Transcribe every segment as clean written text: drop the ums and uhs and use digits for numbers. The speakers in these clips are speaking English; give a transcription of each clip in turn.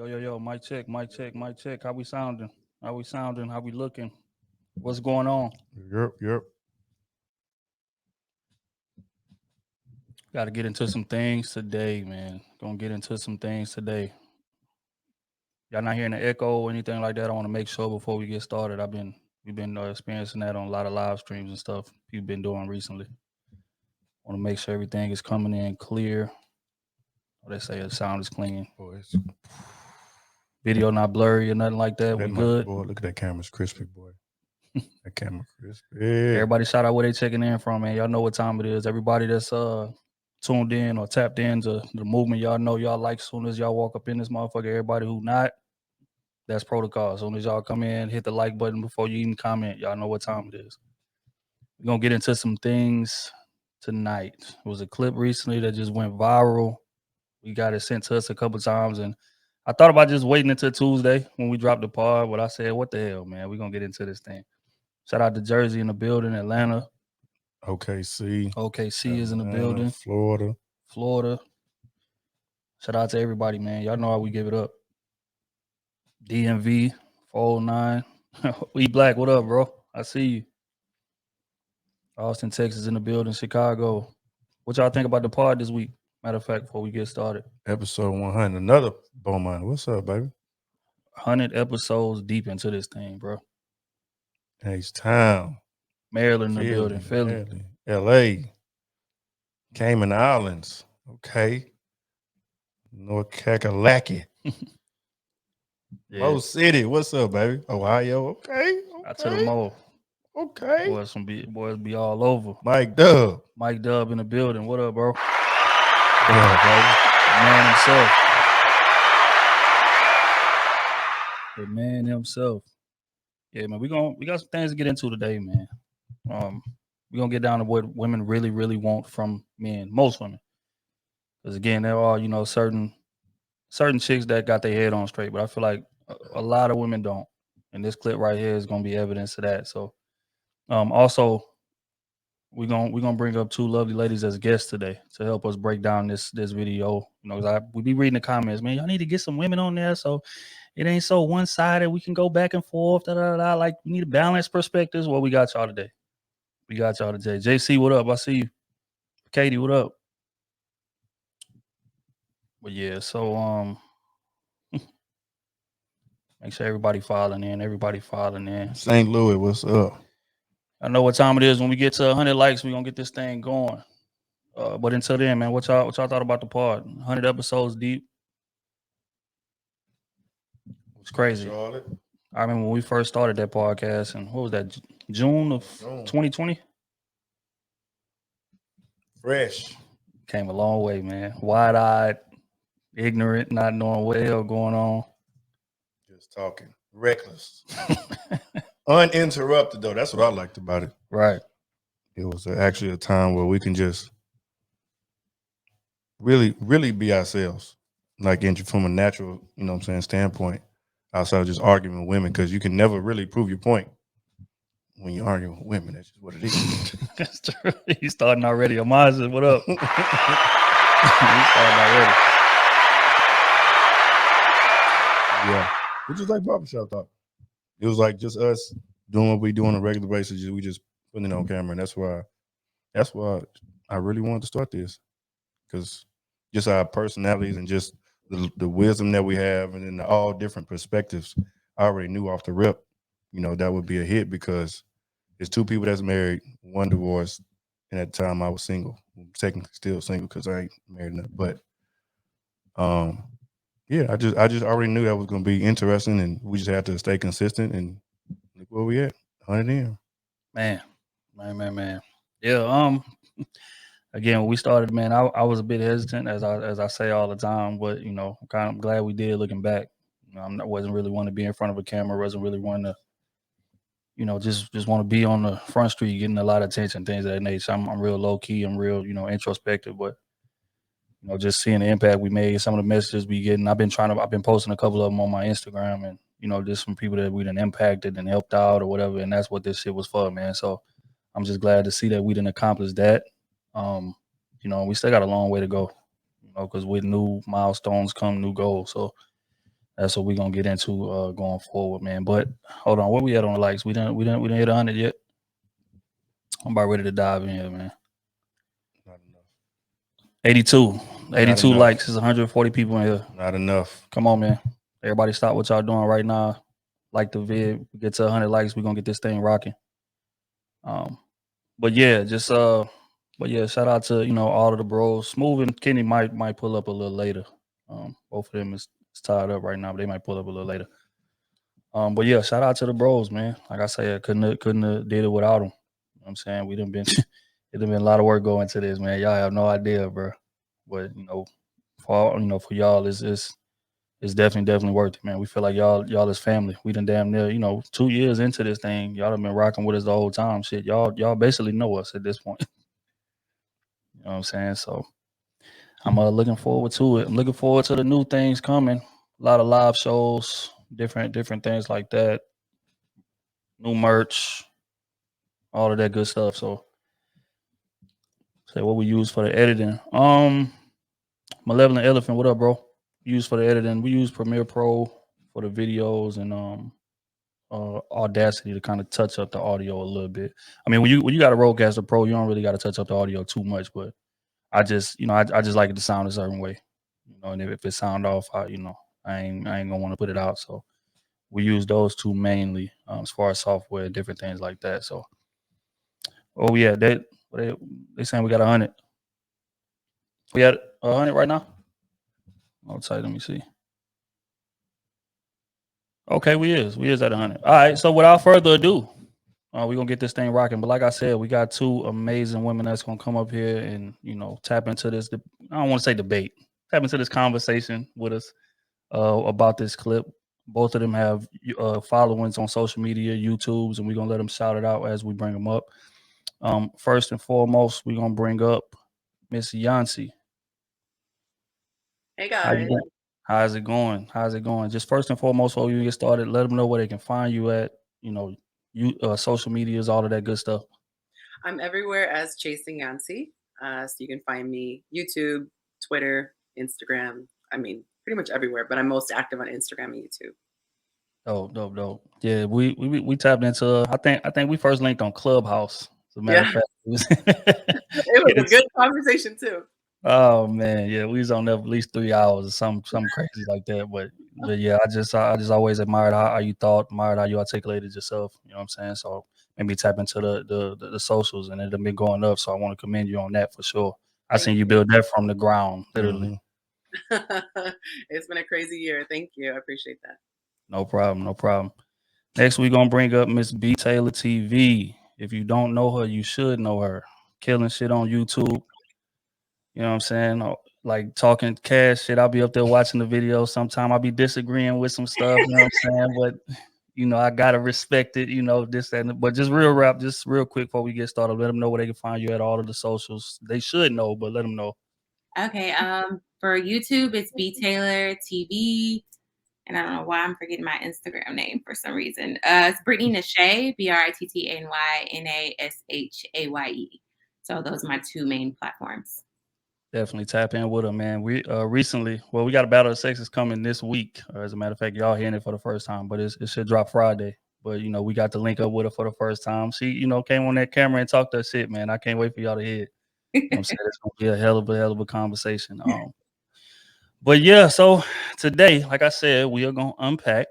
Yo, mic check, mic check, mic check. How we sounding? How we sounding? How we looking? What's going on? Yep. Got to get into some things today, man. Gonna get into some things today. Y'all not hearing the echo or anything like that? I want to make sure before we get started. We've been experiencing that on a lot of live streams and stuff people been doing recently. Want to make sure everything is coming in clear. Or they say the sound is clean. Boys. Video not blurry or nothing like that. We good. Boy, look at that camera's crispy, boy. That camera crispy. Everybody shout out where they checking in from, man. Y'all know what time it is. Everybody that's tuned in or tapped into the movement, y'all know y'all like as soon as y'all walk up in this motherfucker. Everybody who not, that's protocol. As soon as y'all come in, hit the like button before you even comment. Y'all know what time it is. We're gonna get into some things tonight. It was a clip recently that just went viral. We got it sent to us a couple times, and I thought about just waiting until Tuesday when we dropped the pod, but I said, what the hell, man? We're gonna get into this thing. Shout out to Jersey in the building, Atlanta. OKC. OKC is in the building. Florida. Shout out to everybody, man. Y'all know how we give it up. DMV 409. We Black, what up, bro? I see you. Austin, Texas in the building. Chicago. What y'all think about the pod this week? Matter of fact, before we get started. Episode 100. Another Bowman. What's up, baby? 100 episodes deep into this thing, bro. H-Town. Maryland in the building. Philly. Maryland, L.A. Cayman Islands. Okay. North Kakalaki. Mo City. What's up, baby? Ohio. Okay. Out to the Mo. Okay. Boys be all over. Mike Dub in the building. What up, bro? Yeah, baby. The man himself. Yeah, man. We got some things to get into today, man. We're gonna get down to what women really, really want from men, most women. Because again, there are, certain chicks that got their head on straight, but I feel like a lot of women don't. And this clip right here is gonna be evidence of that. So also we're gonna bring up two lovely ladies as guests today to help us break down this video. We be reading the comments, man. Y'all need to get some women on there so it ain't so one-sided. We can go back and forth. Like we need a balanced perspectives. Well, we got y'all today. JC, what up? I see you. Katie, what up? But yeah, so make sure everybody filing in. St. Louis, what's up? I know what time it is. When we get to 100 likes, we're gonna get this thing going. But until then, man, what y'all thought about the pod? 100 episodes deep. It's crazy. I remember when we first started that podcast, and what was that? June of 2020? Fresh. Came a long way, man. Wide-eyed, ignorant, not knowing what the hell going on. Just talking. Reckless. Uninterrupted, though. That's what I liked about it. Right. It was actually a time where we can just really, really be ourselves. Like from a natural, standpoint, outside of just arguing with women, because you can never really prove your point when you're arguing with women. That's just what it is. That's true. He's starting already. Amaza, what up? He's starting already. Yeah. It's just like barbershop talk. It was like just us doing what we do on a regular basis. We just putting it on camera. And that's why I really wanted to start this. Because just our personalities and just the wisdom that we have and then all different perspectives, I already knew off the rip, that would be a hit because there's two people that's married, one divorced, and at the time I was single. I'm technically still single because I ain't married enough. But yeah, I just already knew that was gonna be interesting, and we just had to stay consistent and look where we at. 100 in. Man. Yeah, again, when we started, man, I was a bit hesitant, as I say all the time, but I'm kind of glad we did. Looking back, I wasn't really wanting to be in front of a camera. Wasn't really wanting to, just want to be on the front street, getting a lot of attention, things of that nature. I'm real low key. I'm real, introspective, but just seeing the impact we made, some of the messages we getting. I've been posting a couple of them on my Instagram, and just from people that we done impacted and helped out or whatever, and that's what this shit was for, man. So I'm just glad to see that we done accomplished that. We still got a long way to go, because with new milestones come new goals. So that's what we're gonna get into going forward, man. But hold on, where we at on the likes? We didn't hit 100 yet. I'm about ready to dive in here, man. Not enough. 82 enough. likes. There's 140 people in here. Not enough. Come on, man. Everybody stop what y'all doing right now. Like the vid. We get to 100 likes, we're gonna get this thing rocking. But yeah, just but yeah, shout out to all of the bros. Smooth and Kenny might pull up a little later. Both of them is tied up right now, but they might pull up a little later. But yeah, shout out to the bros, man. Like I said, couldn't have did it without them. You know what I'm saying? We done been it done been a lot of work going into this, man. Y'all have no idea, bro. But for y'all, it's definitely worth it, man. We feel like y'all is family. We done damn near 2 years into this thing. Y'all have been rocking with us the whole time. Shit, y'all basically know us at this point. You know what I'm saying? So I'm looking forward to it. I'm looking forward to the new things coming. A lot of live shows, different things like that. New merch, all of that good stuff. So say what we use for the editing. Malevolent Elephant, what up, bro? Use for the editing. We use Premiere Pro for the videos and Audacity to kind of touch up the audio a little bit. I mean, when you got a Rodecaster Pro, you don't really got to touch up the audio too much, but I just I just like it to sound a certain way, and if it sound off, I ain't gonna want to put it out. So we use those two mainly as far as software and different things like that. So yeah, they saying we got 100. We at 100 right now. Outside, let me see. Okay, we is at 100. All right, so without further ado, we're gonna get this thing rocking. But like I said, we got two amazing women that's gonna come up here and tap into this. I don't want to say debate. Tap into this conversation with us about this clip. Both of them have followings on social media, YouTubes, and we're gonna let them shout it out as we bring them up. First and foremost, we're gonna bring up Miss Yancy. Hey guys. How's it going? Just first and foremost, before you get started, let them know where they can find you at. Social medias, all of that good stuff. I'm everywhere as Chasing Yancy. So you can find me YouTube, Twitter, Instagram. I mean, pretty much everywhere, but I'm most active on Instagram and YouTube. Oh, dope. Yeah, we tapped into. I think we first linked on Clubhouse. As a matter of fact, it was a good conversation too. Oh man, yeah, we was on there at least 3 hours or something crazy like that. But yeah, I just always admired how you thought, admired how you articulated yourself. You know what I'm saying? So maybe tap into the socials, and it'll been going up. So I want to commend you on that for sure. I seen you build that from the ground, literally. Mm-hmm. It's been a crazy year. Thank you. I appreciate that. No problem. Next, we're gonna bring up Miss B Taylor TV. If you don't know her, you should know her. Killing shit on YouTube. You know what I'm saying? Like talking cash shit. I'll be up there watching the video. Sometime I'll be disagreeing with some stuff. You know what I'm saying? But I gotta respect it. This and but just real quick before we get started. Let them know where they can find you at all of the socials. They should know, but let them know. Okay. For YouTube, it's B Taylor TV. And I don't know why I'm forgetting my Instagram name for some reason. It's Brittany Nashaye, BrittanyNashaye. So those are my two main platforms. Definitely tap in with her, man. We recently, we got a Battle of Sexes coming this week. As a matter of fact, y'all hearing it for the first time, but it should drop Friday. But we got to link up with her for the first time. She, came on that camera and talked that shit, man. I can't wait for y'all to hear it. I'm saying it's gonna be a hell of a conversation. But yeah, so today, like I said, we are gonna unpack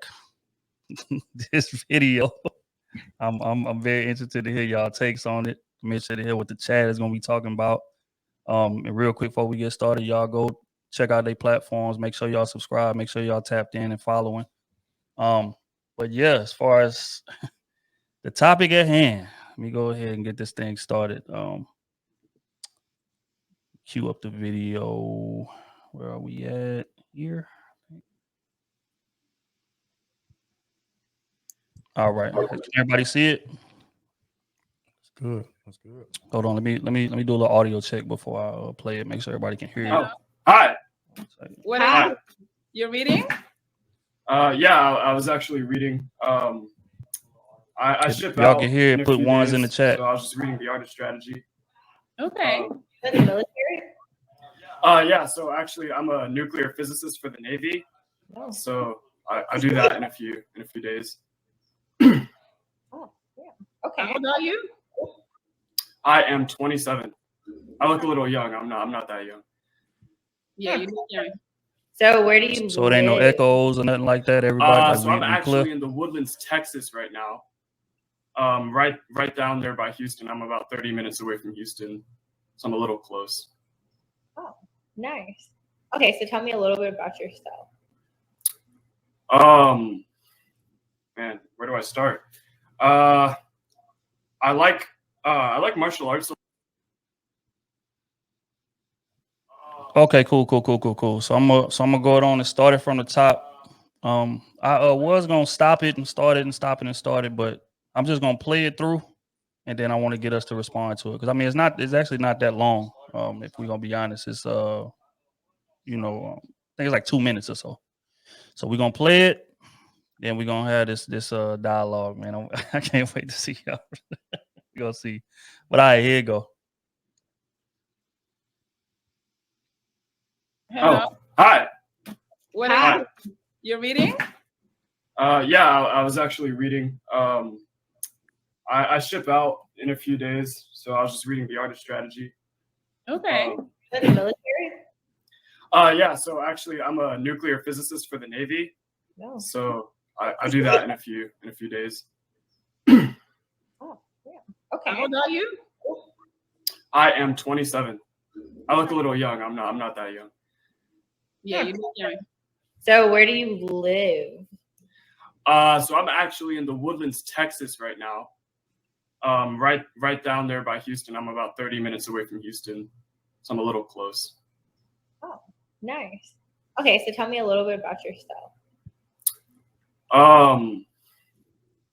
this video. I'm very interested to hear y'all takes on it. I'm interested to hear what the chat is gonna be talking about. And real quick before we get started, y'all go check out their platforms. Make sure y'all subscribe. Make sure y'all tapped in and following. But yeah, as far as the topic at hand, let me go ahead and get this thing started. Cue up the video. Where are we at here? All right. Can everybody see it? That's good. Hold on. Let me do a little audio check before I play it. Make sure everybody can hear it. Hi. What are you? You're reading? Yeah, I was actually reading. I ship y'all out. Can hear it. Put ones in the chat. So I was just reading the artist strategy. Okay. Military? Yeah. So actually, I'm a nuclear physicist for the Navy. So I do that in a few days. Oh, yeah. Okay. How old are you? I am 27. I look a little young. I'm not that young. Yeah, you look young. So where do you So it ain't no live? echoes or nothing like that. Everybody, like So I'm we actually clear. in the Woodlands, Texas right now. Right down there by Houston. I'm about 30 minutes away from Houston, so I'm a little close. Oh, nice. Okay, so tell me a little bit about yourself. Man, where do I start? I like martial arts. Okay, cool. So I'm gonna go on and start it from the top. I was gonna stop it and start it and stop it and start it, but I'm just gonna play it through, and then I want to get us to respond to it because I mean it's actually not that long. If we're gonna be honest, it's I think it's like 2 minutes or so. So we're gonna play it, then we're gonna have this dialogue, man. I can't wait to see y'all. We're gonna see. But all right, here you go. Hello. Oh, hi. What Hi. are you reading? Yeah, I was actually reading. I ship out in a few days, so I was just reading the artist strategy. Okay. In the military? Yeah. So actually, I'm a nuclear physicist for the Navy, No. so I do that in a few days. Oh, yeah. Okay. How old are you? I am 27. I look a little young. I'm not that young. Yeah, you look young. So where do you live? So I'm actually in the Woodlands, Texas right now. Right down there by Houston. I'm about 30 minutes away from Houston, so I'm a little close. Oh, nice. Okay, so tell me a little bit about yourself.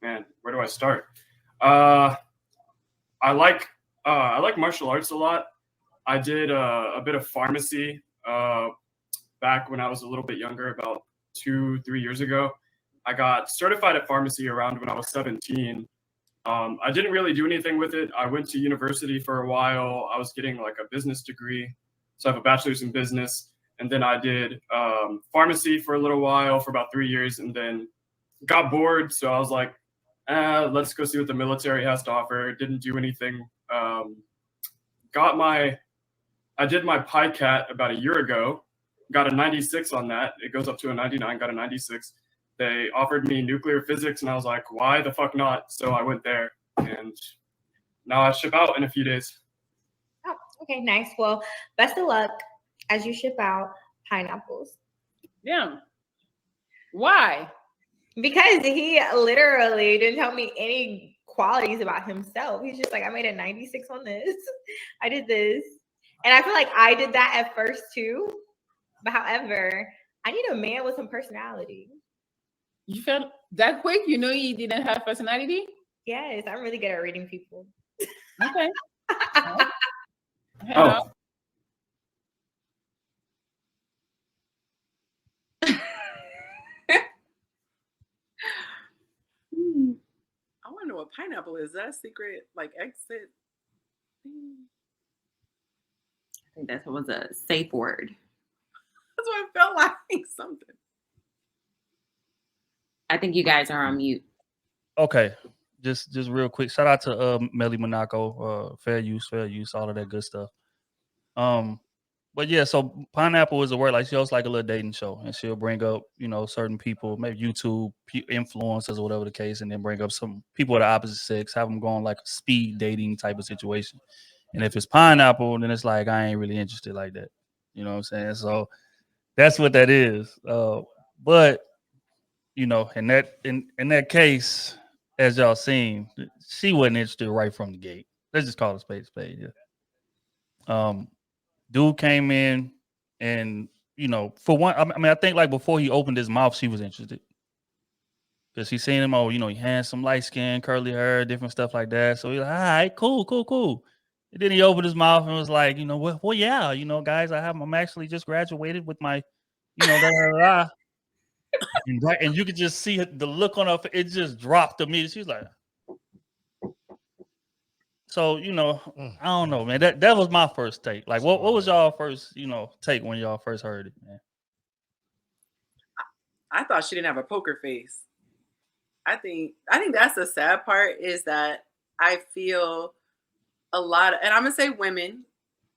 Man, where do I start? I like martial arts a lot. I did a bit of pharmacy back when I was a little bit younger, about 2-3 years ago. I got certified at pharmacy around when I was 17. I didn't really do anything with it. I went to university for a while. I was getting like a business degree. So I have a bachelor's in business. And then I did pharmacy for a little while, for about 3 years, and then got bored. So I was like, let's go see what the military has to offer. Didn't do anything. I did my PICAT about a year ago. Got a 96 on that. It goes up to a 99, got a 96. They offered me nuclear physics, and I was like, why the fuck not? So I went there, and now I ship out in a few days. Oh, okay, nice. Well, best of luck as you ship out pineapples. Yeah. Why? Because he literally didn't tell me any qualities about himself. He's just like, I made a 96 on this. I did this. And I feel like I did that at first too. But however, I need a man with some personality. You felt that quick? You know you didn't have personality? Yes, I'm really good at reading people. Okay. Oh. I want to know what pineapple is. Is that a secret like exit thing? I think that was a safe word. That's what it felt like. Something. I think you guys are on mute. Okay, just real quick. Shout out to Melly Monaco, fair use, all of that good stuff. But yeah, so pineapple is a word like she hosts like a little dating show, and she'll bring up certain people, maybe YouTube influencers or whatever the case, and then bring up some people of the opposite sex, have them go on like a speed dating type of situation. And if it's pineapple, then it's like I ain't really interested like that. You know what I'm saying? So that's what that is. But in that case, as y'all seen, she wasn't interested right from the gate. Let's just call it a spade. Yeah. Dude came in, and for one, I mean, I think like before he opened his mouth, she was interested because he seen him. Oh, he handsome, light skin, curly hair, different stuff like that. So he's like, all right, cool. And then he opened his mouth and was like, well, yeah, guys, I'm actually just graduated with my, da, da, da, da. And you could just see the look on her face. It just dropped to me. She's like, so I don't know, man. That was my first take. Like, what was y'all first, take when y'all first heard it, man? I thought she didn't have a poker face. I think that's the sad part, is that I feel a lot of, and I'm gonna say women,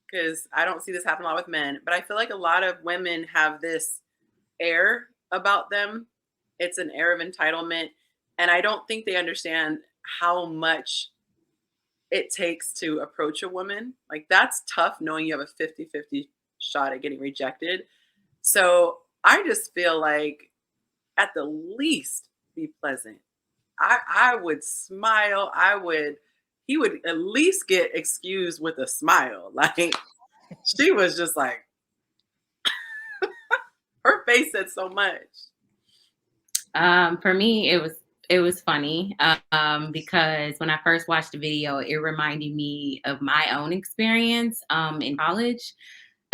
because I don't see this happen a lot with men, but I feel like a lot of women have this air about them. It's an air of entitlement. And I don't think they understand how much it takes to approach a woman. Like, that's tough, knowing you have a 50-50 shot at getting rejected. So I just feel like, at the least, be pleasant. I would smile. He would at least get excused with a smile. Like, she was just like, her face said so much. For me, it was funny because when I first watched the video, it reminded me of my own experience in college.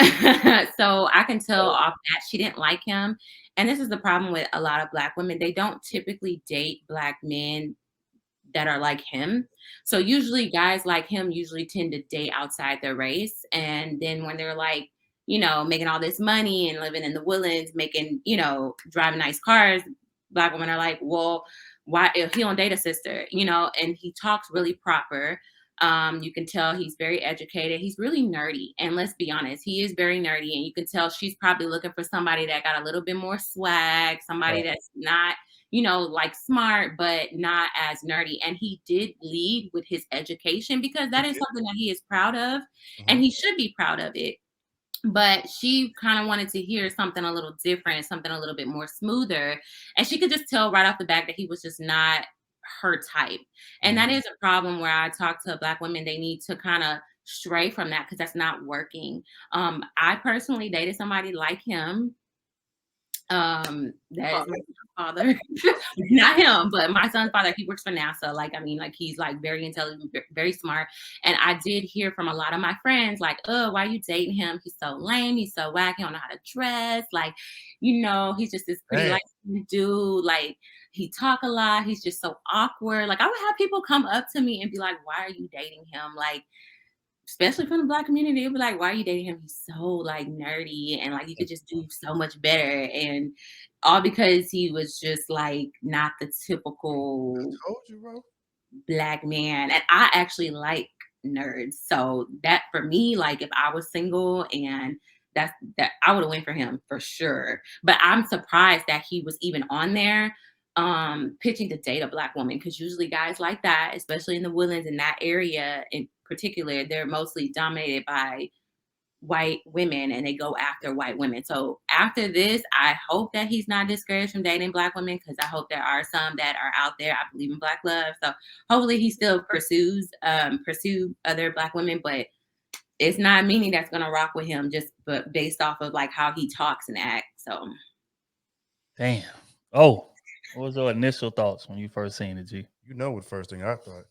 So I can tell off that she didn't like him. And this is the problem with a lot of Black women. They don't typically date Black men that are like him. So usually guys like him usually tend to date outside their race. And then when they're like, you know, making all this money and living in the Woodlands, making, you know, driving nice cars, Black women are like, well, why if he don't date a sister, you know? And he talks really proper. You can tell he's very educated. He's really nerdy. And let's be honest, he is very nerdy. And you can tell she's probably looking for somebody that got a little bit more swag, somebody that's not, you know, like smart, but not as nerdy. And he did lead with his education, because that is something that he is proud of, and he should be proud of it. But she kind of wanted to hear something a little different, something a little bit more smoother. And she could just tell right off the bat that he was just not her type. And that is a problem where I talk to Black women. They need to kind of stray from that, because that's not working. I personally dated somebody like him. That is my father. Not him, but my son's father. He works for NASA. Like, I mean, like, he's like very intelligent, very smart. And I did hear from a lot of my friends, like, oh, why are you dating him? He's so lame. He's so whack. He don't know how to dress. Like, you know, he's just this pretty like dude. Like, he talk a lot. He's just so awkward. Like, I would have people come up to me and be like, why are you dating him? Like, especially from the Black community, it'd be like, why are you dating him? He's so like nerdy, and like you could just do so much better. And all because he was just like not the typical Told you, bro. Black man. And I actually like nerds. So that for me, like if I was single and that I would have went for him for sure. But I'm surprised that he was even on there pitching to date a Black woman, because usually guys like that, especially in the Woodlands, in that area in particular, they're mostly dominated by white women, and they go after white women. So after this, I hope that he's not discouraged from dating Black women, because I hope there are some that are out there. I believe in Black love, so hopefully he still pursue other Black women, but it's not meaning that's gonna rock with him just but based off of like how he talks and acts. So Damn. Oh, what was your initial thoughts when you first seen it, G? You know what first thing I thought?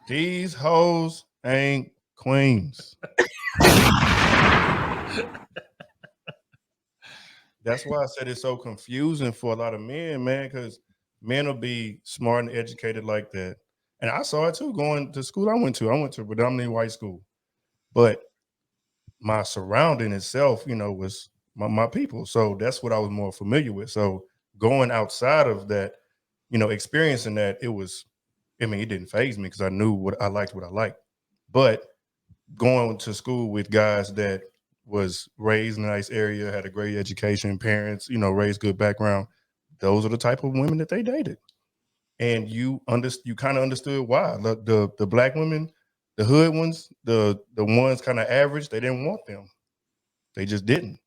These hoes ain't queens. That's why I said it's so confusing for a lot of men, man, because men will be smart and educated like that. And I saw it too going to school I went to. I went to a predominantly white school. But my surrounding itself, you know, was my people. So that's what I was more familiar with. So going outside of that, you know, experiencing that, it didn't faze me because I knew what I liked. But going to school with guys that was raised in a nice area, had a great education, parents, you know, raised good background, those are the type of women that they dated. And you kind of understood why. The Black women, the hood ones, the ones kind of average, they didn't want them. They just didn't.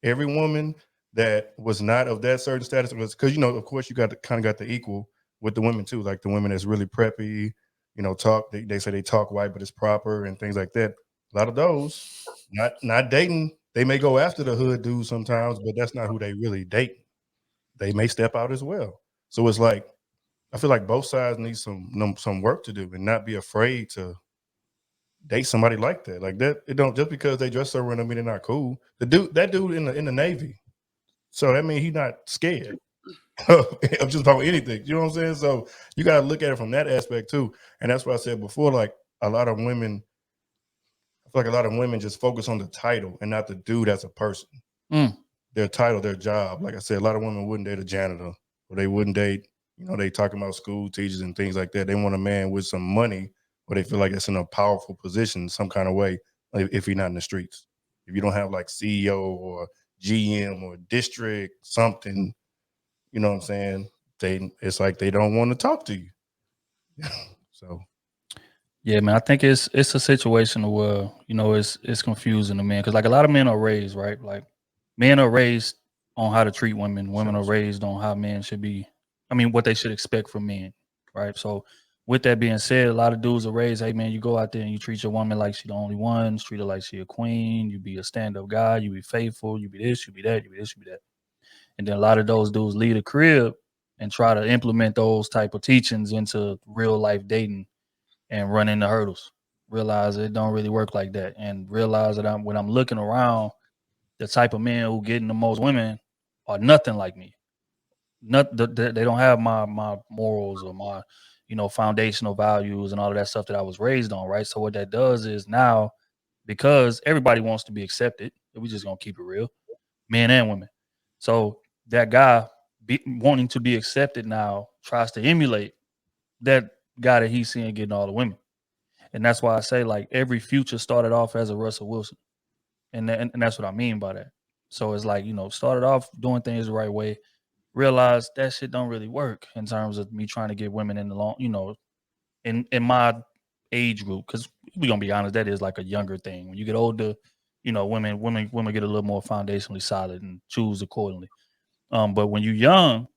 Every woman that was not of that certain status was, because, you know, of course you got the equal with the women too, like the women that's really preppy, you know, they say they talk white, but it's proper and things like that. A lot of those not dating. They may go after the hood dude sometimes, but that's not who they really date. They may step out as well. So it's like, I feel like both sides need some work to do and not be afraid to date somebody like that. Like that, it don't just because they dress so random mean they're not cool. That dude in the Navy. So that means he's not scared of just about anything. You know what I'm saying? So you gotta look at it from that aspect too. And that's what I said before, like I feel like a lot of women just focus on the title and not the dude as a person. their title, their job. Like I said, a lot of women wouldn't date a janitor, or they wouldn't date, they talking about school teachers and things like that. They want a man with some money, or they feel like it's in a powerful position some kind of way, like if he's not in the streets. If you don't have like CEO or GM or district something, you know what I'm saying? It's like they don't want to talk to you. So Yeah, man, I think it's a situation where it's confusing to men, because like a lot of men are raised, right? Like men are raised on how to treat women. Women are raised on how men should be. I mean, what they should expect from men, right? So with that being said, a lot of dudes are raised, hey man, you go out there and you treat your woman like she the only one, treat her like she a queen, you be a stand-up guy, you be faithful, you be this, you be that, you be this, you be that. And then a lot of those dudes leave the crib and try to implement those type of teachings into real life dating and run into hurdles. Realize it don't really work like that, and realize that when I'm looking around, the type of men who getting the most women are nothing like me. They don't have my morals or my foundational values and all of that stuff that I was raised on, right? So what that does is now, because everybody wants to be accepted, we just gonna keep it real, men and women. So that guy wanting to be accepted now tries to emulate that guy that he's seeing getting all the women. And that's why I say, like, every future started off as a Russell Wilson. And that's what I mean by that. So it's like, started off doing things the right way, realized that shit don't really work in terms of me trying to get women in the long, in my age group. Because we're gonna be honest, that is like a younger thing. When you get older, women get a little more foundationally solid and choose accordingly. But when you're young,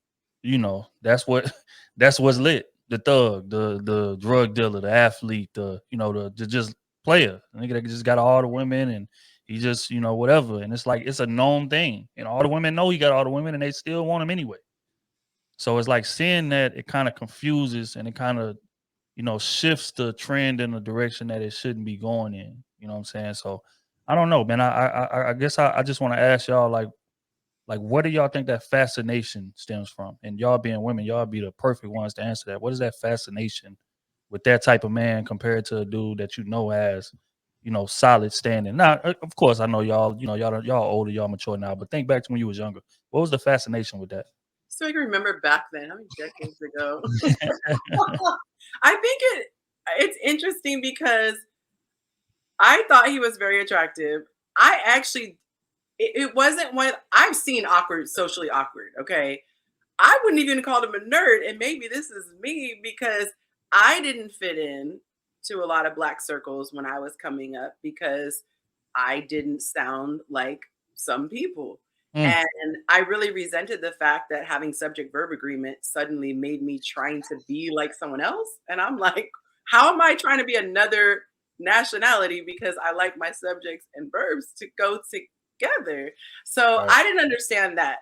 that's what's lit. The thug, the drug dealer, the athlete, the just player. The nigga that just got all the women and he just, whatever. And it's like it's a known thing. And all the women know he got all the women and they still want him anyway. So it's like seeing that, it kind of confuses and it kind of, shifts the trend in the direction that it shouldn't be going in. You know what I'm saying? So I don't know, man. I guess I just want to ask y'all, like, what do y'all think that fascination stems from? And y'all being women, y'all be the perfect ones to answer that. What is that fascination with that type of man compared to a dude that has, solid standing? Now, of course, I know y'all older, y'all mature now, but think back to when you was younger. What was the fascination with that? So I can remember back then, how many decades ago? I think it's interesting because I thought he was very attractive. I actually, it wasn't one I've seen socially awkward. Okay. I wouldn't even call him a nerd. And maybe this is me because I didn't fit in to a lot of Black circles when I was coming up because I didn't sound like some people. And I really resented the fact that having subject verb agreement suddenly made me trying to be like someone else. And I'm like, how am I trying to be another nationality because I like my subjects and verbs to go together? So Right. I didn't understand that.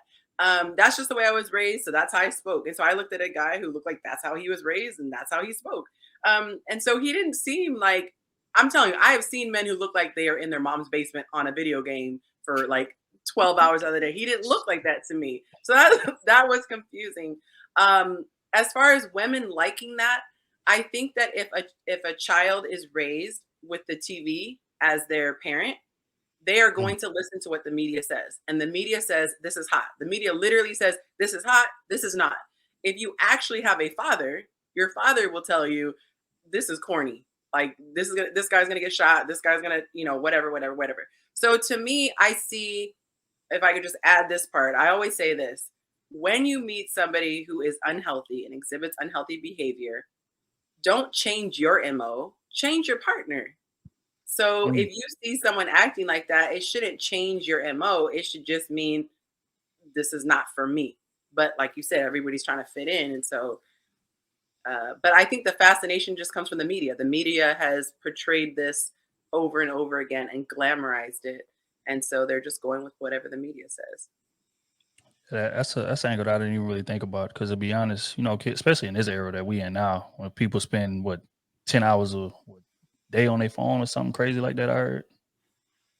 That's just the way I was raised. So that's how I spoke. And so I looked at a guy who looked like that's how he was raised and that's how he spoke. And so he didn't seem like, I'm telling you, I have seen men who look like they are in their mom's basement on a video game for like 12 hours out of the day. He didn't look like that to me. So that was confusing. As far as women liking that, I think that if a child is raised with the TV as their parent, they are going to listen to what the media says. And the media says, this is hot. The media literally says, this is hot, this is not. If you actually have a father, your father will tell you, this is corny. Like this guy's gonna get shot. This guy's gonna, whatever. So to me, I see, if I could just add this part, I always say this: when you meet somebody who is unhealthy and exhibits unhealthy behavior, don't change your MO, change your partner. So if you see someone acting like that, it shouldn't change your MO. It should just mean this is not for me. But like you said, everybody's trying to fit in. And so, but I think the fascination just comes from the media. The media has portrayed this over and over again and glamorized it. And so they're just going with whatever the media says. That's an angle that I didn't even really think about, because to be honest, especially in this era that we in now, when people spend 10 hours a day on their phone or something crazy like that, I heard.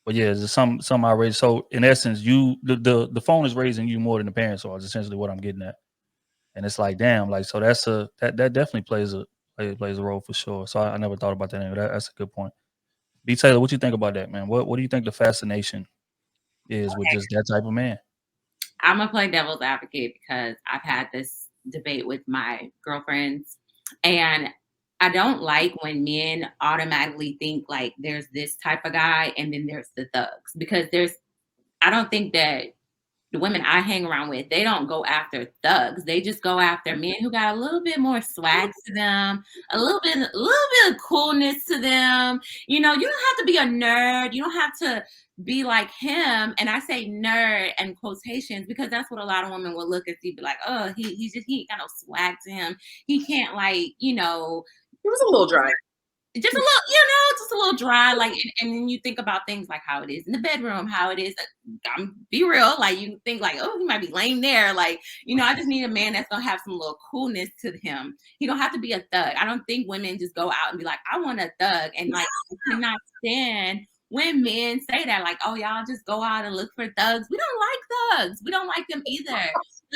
But yeah, there's some outrage. So in essence, the phone is raising you more than the parents are, is essentially what I'm getting at. And it's like, damn, like, so that definitely plays a role for sure. So I never thought about that angle. That's a good point. B. Taylor, what you think about that, man? What do you think the fascination is with just that type of man? I'm gonna play devil's advocate because I've had this debate with my girlfriends, and I don't like when men automatically think like there's this type of guy and then there's the thugs, because I don't think that the women I hang around with, they don't go after thugs. They just go after men who got a little bit more swag to them, a little bit of coolness to them. You don't have to be a nerd. You don't have to be like him. And I say nerd in quotations because that's what a lot of women will look at you, be like, oh, he ain't got no swag to him. He can't He was a little dry. Just a little dry, like, and then you think about things like how it is in the bedroom, how it is, be real, like, you think like, oh, he might be lame there, like, I just need a man that's gonna have some little coolness to him. He don't have to be a thug. I don't think women just go out and be like, I want a thug, and like, I cannot stand when men say that, like, oh, y'all just go out and look for thugs. We don't like thugs. We don't like them either.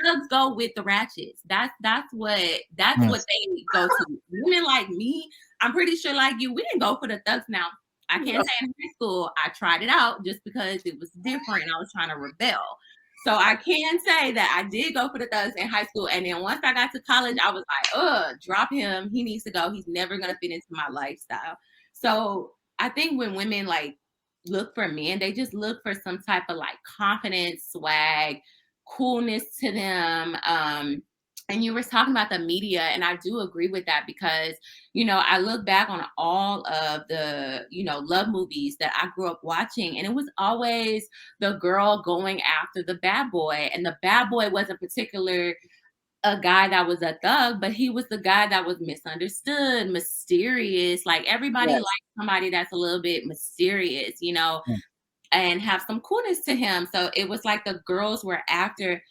Thugs go with the ratchets. That's what they go to. Women like me, I'm pretty sure like you, we didn't go for the thugs. Now, I can't say in high school I tried it out just because it was different and I was trying to rebel. So I can say that I did go for the thugs in high school. And then once I got to college, I was like, drop him. He needs to go. He's never going to fit into my lifestyle. So I think when women like look for men, they just look for some type of like confidence, swag, coolness to them. And you were talking about the media, and I do agree with that because, I look back on all of the, love movies that I grew up watching, and it was always the girl going after the bad boy. And the bad boy wasn't a guy that was a thug, but he was the guy that was misunderstood, mysterious. Like everybody likes somebody that's a little bit mysterious, and have some coolness to him. So it was like the girls were after.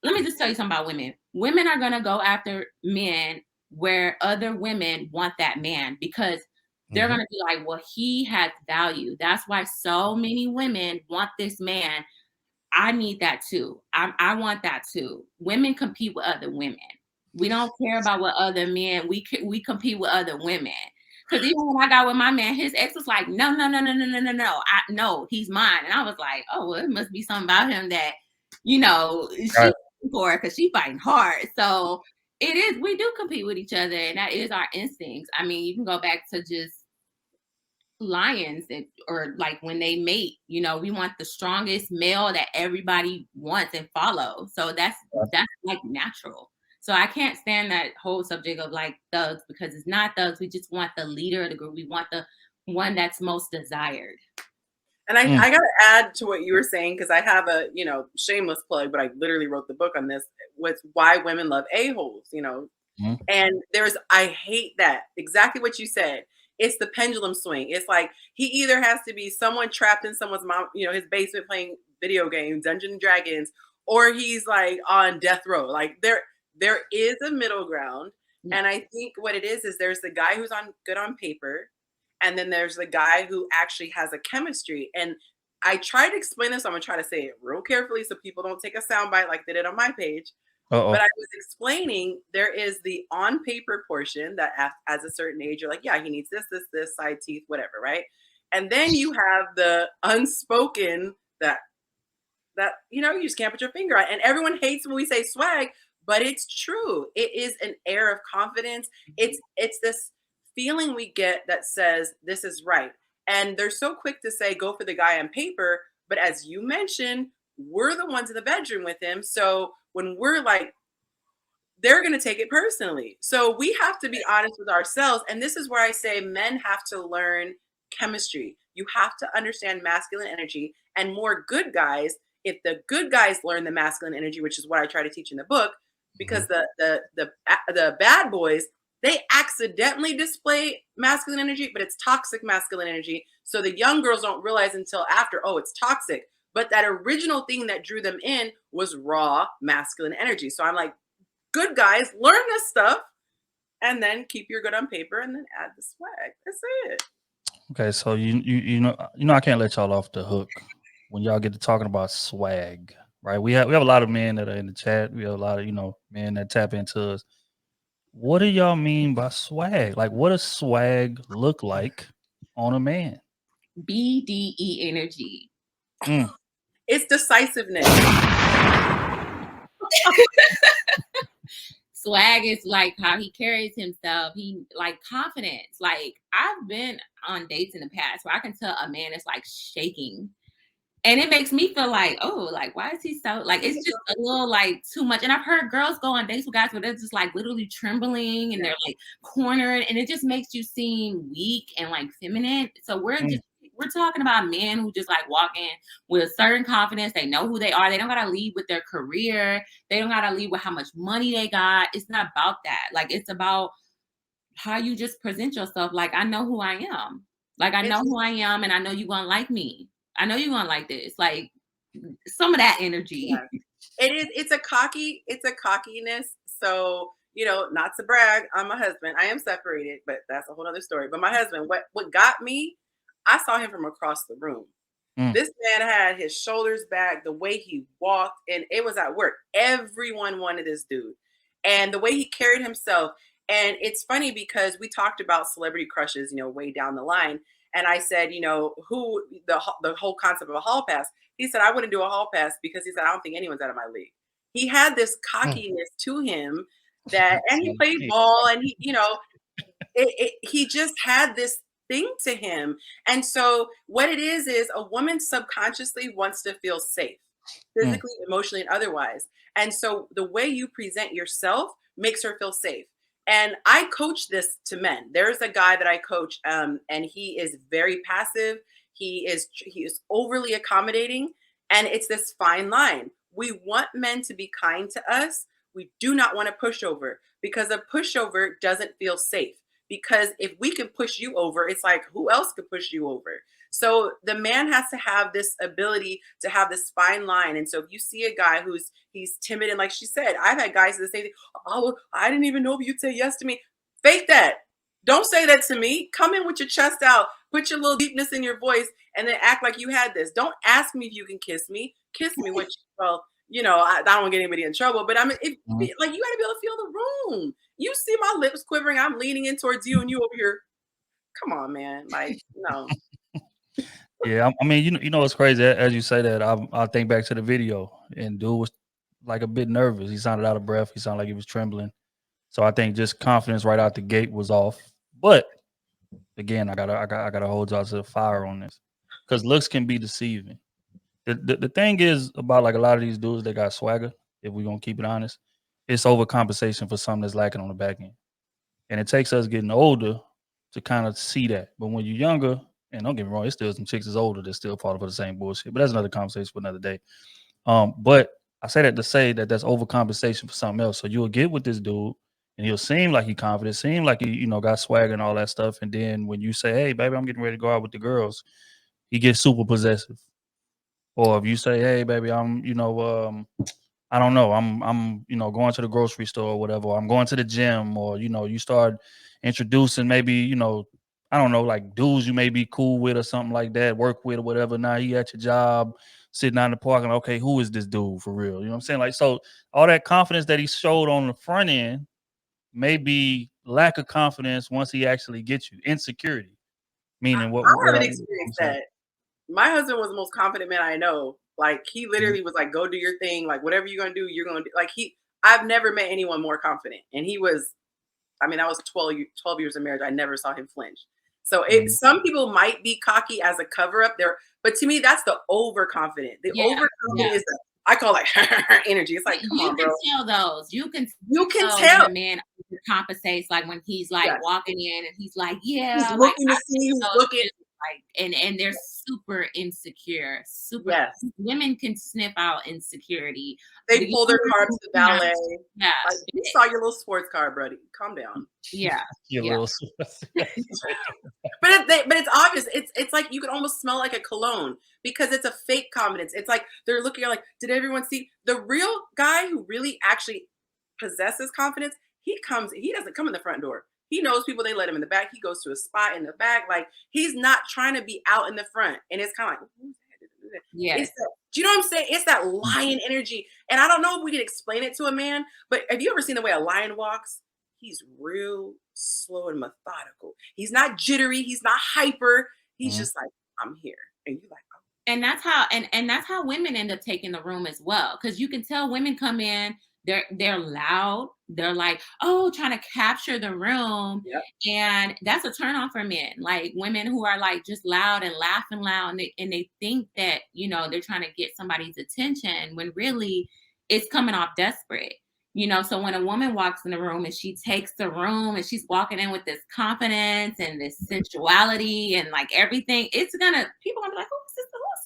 Let me just tell you something about women. Women are going to go after men where other women want that man because they're going to be like, well, he has value. That's why so many women want this man. I need that too. I want that too. Women compete with other women. We don't care about what other men, we compete with other women. Because even when I got with my man, his ex was like, no, no, he's mine. And I was like, oh, well, it must be something about him that, she for her because she's fighting hard. So it is, we do compete with each other, and that is our instincts. I mean, you can go back to just lions or like when they mate, we want the strongest male that everybody wants and follow. So that's like natural. So I can't stand that whole subject of like thugs because it's not thugs. We just want the leader of the group. We want the one that's most desired. And I got to add to what you were saying, because I have a, shameless plug, but I literally wrote the book on this, with why women love a-holes, and I hate that. Exactly what you said. It's the pendulum swing. It's like he either has to be someone trapped in someone's mom, his basement playing video games, Dungeons and Dragons, or he's like on death row. Like there is a middle ground. And I think what it is there's the guy who's good on paper. And then there's the guy who actually has a chemistry. And I try to explain this. I'm going to try to say it real carefully so people don't take a soundbite like they did on my page. But I was explaining there is the on paper portion that as a certain age, you're like, yeah, he needs this, side teeth, whatever, right? And then you have the unspoken that you just can't put your finger on. And everyone hates when we say swag, but it's true. It is an air of confidence. It's this feeling we get that says this is right. And they're so quick to say go for the guy on paper, but as you mentioned, we're the ones in the bedroom with him. So when we're like, they're going to take it personally. So we have to be honest with ourselves. And this is where I say men have to learn chemistry. You have to understand masculine energy, and more good guys. If the good guys learn the masculine energy, which is what I try to teach in the book, because the bad boys, they accidentally display masculine energy, but it's toxic masculine energy. So the young girls don't realize until after, oh, it's toxic. But that original thing that drew them in was raw masculine energy. So I'm like, good guys, learn this stuff and then keep your good on paper and then add the swag. That's it. Okay, so you know I can't let y'all off the hook when y'all get to talking about swag, right? We have a lot of men that are in the chat. We have a lot of men that tap into us. What do y'all mean by swag? Like, what does swag look like on a man? BDE energy. It's decisiveness. Swag is like how he carries himself. He like confidence. Like I've been on dates in the past where I can tell a man is like shaking. And it makes me feel like, oh, like, why is he so, like, it's just a little, like, too much. And I've heard girls go on dates with guys where they're just, like, literally trembling and they're, like, cornered. And it just makes you seem weak and, like, feminine. So we're talking about men who just, like, walk in with a certain confidence. They know who they are. They don't got to lead with their career. They don't got to lead with how much money they got. It's not about that. Like, it's about how you just present yourself. Like, I know who I am. Like, I know who I am, and I know you're going to like me. I know you're gonna like this. Like some of that energy. Yeah. It's a cockiness. So, not to brag on my husband. I am separated, but that's a whole other story. But my husband, what got me, I saw him from across the room. This man had his shoulders back, the way he walked, and it was at work. Everyone wanted this dude. And the way he carried himself. And it's funny because we talked about celebrity crushes, way down the line. And I said, who the whole concept of a hall pass. He said, I wouldn't do a hall pass because he said, I don't think anyone's out of my league. He had this cockiness to him and he played ball and he just had this thing to him. And so what it is a woman subconsciously wants to feel safe, physically, emotionally, and otherwise. And so the way you present yourself makes her feel safe. And I coach this to men. There's a guy that I coach, and he is very passive. He is overly accommodating, and it's this fine line. We want men to be kind to us. We do not want a pushover because a pushover doesn't feel safe. Because if we can push you over, it's like, who else could push you over? So the man has to have this ability to have this fine line. And so if you see a guy he's timid, and like she said, I've had guys that say, oh, I didn't even know if you'd say yes to me. Fake that. Don't say that to me. Come in with your chest out, put your little deepness in your voice, and then act like you had this. Don't ask me if you can kiss me. Kiss me, which, well, I don't want to get anybody in trouble, but I mean, you got to be able to feel the room. You see my lips quivering. I'm leaning in towards you, and you over here. Come on, man. Like, no. Yeah, I mean, it's crazy as you say that. I think back to the video, and dude was like a bit nervous. He sounded out of breath. He sounded like he was trembling. So I think just confidence right out the gate was off. But again, I gotta hold y'all to the fire on this because looks can be deceiving. The thing is about like a lot of these dudes that got swagger. If we're gonna keep it honest, it's overcompensation for something that's lacking on the back end, and it takes us getting older to kind of see that. But when you're younger, and don't get me wrong, it's still some chicks that's older that still fall for the same bullshit. But that's another conversation for another day. But I say that to say that that's overcompensation for something else. So you'll get with this dude, and he'll seem like he confident, seem like he got swagger and all that stuff. And then when you say, "Hey, baby, I'm getting ready to go out with the girls," he gets super possessive. Or if you say, "Hey, baby, I'm I don't know, I'm going to the grocery store or whatever, or I'm going to the gym," or you start introducing maybe I don't know, like dudes you may be cool with or something like that, work with or whatever. Now he at your job, sitting out in the park, and okay, who is this dude for real? You know what I'm saying? Like, so all that confidence that he showed on the front end may be lack of confidence once he actually gets you. Insecurity. Meaning what I haven't experienced that. My husband was the most confident man I know. Like he literally was like, go do your thing. Like whatever you're going to do, you're going to do. Like I've never met anyone more confident. And he was, I mean, that was 12 years of marriage. I never saw him flinch. So some people might be cocky as a cover up there, but to me, that's the overconfident. The overconfident is I call it energy. It's like, come on, bro. You can tell those. You can tell when a man compensates, like when he's like walking in and he's like, yeah, he's looking to see who's looking. Like and they're super insecure. Women can sniff out insecurity. They pull their car to the valet. Yeah, like, you saw your little sports car, buddy. Calm down. Yeah, little. but it's obvious. It's like you can almost smell like a cologne because it's a fake confidence. It's like they're looking. You're like, did everyone see the real guy who really actually possesses confidence? He doesn't come in the front door. He knows people, they let him in the back. He goes to a spot in the back. Like he's not trying to be out in the front. And it's kind of like, do you know what I'm saying? It's that lion energy. And I don't know if we can explain it to a man, but have you ever seen the way a lion walks? He's real slow and methodical. He's not jittery. He's not hyper. He's just like, I'm here. And you're like, oh. And that's how women end up taking the room as well. Because you can tell women come in, they're loud. They're like, oh, trying to capture the room. Yep. And that's a turn on for men. Like women who are like just loud and laughing loud, and they think that, you know, they're trying to get somebody's attention when really it's coming off desperate. You know, so when a woman walks in the room and she takes the room and she's walking in with this confidence and this sensuality and like everything, it's gonna, people gonna be like,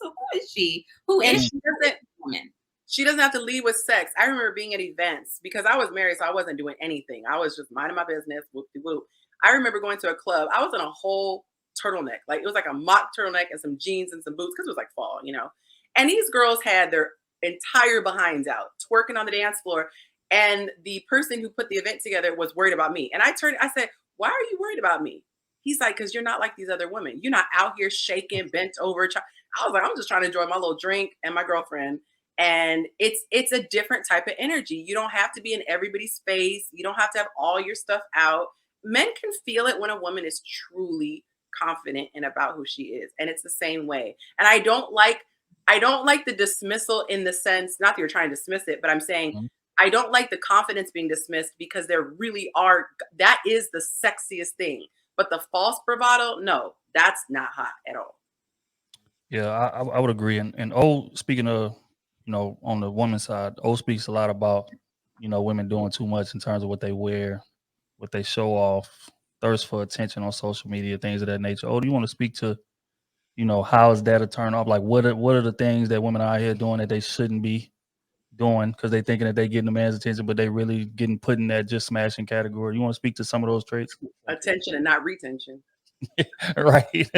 who is she? Who And is she she? doesn't Woman. she doesn't have to lead with sex. I remember being at events because I was married, so I wasn't doing anything. I was just minding my business. Whoop-de-whoop. I remember going to a club. I was in a whole turtleneck. Like it was like a mock turtleneck and some jeans and some boots because it was like fall, you know. And these girls had their entire behinds out, twerking on the dance floor. And the person who put the event together was worried about me. And I said, why are you worried about me? He's like, because you're not like these other women. You're not out here shaking, bent over. I was like, I'm just trying to enjoy my little drink and my girlfriend. And it's a different type of energy. You don't have to be in everybody's face. You don't have to have all your stuff out. Men can feel it when a woman is truly confident and about who she is. And it's the same way. And I don't like the dismissal in the sense, not that you're trying to dismiss it, but I'm saying I don't like the confidence being dismissed because there really are, that is the sexiest thing. But the false bravado, no, that's not hot at all. Yeah, I would agree. And O, speaking of, you know, on the woman's side, O speaks a lot about, you know, women doing too much in terms of what they wear, what they show off, thirst for attention on social media, things of that nature. Oh, do you want to speak to, you know, how is that a turn off? Like, what are the things that women are out here doing that they shouldn't be doing because they thinking that they getting the man's attention, but they really getting put in that just smashing category? You want to speak to some of those traits? Attention and not retention. Right.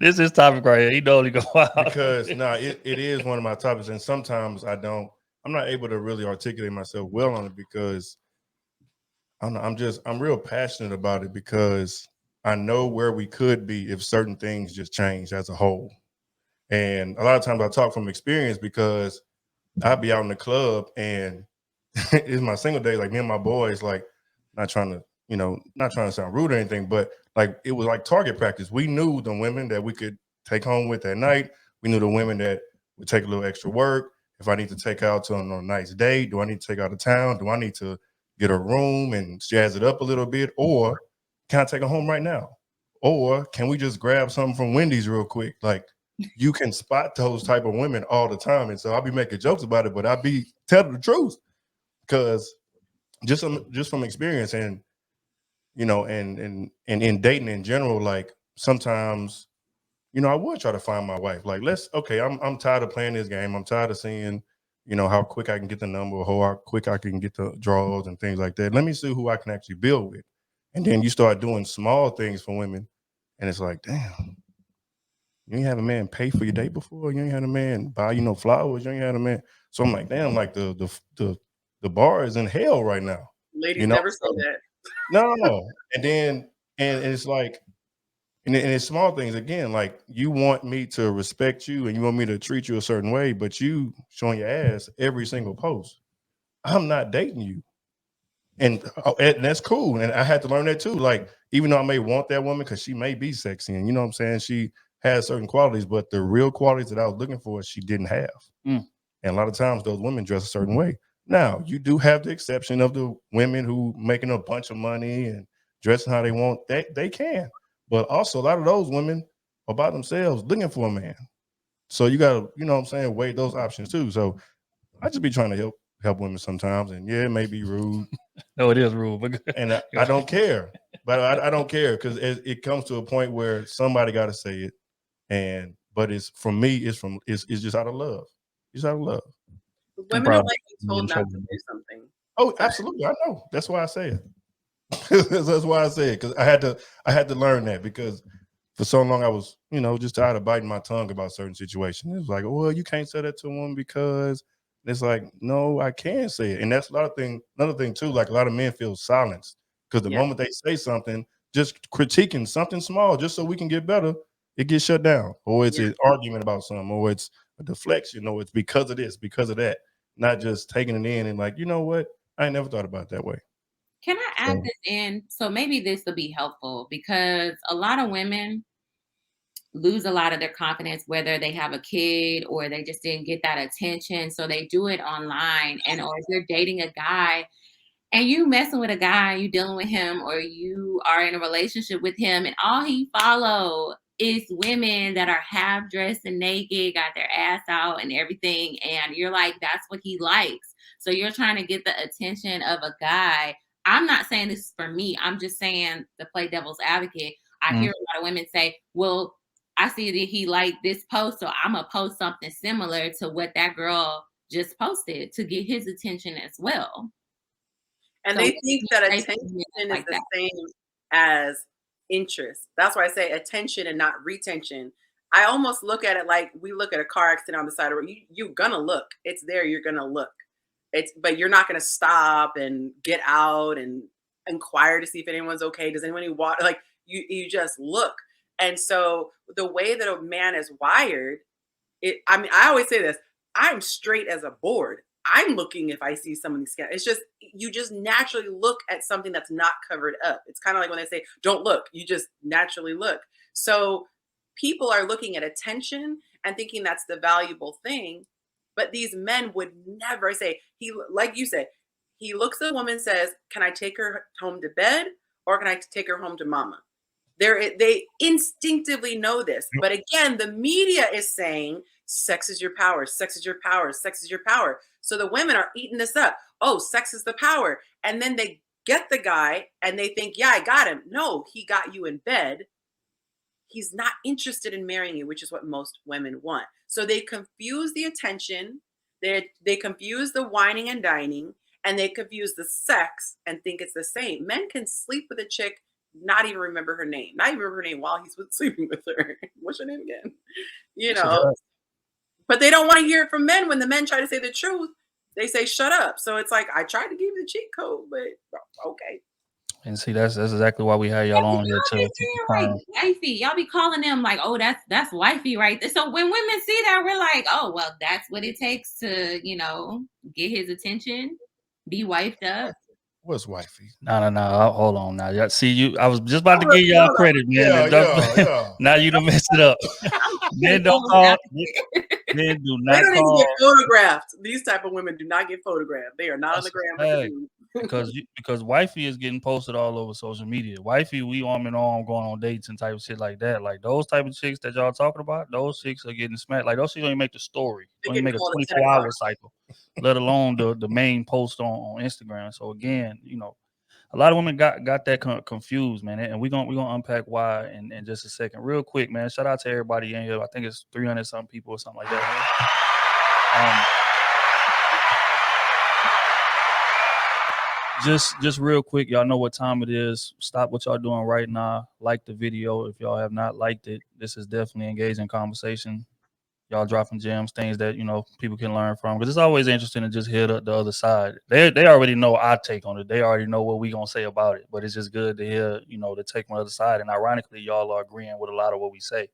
This is topic right here. He know to go out. Because it is one of my topics, and sometimes I'm not able to really articulate myself well on it because I don't know, I'm real passionate about it because I know where we could be if certain things just change as a whole. And a lot of times I talk from experience because I'll be out in the club and it's my single day, like me and my boys, like not trying to sound rude or anything, but like it was like target practice. We knew the women that we could take home with that night. We knew the women that would take a little extra work. If I need to take out to on a nice date, do I need to take out of town? Do I need to get a room and jazz it up a little bit? Or can I take her home right now? Or can we just grab something from Wendy's real quick? Like you can spot those type of women all the time. And so I'll be making jokes about it, but I'll be telling the truth because just from experience and, you know, and in dating in general, like sometimes, you know, I would try to find my wife. Like, I'm tired of playing this game. I'm tired of seeing, you know, how quick I can get the number, or how quick I can get the draws and things like that. Let me see who I can actually build with. And then you start doing small things for women. And it's like, damn, you ain't had a man pay for your date before. You ain't had a man buy, you know, flowers. You ain't had a man. So I'm like, damn, like the bar is in hell right now. Ladies you know? never say that. No. And then, and it's like, and it's small things again, like you want me to respect you and you want me to treat you a certain way, but you showing your ass every single post. I'm not dating you. And that's cool. And I had to learn that too. Like, even though I may want that woman because she may be sexy and you know what I'm saying, she has certain qualities, but the real qualities that I was looking for, she didn't have. And a lot of times those women dress a certain way. Now, you do have the exception of the women who making a bunch of money and dressing how they want. They can. But also a lot of those women are by themselves looking for a man. So you got to, you know what I'm saying, weigh those options too. So I just be trying to help women sometimes. And yeah, it may be rude. No, it is rude. But and I don't care. But I don't care because it comes to a point where somebody got to say it. But it's from me, it's just out of love. It's out of love. Women don't like being told not to do something. Oh, absolutely. I know. That's why I say it. That's why I say it, because I had to learn that, because for so long I was, you know, just tired of biting my tongue about certain situations. It was like, well, you can't say that to a woman because it's like, no, I can say it. And that's another thing too, like a lot of men feel silenced because the moment they say something, just critiquing something small just so we can get better, it gets shut down, or it's an argument about something, or it's a deflection, or it's because of this, because of that, not just taking it in and like, you know what, I ain't never thought about it that way. Can I add this in? So maybe this will be helpful, because a lot of women, lose a lot of their confidence, whether they have a kid or they just didn't get that attention. So they do it online. And or if you're dating a guy and you messing with a guy, you dealing with him, or you are in a relationship with him, and all he follow is women that are half dressed and naked, got their ass out and everything. And you're like, that's what he likes. So you're trying to get the attention of a guy. I'm not saying this is for me. I'm just saying, to play devil's advocate, I hear a lot of women say, well, I see that he liked this post, so I'm going to post something similar to what that girl just posted to get his attention as well. And So they think that attention is like the that. same as interest. That's why I say attention and not retention. I almost look at it like we look at a car accident on the side of the road. You're gonna look. It's there. You're gonna look. But you're not gonna stop and get out and inquire to see if anyone's okay. Does anyone walk? Like you just look. And so the way that a man is wired, I always say this. I'm straight as a board. I'm looking if I see somebody's skin. It's just, you just naturally look at something that's not covered up. It's kind of like when they say, don't look, you just naturally look. So people are looking at attention and thinking that's the valuable thing. But these men would never say, like you said, he looks at a woman and says, can I take her home to bed or can I take her home to mama? They instinctively know this. But again, the media is saying, sex is your power, sex is your power, sex is your power. So the women are eating this up. Oh, sex is the power. And then they get the guy and they think, yeah, I got him. No, he got you in bed. He's not interested in marrying you, which is what most women want. So they confuse the attention. They confuse the whining and dining, and they confuse the sex and think it's the same. Men can sleep with a chick, not even remember her name, not even remember her name while he's sleeping with her. What's your name again? You know, but they don't want to hear it from men. When the men try to say the truth, they say, shut up. So it's like, I tried to give you the cheat code, but okay. And see, that's exactly why we had y'all on here too. Like wifey, y'all be calling them like, oh, that's wifey right there. So when women see that, we're like, oh, well, that's what it takes to, get his attention, be wifed up. What's wifey? No. Hold on now. Y'all see you. I was just about to give y'all credit, man. Yeah. Now you done messed it up. Men don't call. Men do not. They don't even get photographed. These type of women do not get photographed. They are not on the gram. because wifey is getting posted all over social media. Wifey, we arm in arm going on dates and type of shit like that. Like those type of chicks that y'all talking about, those chicks are getting smacked. Like those chicks don't even make the story. Don't even make a 24-hour cycle, let alone the main post on Instagram. So again, a lot of women got that confused, man. And we're gonna unpack why in just a second. Real quick, man. Shout out to everybody in here. I think it's 300 some people or something like that. Just real quick, y'all know what time it is. Stop what y'all doing right now. Like the video. If y'all have not liked it, this is definitely engaging conversation. Y'all dropping gems, things that people can learn from. Because it's always interesting to just hear the other side. They already know our take on it. They already know what we gonna say about it. But it's just good to hear the take on the other side. And ironically, y'all are agreeing with a lot of what we say,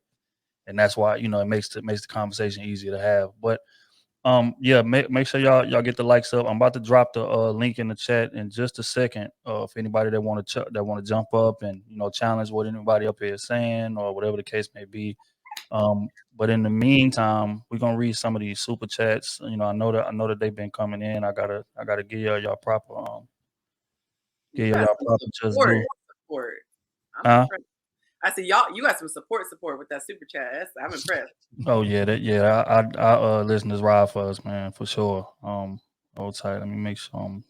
and that's why it makes the conversation easier to have. But make sure y'all get the likes up. I'm about to drop the link in the chat in just a second. For anybody that want to jump up and challenge what anybody up here is saying or whatever the case may be. But in the meantime, we're gonna read some of these super chats. I know that they've been coming in. I gotta give y'all proper just due. Support. I said y'all, you got some support with that super chat. I'm impressed. Oh yeah, our listeners ride for us, man, for sure. Hold tight. Let me make sure I'm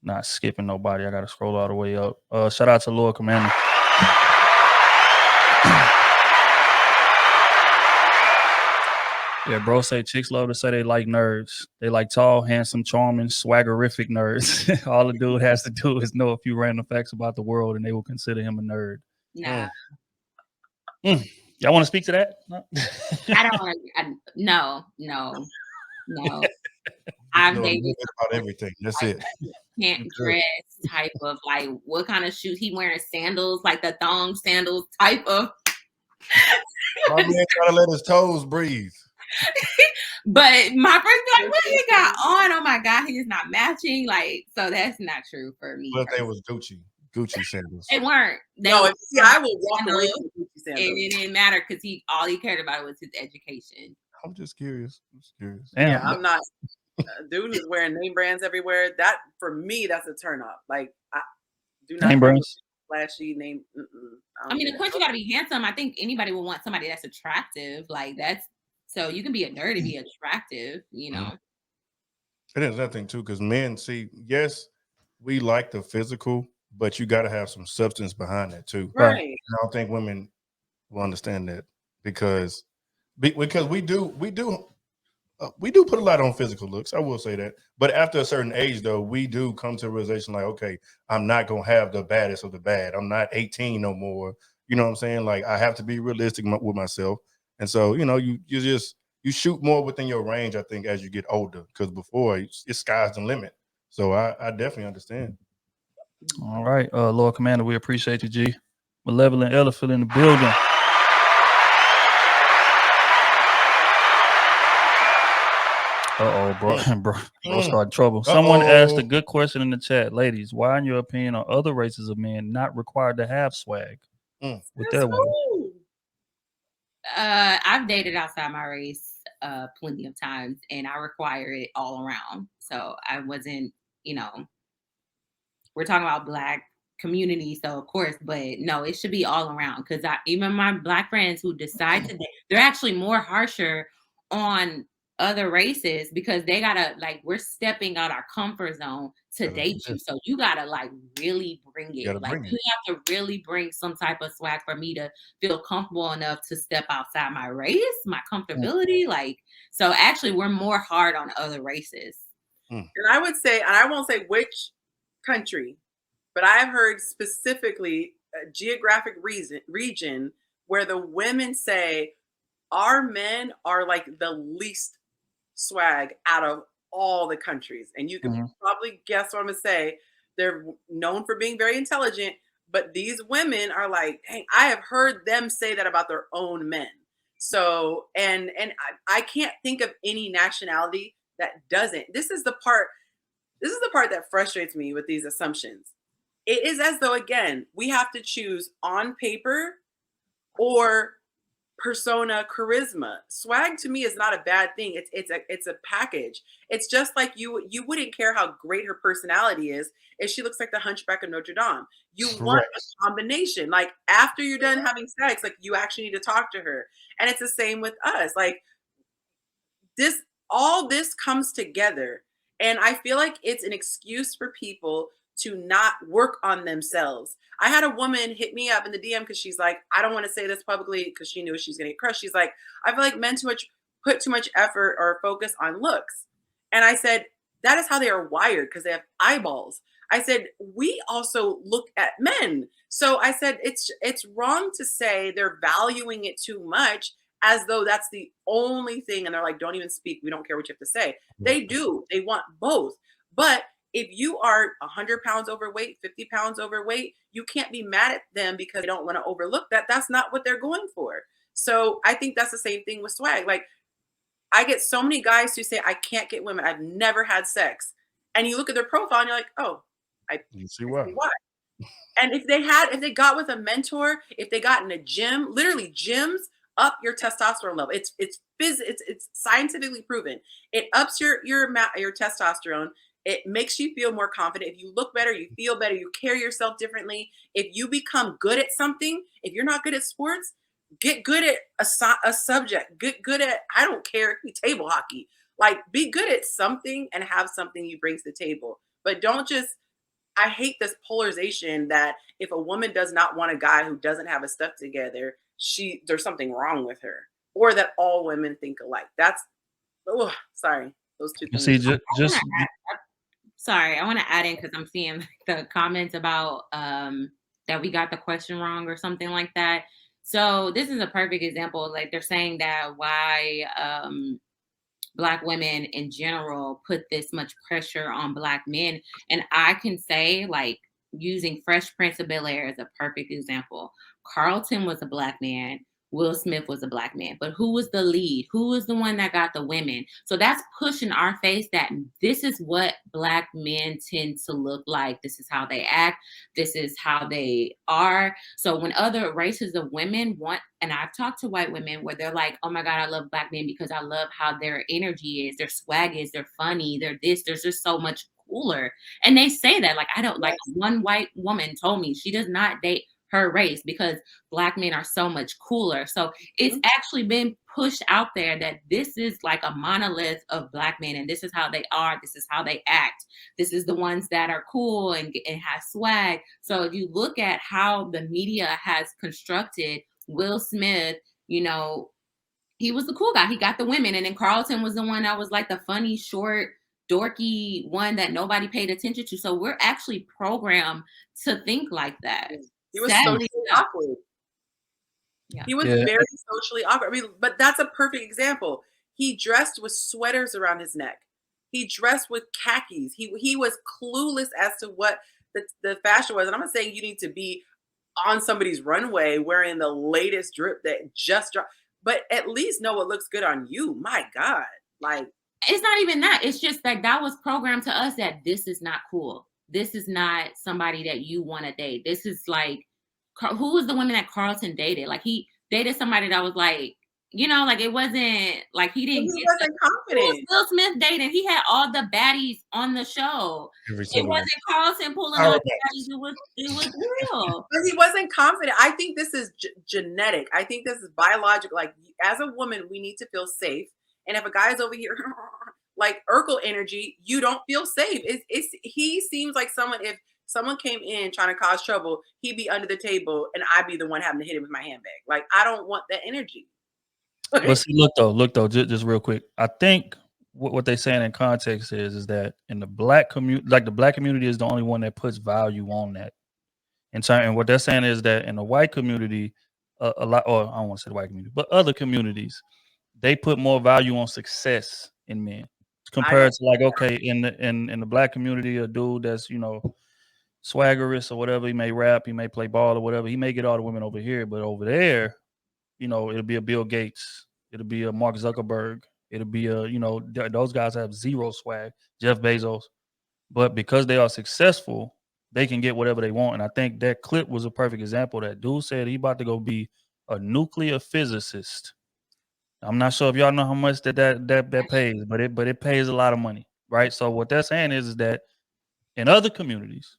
not skipping nobody. I gotta scroll all the way up. Shout out to Lord Commander. Yeah, bro, say chicks love to say they like nerds. They like tall, handsome, charming, swaggerific nerds. All the dude has to do is know a few random facts about the world, and they will consider him a nerd. Nah. Y'all want to speak to that? No? I don't want to. No. I've dated about everything. That's it. Can't dress type of like what kind of shoes he wearing? Sandals, like the thong sandals type of. My man trying to let his toes breathe. But my first like, what he got on? Oh my God, he is not matching. Like, so that's not true for me. But they was Gucci. Gucci sandals. They weren't. They No, were see, I will walk away sandals, from the Gucci and sandals. it didn't matter because all he cared about was his education. I'm just curious. Damn, Yeah, I'm not a dude who's wearing name brands everywhere. That for me, that's a turn off. Like, I do not name come with brands. flashy name. I mean, of course, you got to be handsome. I think anybody would want somebody that's attractive. Like that's so you can be a nerd and be attractive. You know. It is nothing too, because men see, yes, we like the physical, but you got to have some substance behind that too. Right. I don't think women will understand that because we do put a lot on physical looks. I will say that, but after a certain age, though, we do come to a realization like, okay, I'm not gonna have the baddest of the bad. I'm not 18 no more. You know what I'm saying? Like I have to be realistic with myself, and so you shoot more within your range. I think as you get older, because before it's sky's the limit. So I definitely understand. All right, Lord Commander, we appreciate you, G. Malevolent Elephant in the building. Bro, started trouble. Someone asked a good question in the chat, ladies. Why, in your opinion, are other races of men not required to have swag with their women? I've dated outside my race plenty of times, and I require it all around. So I wasn't, we're talking about Black community, so of course, but no, it should be all around. Because even my Black friends who decide to date, they're actually more harsher on other races because they gotta we're stepping out our comfort zone to date you. So you gotta really bring it. You have to really bring some type of swag for me to feel comfortable enough to step outside my race, my comfortability. So actually we're more hard on other races. And I would say, and I won't say which country, but I've heard specifically a geographic region where the women say our men are like the least swag out of all the countries. And you can probably guess what I'm gonna say. They're known for being very intelligent, but these women are like, hey, I have heard them say that about their own men. So, and I can't think of any nationality that doesn't. This is the part that frustrates me with these assumptions. It is as though, again, we have to choose on paper or persona, charisma. Swag to me is not a bad thing. It's a package. It's just like you wouldn't care how great her personality is if she looks like the Hunchback of Notre Dame. You want a combination. Like after you're done having sex, like you actually need to talk to her. And it's the same with us. Like all this comes together. And I feel like it's an excuse for people to not work on themselves. I had a woman hit me up in the DM because she's like, I don't want to say this publicly because she knew she's going to get crushed. She's like, I feel like men put too much effort or focus on looks. And I said, that is how they are wired because they have eyeballs. I said, we also look at men. So I said, it's wrong to say they're valuing it too much as though that's the only thing. And they're like, don't even speak. We don't care what you have to say. They do. They want both. But if you are 100 pounds overweight, 50 pounds overweight, you can't be mad at them because they don't want to overlook that. That's not what they're going for. So I think that's the same thing with swag. Like I get so many guys who say, I can't get women. I've never had sex. And you look at their profile and you're like, oh, you see why. And if they got with a mentor, if they got in a gym, literally gyms up your testosterone level. It's scientifically proven. It ups your testosterone. It makes you feel more confident. If you look better, you feel better, you carry yourself differently. If you become good at something, if you're not good at sports, get good at a subject. Get good at, I don't care, it could be table hockey. Like be good at something and have something you bring to the table. But don't just, I hate this polarization that if a woman does not want a guy who doesn't have his stuff together, there's something wrong with her. Or that all women think alike. That's, sorry. Those two things. See, Sorry, I want to add in because I'm seeing the comments about that we got the question wrong or something like that. So this is a perfect example. Like they're saying that why Black women in general put this much pressure on Black men. And I can say, like, using Fresh Prince of Bel-Air as a perfect example. Carlton was a Black man Will Smith was a black man, but who was the lead? Who was the one that got the women? So that's pushing our face that this is what black men tend to look like. This is how they act. This is how they are. So when other races of women want, and I've talked to white women where they're like, oh my God, I love black men because I love how their energy is, their swag is, they're funny, they're this, there's just so much cooler. And they say that, like, I don't, like, one white woman told me she does not date her race because black men are so much cooler. So it's actually been pushed out there that this is like a monolith of black men, and this is how they are, this is how they act, this is the ones that are cool and have swag. So if you look at how the media has constructed Will Smith, you know, he was the cool guy, he got the women, and then Carlton was the one that was like the funny, short, dorky one that nobody paid attention to. So we're actually programmed to think like that. He was Sadly, socially awkward. Yeah. He was very socially awkward. I mean, but that's a perfect example. He dressed with sweaters around his neck. He dressed with khakis. He was clueless as to what the fashion was. And I'm not saying you need to be on somebody's runway wearing the latest drip that just dropped, but at least know what looks good on you. My God. Like, it's not even that. It's just that was programmed to us that this is not cool. This is not somebody that you want to date. This is like, who was the woman that Carlton dated? Like, he dated somebody that was like, you know, like, it wasn't like he didn't. He wasn't confident. Will Smith dated. He had all the baddies on the show. It wasn't Carlton pulling all the baddies. It was real. But he wasn't confident. I think this is genetic. I think this is biological. Like, as a woman, we need to feel safe. And if a guy's over here, like Urkel energy, you don't feel safe. He seems like someone, if someone came in trying to cause trouble, he'd be under the table and I'd be the one having to hit him with my handbag. Like, I don't want that energy. But see, look though, just real quick. I think what they're saying in context is that in the black community, like the black community is the only one that puts value on that. And what they're saying is that in the white community, a lot, or I don't want to say the white community, but other communities, they put more value on success in men compared to, like, okay, in the black community, a dude that's, you know, swaggerous or whatever, he may rap, he may play ball or whatever, he may get all the women over here, but over there, you know, it'll be a Bill Gates, it'll be a Mark Zuckerberg, it'll be a, you know, those guys have zero swag, Jeff Bezos, but because they are successful, they can get whatever they want. And I think that clip was a perfect example. That dude said he about to go be a nuclear physicist. I'm not sure if y'all know how much that pays, but it pays a lot of money, right? So what they're saying is that in other communities,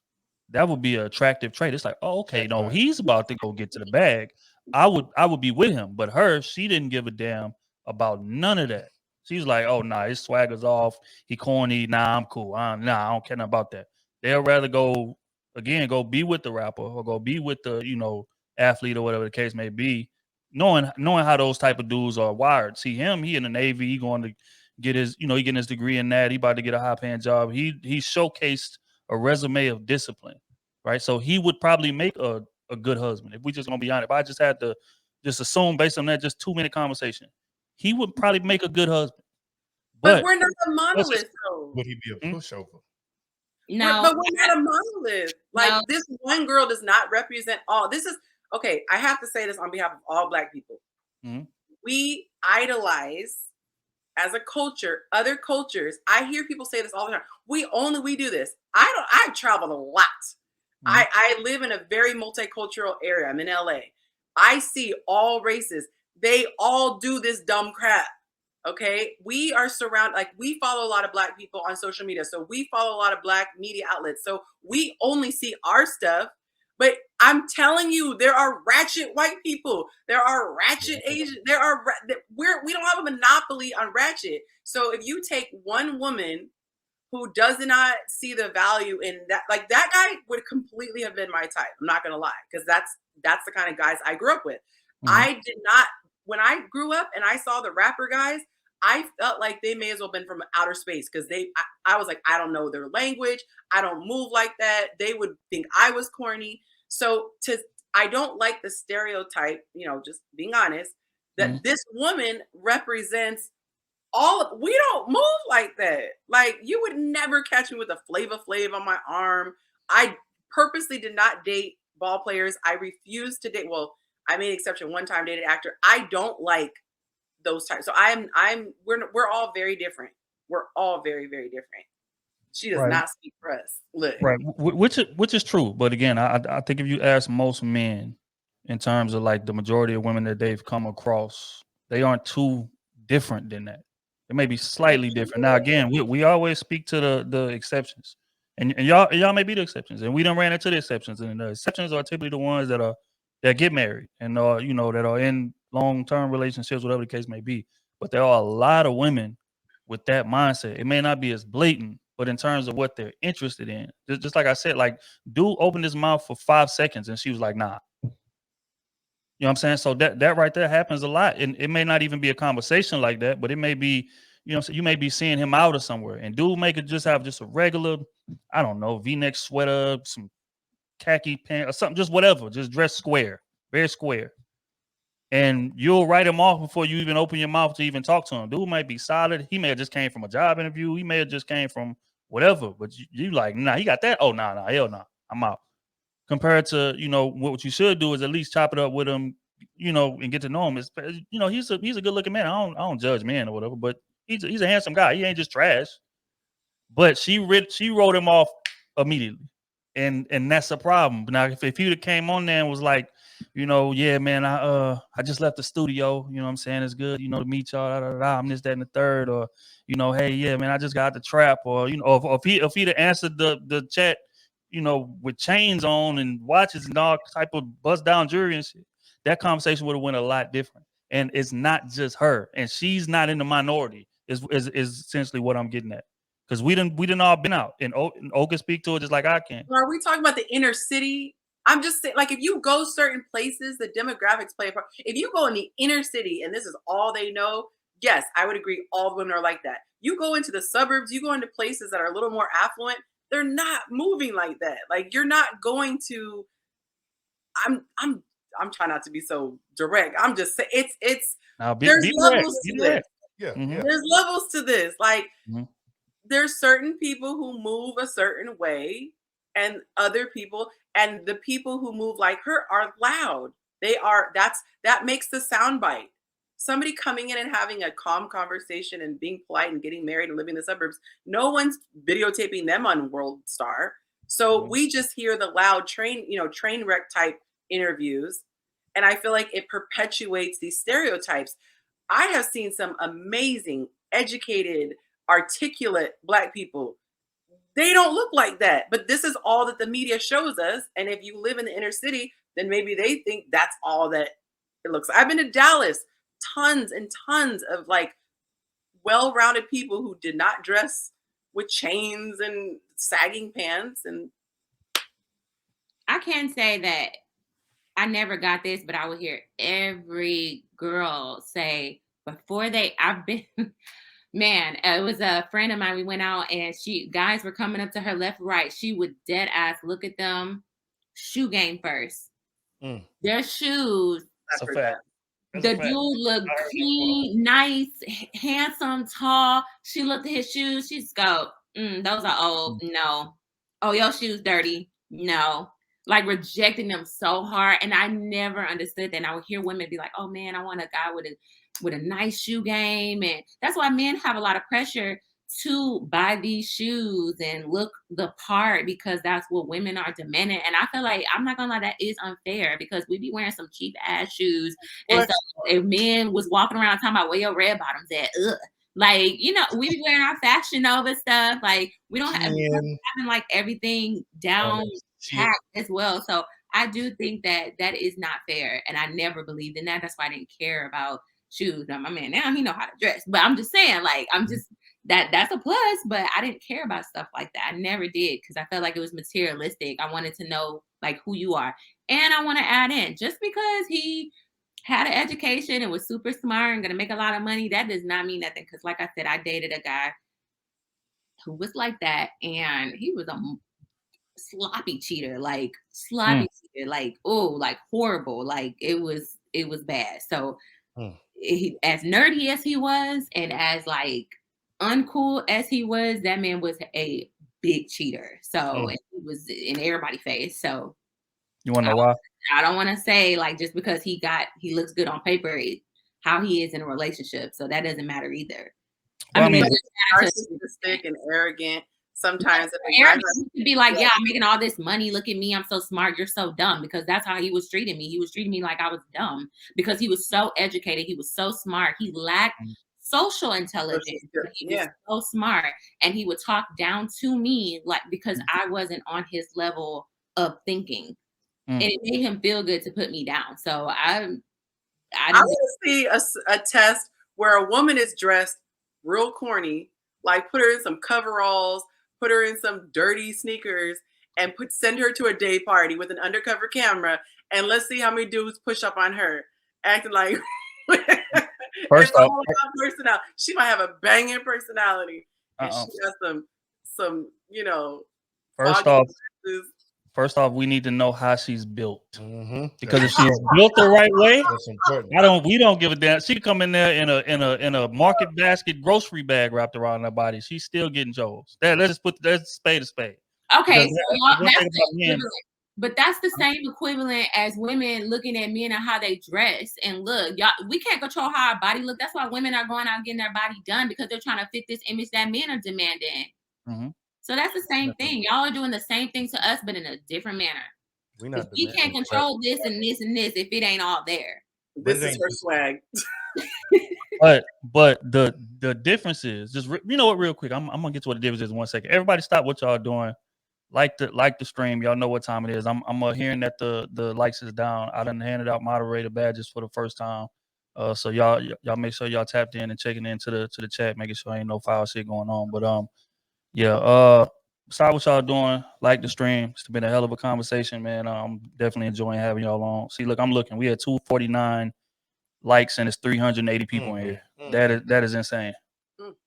that would be an attractive trait. It's like, oh, okay, no, he's about to go get to the bag. I would be with him, but she didn't give a damn about none of that. She's like, oh, nah, his swagger's off. He corny. Nah, I'm cool. I don't care nothing about that. They'll rather go be with the rapper or go be with the, you know, athlete or whatever the case may be, knowing how those type of dudes are wired. See him, he in the Navy, he going to get his, you know, he getting his degree in that. He about to get a high paying job. He showcased a resume of discipline, right? So he would probably make a good husband. If we just gonna be honest, if I just had to just assume based on that just 2-minute conversation, he would probably make a good husband. But we're not a monolith, though. Would he be a pushover? No, but we're not a monolith. Like, this one girl does not represent all. This is okay. I have to say this on behalf of all Black people. Mm-hmm. We idolize, as a culture, other cultures. I hear people say this all the time. We do this. I've traveled a lot. Mm-hmm. I live in a very multicultural area. I'm in LA. I see all races. They all do this dumb crap. Okay, we are surrounded, like, we follow a lot of Black people on social media. So we follow a lot of Black media outlets. So we only see our stuff. But I'm telling you, there are ratchet white people. There are ratchet Asian. We don't have a monopoly on ratchet. So if you take one woman who does not see the value in that, like, that guy would completely have been my type. I'm not gonna lie, because that's the kind of guys I grew up with. Mm-hmm. I did not. When I grew up and I saw the rapper guys, I felt like they may as well have been from outer space, because I was like, I don't know their language. I don't move like that. They would think I was corny. So I don't like the stereotype, you know, just being honest, that this woman represents we don't move like that. Like, you would never catch me with a Flavor Flav on my arm. I purposely did not date ball players. I refused to date. Well, I made an exception one time, dated actor. I don't like those types. So we're all very different. We're all very, very different. She does Right. not speak for us. Look. Right, which is true, but again, I think if you ask most men, in terms of like the majority of women that they've come across, they aren't too different than that. It may be slightly different. Now, again, we always speak to the exceptions, and y'all may be the exceptions, and we done ran into the exceptions, and the exceptions are typically the ones that get married and that are in long-term relationships, whatever the case may be. But there are a lot of women with that mindset. It may not be as blatant, but in terms of what they're interested in, just like I said, like dude opened his mouth for 5 seconds and she was like, nah. You know what I'm saying? So that right there happens a lot. And it may not even be a conversation like that, but it may be, so you may be seeing him out or somewhere. And dude may could just have just a regular, I don't know, V-neck sweater, some khaki pants or something, just whatever, just dress square, very square. And you'll write him off before you even open your mouth to even talk to him. Dude might be solid. He may have just came from a job interview. He may have just came from whatever. But you like, nah, he got that? Oh, nah, hell nah. I'm out. Compared to, what you should do is at least chop it up with him, and get to know him. He's a good looking man. I don't judge men or whatever, but he's a handsome guy. He ain't just trash. But she wrote him off immediately. And that's a problem. Now, if he'd have came on there and was like, yeah, man, I just left the studio. You know what I'm saying? It's good, to meet y'all. I'm this, that, and the third. Or, hey, yeah, man, I just got the trap. Or, if he'd have answered the chat, with chains on and watches and all type of bust down jewelry and shit, that conversation would have went a lot different. And it's not just her. And she's not in the minority is essentially what I'm getting at. Because we didn't all been out. And O can speak to it just like I can. Are we talking about the inner city? I'm just saying, like, if you go certain places, the demographics play a part. If you go in the inner city and this is all they know, yes, I would agree. All the women are like that. You go into the suburbs, you go into places that are a little more affluent, they're not moving like that. Like, you're not going to. I'm trying not to be so direct. I'm just saying it's. Now, there's levels to this. Yeah, Mhm. There's levels to this. Like, Mhm. there's certain people who move a certain way, and other people, and the people who move like her are loud. That makes the soundbite. Somebody coming in and having a calm conversation and being polite and getting married and living in the suburbs, no one's videotaping them on World Star. So we just hear the loud train wreck type interviews. And I feel like it perpetuates these stereotypes. I have seen some amazing, educated, articulate Black people. They don't look like that, but this is all that the media shows us. And if you live in the inner city, then maybe they think that's all that it looks like. I've been to Dallas, tons and tons of like well-rounded people who did not dress with chains and sagging pants. And I can say that I never got this, but I would hear every girl say I've been, man, it was a friend of mine. We went out and guys were coming up to her left, right. She would dead ass look at them, shoe game first. Their shoes. That's a fact. The dude looked clean, nice, handsome, tall. She looked at his shoes. She just go, those are old. No. Oh, your shoes dirty. No. Like rejecting them so hard. And I never understood that. And I would hear women be like, oh man, I want a guy with a nice shoe game. And that's why men have a lot of pressure to buy these shoes and look the part, because that's what women are demanding. And I feel like, I'm not gonna lie, that is unfair, because we be wearing some cheap ass shoes. And so if men was walking around talking about where your red bottoms at, like, we be wearing our Fashion Nova stuff. Like, we don't have having like everything down packed as well. So I do think that is not fair. And I never believed in that. That's why I didn't care about shoes. Now, my man, now he know how to dress. But I'm just saying, like, that's a plus, but I didn't care about stuff like that. I never did, because I felt like it was materialistic. I wanted to know like who you are. And I want to add in, just because he had an education and was super smart and gonna make a lot of money, that does not mean nothing. Because like I said, I dated a guy who was like that, and he was a sloppy cheater, like cheater, like horrible, like it was bad. So as nerdy as he was, and as like uncool as he was, that man was a big cheater. So and he was in everybody's face. So you want to know why? I don't want to say like just because he looks good on paper, how he is in a relationship. So that doesn't matter either. Well, I mean, But it does matter narcissistic and arrogant. Sometimes if a arrogant, guy's he could be like, yeah, I'm making all this money. Look at me. I'm so smart. You're so dumb, because that's how he was treating me. He was treating me like I was dumb because he was so educated. He was so smart. He lacked social intelligence. But he was so smart, and he would talk down to me like because I wasn't on his level of thinking, and it made him feel good to put me down. So I want to see a test where a woman is dressed real corny, like put her in some coveralls, put her in some dirty sneakers, and send her to a day party with an undercover camera, and let's see how many dudes push up on her, acting like First off, personality. She might have a banging personality, and she has some First off, we need to know how she's built, because if she's built the right way, we don't give a damn. She could come in there in a market basket grocery bag wrapped around her body. She's still getting Joel's. Let's spade a spade. Okay, but that's the same equivalent as women looking at men and how they dress and look. Y'all, we can't control how our body look. That's why women are going out getting their body done, because they're trying to fit this image that men are demanding. So that's the same thing. Y'all are doing the same thing to us, but in a different manner. We can't control this and this and this if it ain't all there. This is her swag. but the difference is just real quick. I'm gonna get to what the difference is in 1 second. Everybody, stop what y'all doing. Like the stream. Y'all know what time it is. I'm hearing that the likes is down. I done handed out moderator badges for the first time. So y'all make sure y'all tapped in and checking into the chat, making sure ain't no foul shit going on. But stop what y'all doing. Like the stream. It's been a hell of a conversation, man. I'm definitely enjoying having y'all on. See, look, I'm looking. We had 249 likes and it's 380 people in here. That is insane.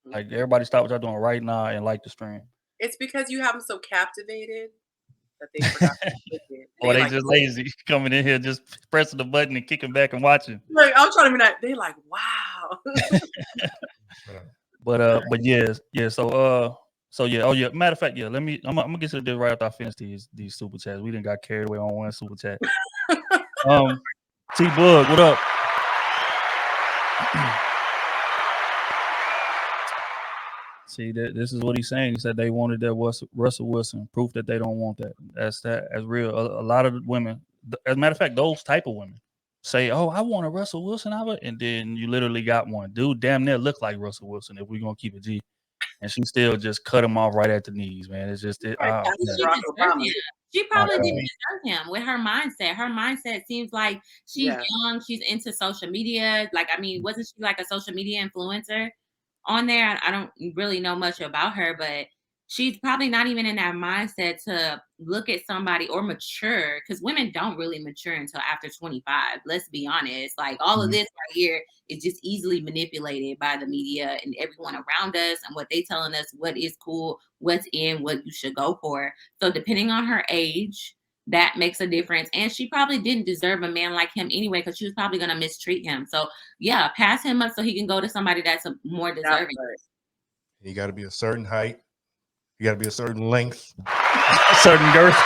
Like, everybody stop what y'all doing right now and like the stream. It's because you have them so captivated that they forgot to click it. Or they just lazy, coming in here just pressing the button and kicking back and watching. Like, I'm trying to be like, they like, wow. But yeah. So yeah. Oh yeah. Matter of fact, yeah. I'm gonna get to this right after I finish these super chats. We didn't got carried away on one super chat. T Bug, what up? See, this is what he's saying. He said they wanted that Russell Wilson. Proof that they don't want that. That's real. A lot of women, as a matter of fact, those type of women say, "Oh, I want a Russell Wilson," and then you literally got one. Dude damn near look like Russell Wilson, if we're gonna keep it G. And she still just cut him off right at the knees, man. It's just She probably didn't deserve him with her mindset. Her mindset seems like she's young. She's into social media. Like, I mean, wasn't she like a social media influencer on there? I don't really know much about her, but she's probably not even in that mindset to look at somebody or mature, because women don't really mature until after 25. Let's be honest. Like, all of this right here is just easily manipulated by the media and everyone around us and what they telling us what is cool, what's in, what you should go for. So depending on her age, that makes a difference. And she probably didn't deserve a man like him anyway, because she was probably going to mistreat him. So yeah, pass him up so he can go to somebody that's more deserving. You got to be a certain height. You got to be a certain length, a certain girth.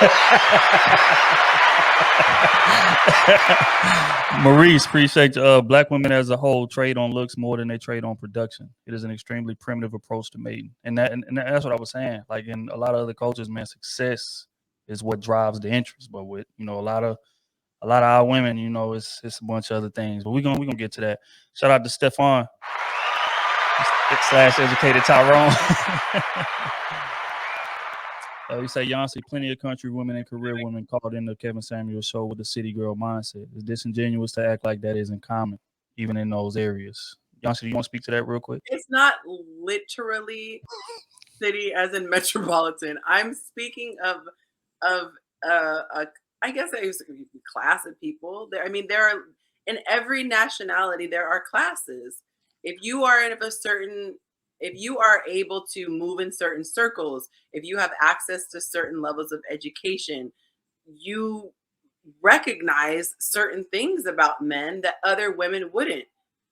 Maurice, appreciate you. Black women as a whole trade on looks more than they trade on production. It is an extremely primitive approach to mating, and that's what I was saying. Like, in a lot of other cultures, man, success is what drives the interest. But with a lot of our women, it's a bunch of other things. But we're gonna get to that. Shout out to Stefan / educated Tyrone. We say, y'all see plenty of country women and career women called in the Kevin Samuels show with the city girl mindset. It's disingenuous to act like that isn't common, even in those areas. Yancy, do you want to speak to that real quick? It's not literally city as in metropolitan. I'm speaking of I guess a class of people. There are in every nationality there are classes. If you are if you are able to move in certain circles, if you have access to certain levels of education, you recognize certain things about men that other women wouldn't.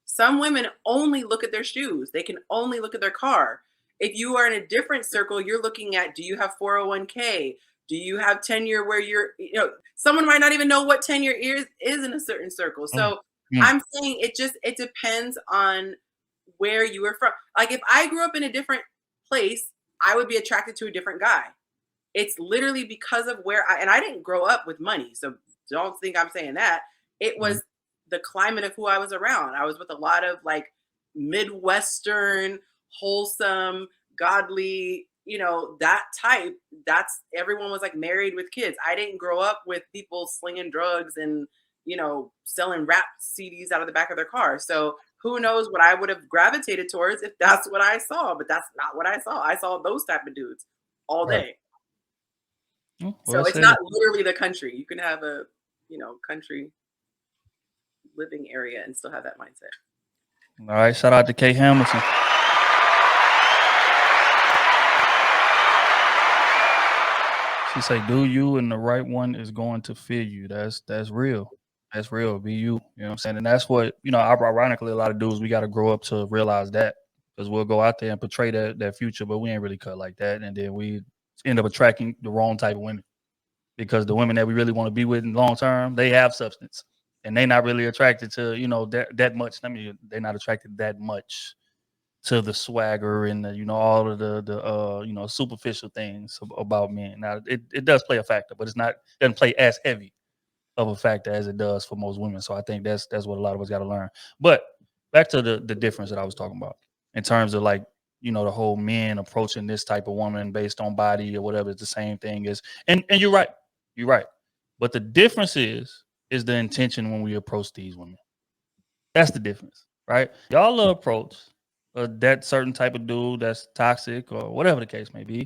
Some women only look at their shoes. They can only look at their car. If you are in a different circle, you're looking at, do you have 401k? Do you have tenure where someone might not even know what tenure is in a certain circle. So I'm saying it depends on where you were from. Like if I grew up in a different place, I would be attracted to a different guy. It's literally because of and I didn't grow up with money. So don't think I'm saying that. It was the climate of who I was around. I was with a lot of like Midwestern, wholesome, godly, that type. Everyone was like married with kids. I didn't grow up with people slinging drugs and, selling rap CDs out of the back of their car. So who knows what I would have gravitated towards if that's what I saw, but that's not what I saw. I saw those type of dudes all day. Well, so it's not literally the country. You can have a, country living area and still have that mindset. All right. Shout out to Kay Hamilton. She say, do you, and the right one is going to fear you. That's real. That's real. Be you. You know what I'm saying? And that's what, ironically, a lot of dudes, we got to grow up to realize that, because we'll go out there and portray that future, but we ain't really cut like that. And then we end up attracting the wrong type of women, because the women that we really want to be with in the long term, they have substance, and they're not really attracted to, that much. I mean, they're not attracted that much to the swagger and the, all of the superficial things about men. Now it does play a factor, but doesn't play as heavy of a factor as it does for most women. So I think that's what a lot of us got to learn. But back to the difference that I was talking about in terms of like, the whole men approaching this type of woman based on body or whatever. It's the same thing as, and you're right. You're right. But the difference is the intention when we approach these women. That's the difference, right? Y'all will approach that certain type of dude that's toxic or whatever the case may be,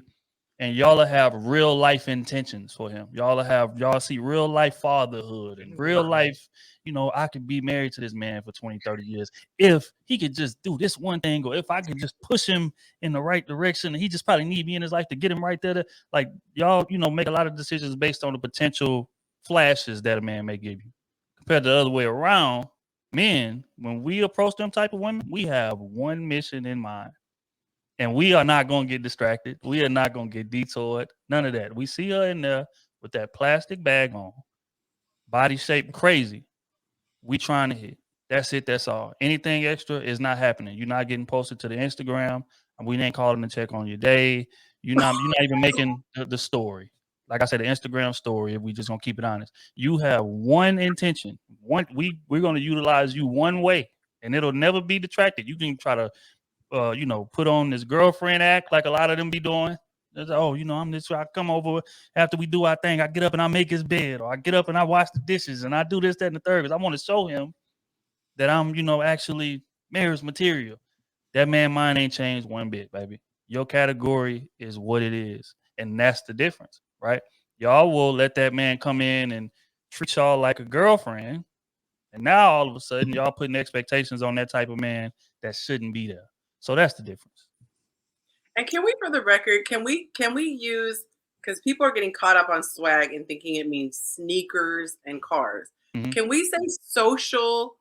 and y'all have real life intentions for him. Y'all see real life fatherhood and real life, I could be married to this man for 20, 30 years if he could just do this one thing, or if I could just push him in the right direction, and he just probably need me in his life to get him right there. Like y'all, make a lot of decisions based on the potential flashes that a man may give you, compared to the other way around. Men, when we approach them type of women, we have one mission in mind. And we are not going to get distracted. We are not going to get detoured. None of that. We see her in there with that plastic bag on, body shape crazy. We trying to hit. That's it. That's all. Anything extra is not happening. You're not getting posted to the Instagram. And we ain't calling to check on your day. You're not even making the story. Like I said, the Instagram story, if we just gonna keep it honest. You have one intention. We're gonna utilize you one way, and it'll never be detracted. You can try to put on this girlfriend act like a lot of them be doing. I'm this. I come over after we do our thing. I get up and I make his bed, or I get up and I wash the dishes, and I do this, that, and the third, because I want to show him that I'm, actually marriage material. That man mind ain't changed one bit, baby. Your category is what it is, and that's the difference, right? Y'all will let that man come in and treat y'all like a girlfriend, and now all of a sudden y'all putting expectations on that type of man that shouldn't be there. So that's the difference. And can we, for the record, can we use, because people are getting caught up on swag and thinking it means sneakers and cars. Mm-hmm. Can we say social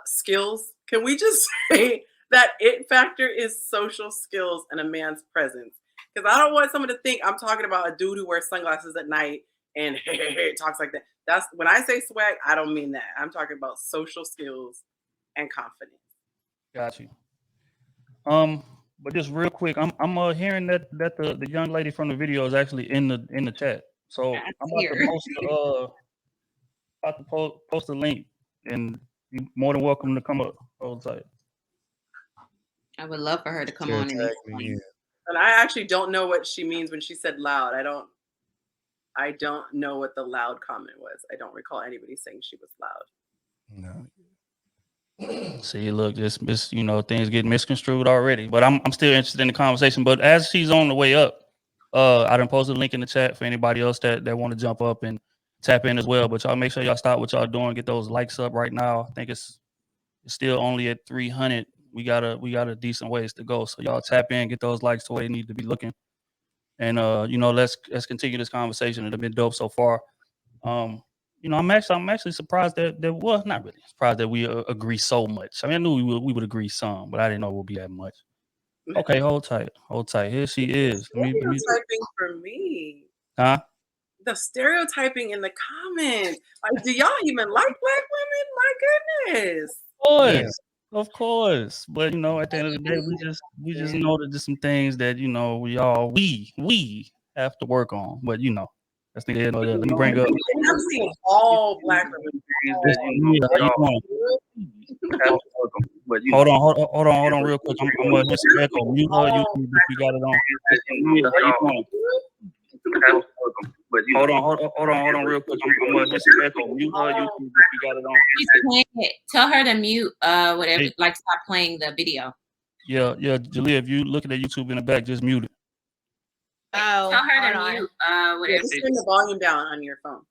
skills? Can we just say that it factor is social skills and a man's presence? Because I don't want someone to think I'm talking about a dude who wears sunglasses at night and talks like that. That's when I say swag, I don't mean that. I'm talking about social skills and confidence. Got you. But just real quick, I'm hearing that the young lady from the video is actually in the chat. So I'm about to post a link, and you're more than welcome to come up. Hold tight. I would love for her to come on and explain. And I actually don't know what she means when she said loud. I don't know what the loud comment was. I don't recall anybody saying she was loud. No. See, look, this things get misconstrued already. But I'm still interested in the conversation. But as she's on the way up, I done posted a link in the chat for anybody else that want to jump up and tap in as well. But y'all make sure y'all stop what y'all doing, get those likes up right now. I think it's still only at 300. We got a decent ways to go. So y'all tap in, get those likes to where they need to be looking. And let's continue this conversation. It's been dope so far. I'm actually surprised that not really surprised that we agree so much. I mean, I knew we would agree some, but I didn't know it would be that much. Okay, hold tight. Here she is. Let me typing for me. Huh? The stereotyping in the comments. Like, do y'all even like black women? My goodness. Of course. But at the end of the day, we just know that there's some things that we have to work on. But that's the end of that. Let me bring up. I'm seeing all black women. Hold on, real quick. I'm gonna hit some echo. Mute her YouTube if you got it on. Hold on, real quick. I'm gonna hit some echo. Mute her YouTube if you got it on. She's playing it. Tell her to mute whatever, Hey. like stop playing the video. Yeah, Jalea, if you looking at YouTube in the back, just mute it. Oh, Tell her hold to on. mute Yeah, whatever. just turn the volume down on your phone.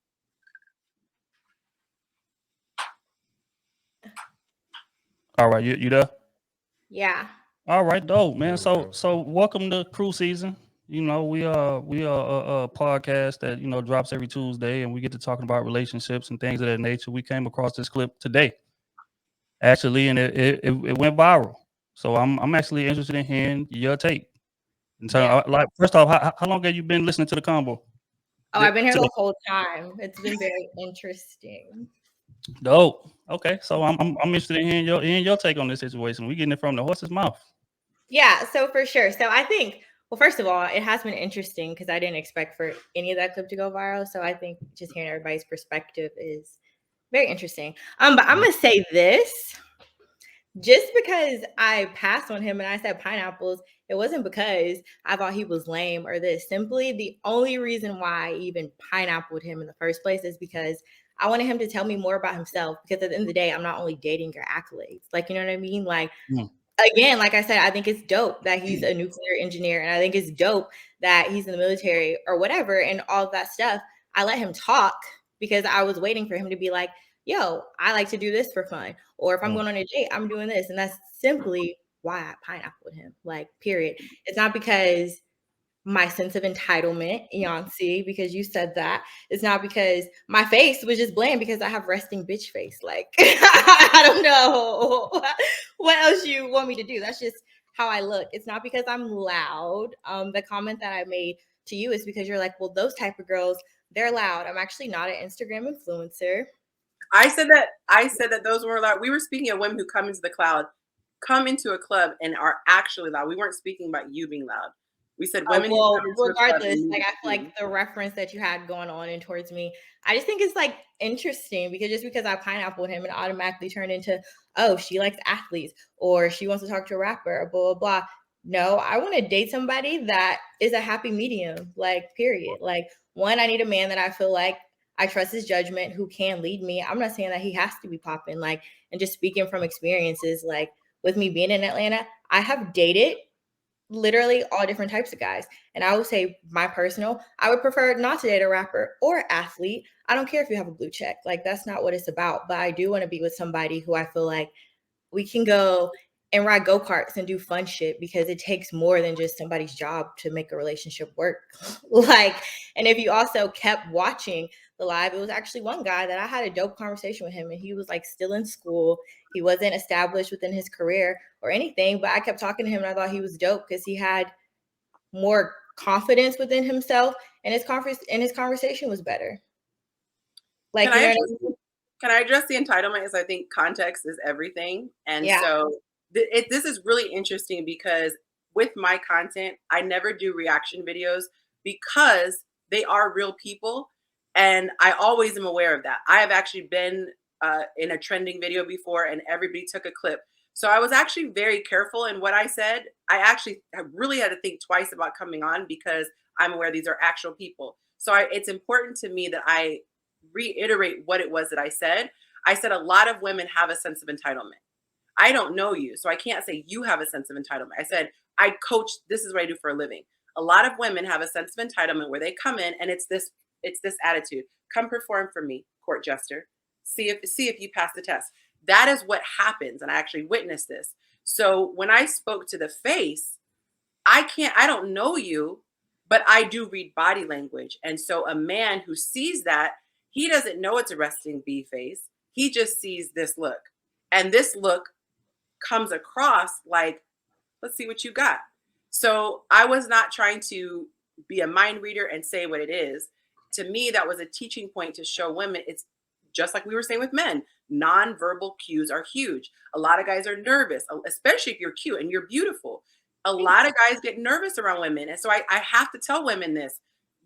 All right, you there? Yeah. All right, dope, man. There we go. So welcome to Krew season. We are a podcast that drops every Tuesday, and we get to talking about relationships and things of that nature. We came across this clip today, actually, and it went viral. So I'm actually interested in hearing your take. And so, first off, how long have you been listening to the combo? Oh, I've been here the whole time. It's been very interesting. Dope. Okay, so I'm interested in hearing your take on this situation. We getting it from the horse's mouth. Yeah, so for sure. So I think, well, first of all, it has been interesting because I didn't expect for any of that clip to go viral. So I think just hearing everybody's perspective is very interesting. But I'm gonna say this. Just because I passed on him and I said pineapples, it wasn't because I thought he was lame or this. Simply the only reason why I even pineappled him in the first place is because I wanted him to tell me more about himself. Because at the end of the day, I'm not only dating your accolades. Like, you know what I mean? Like, again, like I said, I think it's dope that he's a nuclear engineer. And I think it's dope that he's in the military or whatever and all of that stuff. I let him talk because I was waiting for him to be like, yo, I like to do this for fun. Or if I'm going on a date, I'm doing this. And that's simply why I pineappled him, like, period. It's not because my sense of entitlement, Yancey, because you said that. It's not because my face was just bland because I have resting bitch face. Like, I don't know what else you want me to do. That's just how I look. It's not because I'm loud. The comment that I made to you is because you're like, well, those type of girls, they're loud. I'm actually not an Instagram influencer. I said that those were loud. We were speaking of women who come into a club and are actually loud. We weren't speaking about you being loud. We said women. Well, regardless, like I feel like the reference that you had going on and towards me, I just think it's like interesting because just because I pineappled him and automatically turned into, oh, she likes athletes or she wants to talk to a rapper, blah, blah, blah. No, I want to date somebody that is a happy medium, like, period. Like, one, I need a man that I feel like I trust his judgment, who can lead me. I'm not saying that he has to be popping, like, and just speaking from experiences, like with me being in Atlanta, I have dated literally all different types of guys. And I would say my personal, I would prefer not to date a rapper or athlete. I don't care if you have a blue check. Like, that's not what it's about. But I do want to be with somebody who I feel like we can go and ride go-karts and do fun shit because it takes more than just somebody's job to make a relationship work. Like, and if you also kept watching the live, it was actually one guy that I had a dope conversation with him and he was like still in school. He wasn't established within his career or anything, but I kept talking to him and I thought he was dope because he had more confidence within himself and his conversation was better. Like, can I address the entitlement? Is I think context is everything. And so this is really interesting because with my content, I never do reaction videos because they are real people. And I always am aware of that. I have actually been in a trending video before and everybody took a clip. So I was actually very careful in what I said. I really had to think twice about coming on because I'm aware these are actual people. So it's important to me that I reiterate what it was that I said. I said a lot of women have a sense of entitlement. I don't know you, so I can't say you have a sense of entitlement. I said, I coach, this is what I do for a living. A lot of women have a sense of entitlement where they come in and it's this attitude. Come perform for me, court jester. See if you pass the test. That is what happens. And I actually witnessed this. So when I spoke to the face, I don't know you, but I do read body language. And so a man who sees that, he doesn't know it's a resting bee face. He just sees this look. And this look comes across like, let's see what you got. So I was not trying to be a mind reader and say what it is. To me, that was a teaching point to show women it's just like we were saying with men. Nonverbal cues are huge. A lot of guys are nervous, especially if you're cute and you're beautiful. A lot of guys get nervous around women. And so I have to tell women this.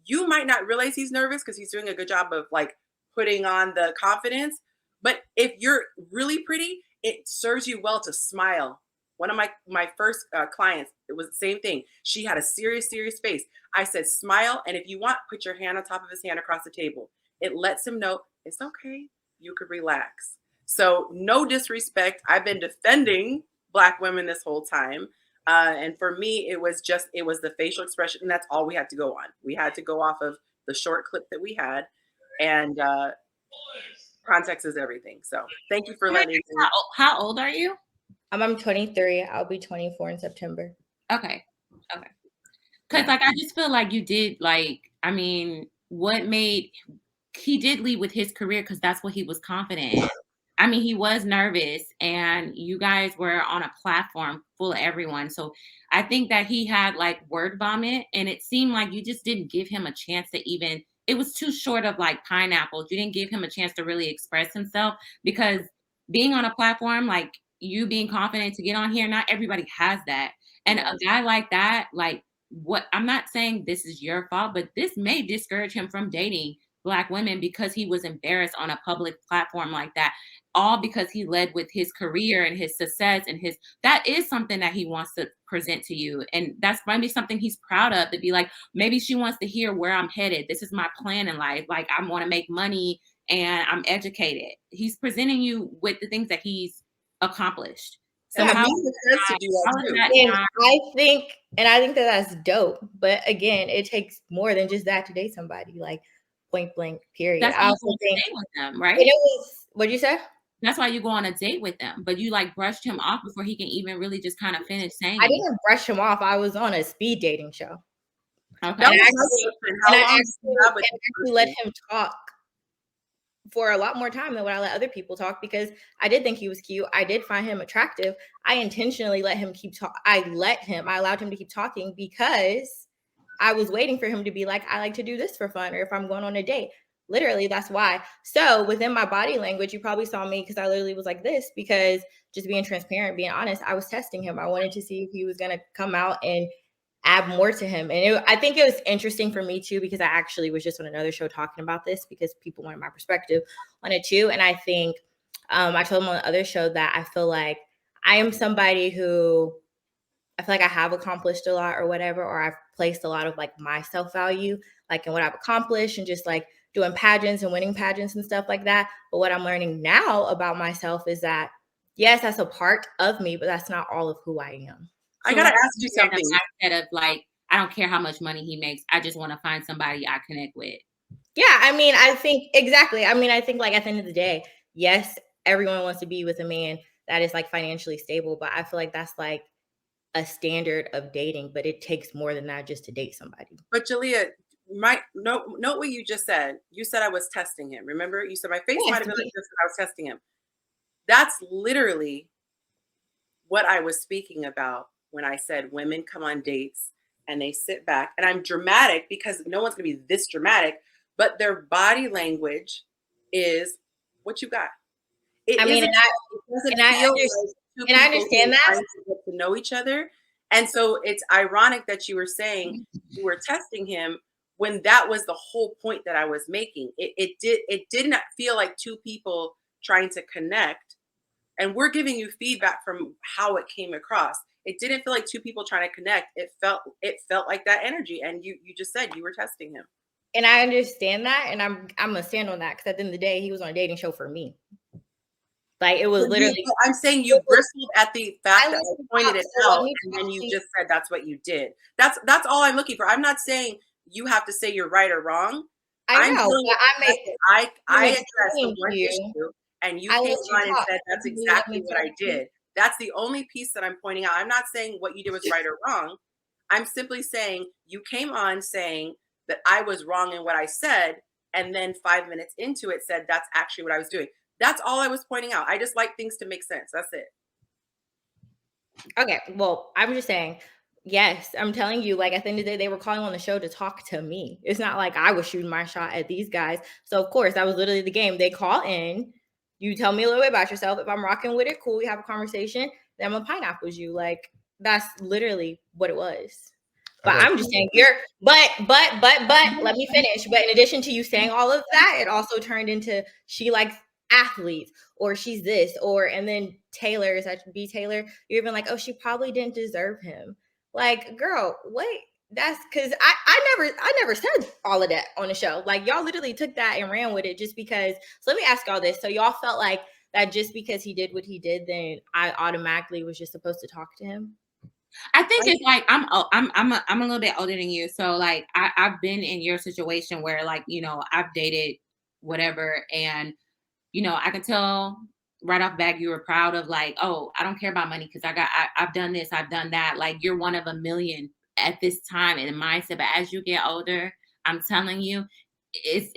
You might not realize he's nervous because he's doing a good job of like putting on the confidence. But if you're really pretty, it serves you well to smile. One of my first clients, it was the same thing. She had a serious face. I said, smile. And if you want, put your hand on top of his hand across the table. It lets him know it's okay. You could relax. So no disrespect. I've been defending Black women this whole time. And for me, it was the facial expression. And that's all we had to go on. We had to go off of the short clip that we had. And context is everything. So thank you for letting me. How old are you? I'm 23. I'll be 24 in September. Okay. Because like I just feel like you did he did lead with his career because that's what he was confident in. I mean, he was nervous and you guys were on a platform full of everyone. So I think that he had like word vomit and it seemed like you just didn't give him a chance to even, it was too short of like pineapples. You didn't give him a chance to really express himself because being on a platform, like you being confident to get on here, not everybody has that. And a guy like that, like what I'm not saying this is your fault, but this may discourage him from dating Black women because he was embarrassed on a public platform like that, all because he led with his career and his success and that is something that he wants to present to you. And that's maybe something he's proud of, to be like, maybe she wants to hear where I'm headed. This is my plan in life. Like I want to make money and I'm educated. He's presenting you with the things that he's accomplished. So I think that that's dope. But again, it takes more than just that to date somebody. Like point blank, period. That's why you go on a date with them, right? What'd you say? That's why you go on a date with them, but you like brushed him off before he can even really just kind of finish saying. I didn't brush him off. I was on a speed dating show. Okay. And I actually let him talk for a lot more time than what I let other people talk because I did think he was cute. I did find him attractive. I intentionally let him keep talking. I allowed him to keep talking because I was waiting for him to be like, I like to do this for fun, or if I'm going on a date. Literally, that's why. So within my body language, you probably saw me because I literally was like this because just being transparent, being honest, I was testing him. I wanted to see if he was going to come out and add more to him. And I think it was interesting for me too, because I actually was just on another show talking about this because people wanted my perspective on it too. And I think I told him on the other show that I feel like I am somebody who I feel like I have accomplished a lot or whatever, or I've placed a lot of like my self-value, like in what I've accomplished and just like doing pageants and winning pageants and stuff like that. But what I'm learning now about myself is that, yes, that's a part of me, but that's not all of who I am. So I got to ask you something. Instead of like, I don't care how much money he makes. I just want to find somebody I connect with. Yeah, I mean, I think exactly. I mean, I think like at the end of the day, yes, everyone wants to be with a man that is like financially stable, but I feel like that's like a standard of dating, but it takes more than that just to date somebody. But Jalea, note what you just said. You said I was testing him. Remember, you said my face might have been like this, but I was testing him. That's literally what I was speaking about when I said women come on dates and they sit back, and I'm dramatic because no one's gonna be this dramatic, but their body language is what you got. I understand that to get to know each other. And so it's ironic that you were saying you were testing him when that was the whole point that I was making. It did not feel like two people trying to connect. And we're giving you feedback from how it came across. It didn't feel like two people trying to connect. It felt like that energy. And you just said you were testing him. And I understand that. And I'm gonna stand on that because at the end of the day, he was on a dating show for me. Like it was literally. I'm saying you bristled at the fact that I pointed it out, and then you just said that's what you did. That's all I'm looking for. I'm not saying you have to say you're right or wrong. I know. I addressed the one issue, and you came on and said that's exactly what I did. That's the only piece that I'm pointing out. I'm not saying what you did was right or wrong. I'm simply saying you came on saying that I was wrong in what I said, and then 5 minutes into it said that's actually what I was doing. That's all I was pointing out. I just like things to make sense. That's it. Okay. Well, I'm just saying Yes, I'm telling you, like at the end of the day, they were calling on the show to talk to me. It's not like I was shooting my shot at these guys. So of course, that was literally the game. They call in, you tell me a little bit about yourself. If I'm rocking with it, cool, we have a conversation. Then I'm a pineapples you. Like that's literally what it was. But I'm just saying but let me finish. But in addition to you saying all of that, it also turned into she likes athletes or she's this and then Taylor is that B Taylor. You're even like, oh, she probably didn't deserve him. Like, girl, wait, that's because I never said all of that on the show. Like, y'all literally took that and ran with it just because. So let me ask y'all this. So y'all felt like that just because he did what he did, then I automatically was just supposed to talk to him? I think it's like I'm a little bit older than you, so like I've been in your situation where like I've dated whatever, and I can tell right off back you were proud of like, oh, I don't care about money because I've done this, I've done that. Like you're one of a million at this time in the mindset. But as you get older, I'm telling you, it's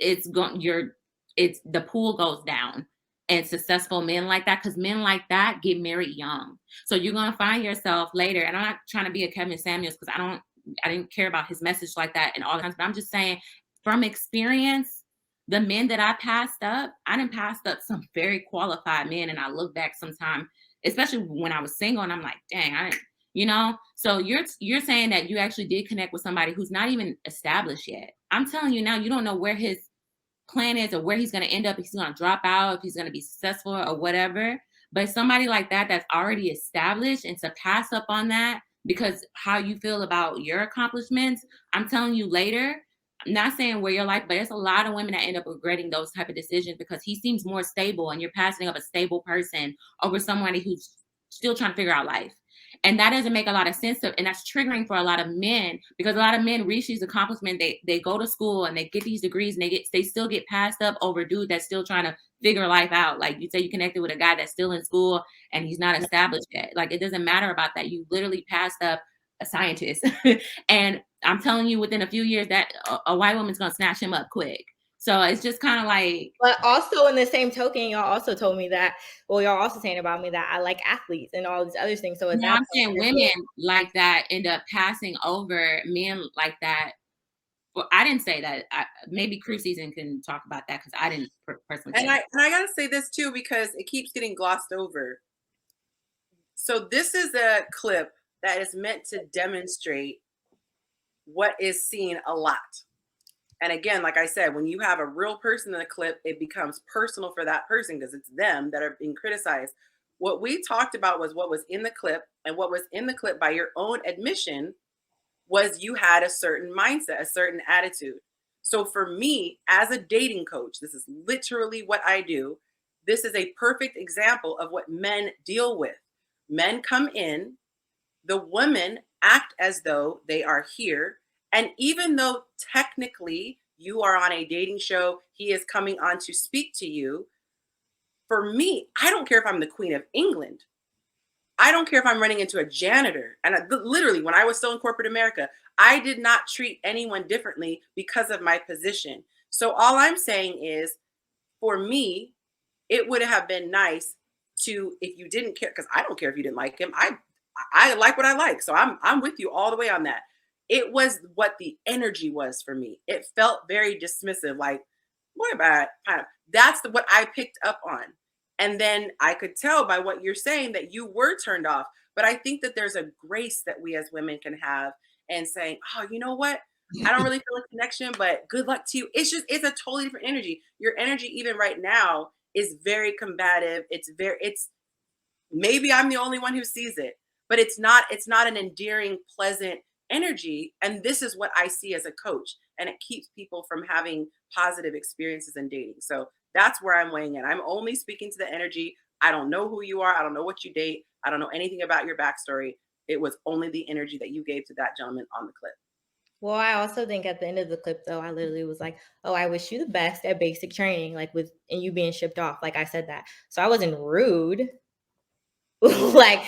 the pool goes down. And successful men like that, because men like that get married young. So you're gonna find yourself later. And I'm not trying to be a Kevin Samuels because I didn't care about his message like that and all the times. But I'm just saying, from experience, the men that I didn't pass up some very qualified men. And I look back sometime, especially when I was single, and I'm like, dang, I didn't, So you're saying that you actually did connect with somebody who's not even established yet. I'm telling you now, you don't know where his plan is or where he's going to end up, if he's going to drop out, if he's going to be successful or whatever. But somebody like that's already established, and to pass up on that because how you feel about your accomplishments, I'm telling you later, I'm not saying where your life, but there's a lot of women that end up regretting those type of decisions because he seems more stable and you're passing up a stable person over somebody who's still trying to figure out life. And that doesn't make a lot of sense. And that's triggering for a lot of men because a lot of men reach these accomplishments. They go to school and they get these degrees and they still get passed up over dude that's still trying to figure life out. Like you say, you connected with a guy that's still in school and he's not established yet. Like it doesn't matter about that. You literally passed up a scientist. And I'm telling you, within a few years, that a white woman's going to snatch him up quick. So it's just kind of like. But also in the same token, y'all also told me that, well, y'all also saying about me that I like athletes and all these other things. So I'm saying women like that end up passing over men like that. Well, I didn't say that. Maybe Krew season can talk about that because I didn't personally. And I gotta say this too because it keeps getting glossed over. So this is a clip that is meant to demonstrate what is seen a lot. And again, like I said, when you have a real person in a clip, it becomes personal for that person because it's them that are being criticized. What we talked about was what was in the clip, and what was in the clip by your own admission was you had a certain mindset, a certain attitude. So for me, as a dating coach, this is literally what I do. This is a perfect example of what men deal with. Men come in, the women act as though they are here. And even though technically you are on a dating show, he is coming on to speak to you. For me, I don't care if I'm the Queen of England. I don't care if I'm running into a janitor. And literally, when I was still in corporate America, I did not treat anyone differently because of my position. So all I'm saying is, for me, it would have been nice to, if you didn't care, because I don't care if you didn't like him. I like what I like. So I'm with you all the way on that. It was what the energy was for me. It felt very dismissive, like, what about that's what I picked up on. And then I could tell by what you're saying that you were turned off. But I think that there's a grace that we as women can have and saying, oh, you know what? I don't really feel a connection, but good luck to you. It's a totally different energy. Your energy, even right now, is very combative. It's maybe I'm the only one who sees it, but it's not an endearing, pleasant energy. And this is what I see as a coach. And it keeps people from having positive experiences in dating. So that's where I'm weighing in. I'm only speaking to the energy. I don't know who you are. I don't know what you date. I don't know anything about your backstory. It was only the energy that you gave to that gentleman on the clip. Well, I also think at the end of the clip, though, I literally was like, oh, I wish you the best at basic training, like and you being shipped off. Like I said that. So I wasn't rude. Like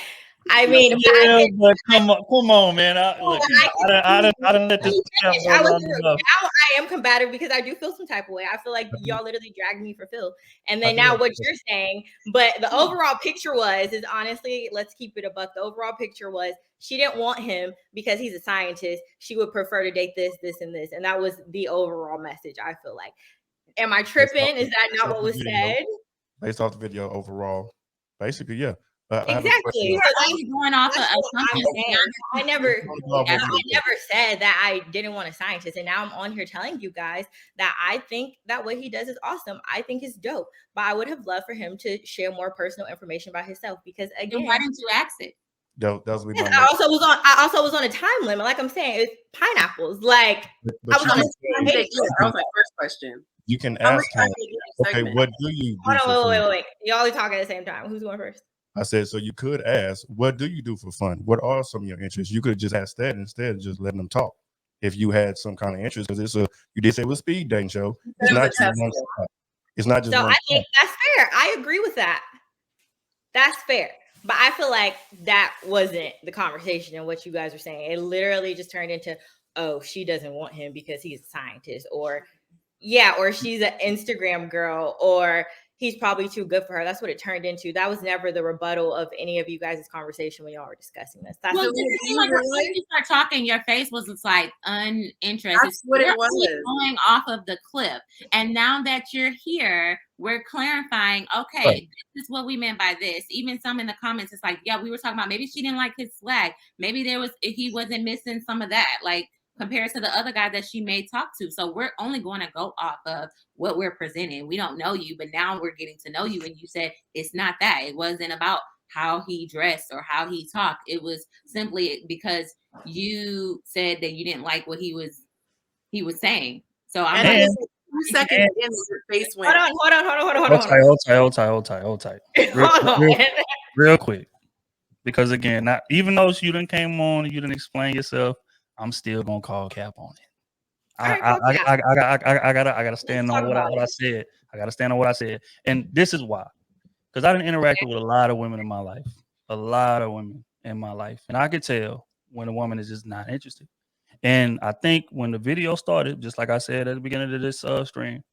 I mean, Yeah, but come on, man. Look, I done let this step go now long enough. I am combative because I do feel some type of way. I feel like y'all literally dragged me for Phil. And then now what you're saying, but the overall picture is honestly, let's keep it a buck. The overall picture was she didn't want him because he's a scientist. She would prefer to date this, this, and this. And that was the overall message, I feel like. Am I tripping? Is that not what was said? Based off the video overall, basically, yeah. Exactly. So I'm going off of assumptions. I never said that I didn't want a scientist, and now I'm on here telling you guys that I think that what he does is awesome. I think it's dope, but I would have loved for him to share more personal information about himself because again, why didn't you ask it? That was I also was on a time limit. Like I'm saying, it's pineapples. Like but I was on that was my first question. You can ask him, okay, what do you do? Hold on, wait. Y'all are talking at the same time. Who's going first? I said, so you could ask, what do you do for fun? What are some of your interests? You could just ask that instead of just letting them talk. If you had some kind of interest, because you did say it was a speed dating show. It's not just one stop. It's not just so one I think that's fair. I agree with that. That's fair. But I feel like that wasn't the conversation and what you guys were saying. It literally just turned into, oh, she doesn't want him because he's a scientist, or she's an Instagram girl, or he's probably too good for her. That's what it turned into. That was never the rebuttal of any of you guys' conversation when y'all were discussing this. That's well, when you start talking, your face was just like uninterested. That's what it was. Going off of the clip. And now that you're here, we're clarifying, okay, right. This is what we meant by this. Even some in the comments, it's like, yeah, we were talking about maybe she didn't like his swag. Maybe he wasn't missing some of that. Like, compared to the other guy that she may talk to. So we're only going to go off of what we're presenting. We don't know you, but now we're getting to know you. And you said it's not that. It wasn't about how he dressed or how he talked. It was simply because you said that you didn't like what he was saying. So I'm like 2 seconds in, your face went. Hold tight. Real quick. Because again, even though you didn't came on and you didn't explain yourself, I'm still gonna call cap on it. I gotta stand on what I said. I gotta stand on what I said, and this is why. Because I done interacted with a lot of women in my life, and I could tell when a woman is just not interested. And I think when the video started, just like I said at the beginning of this stream,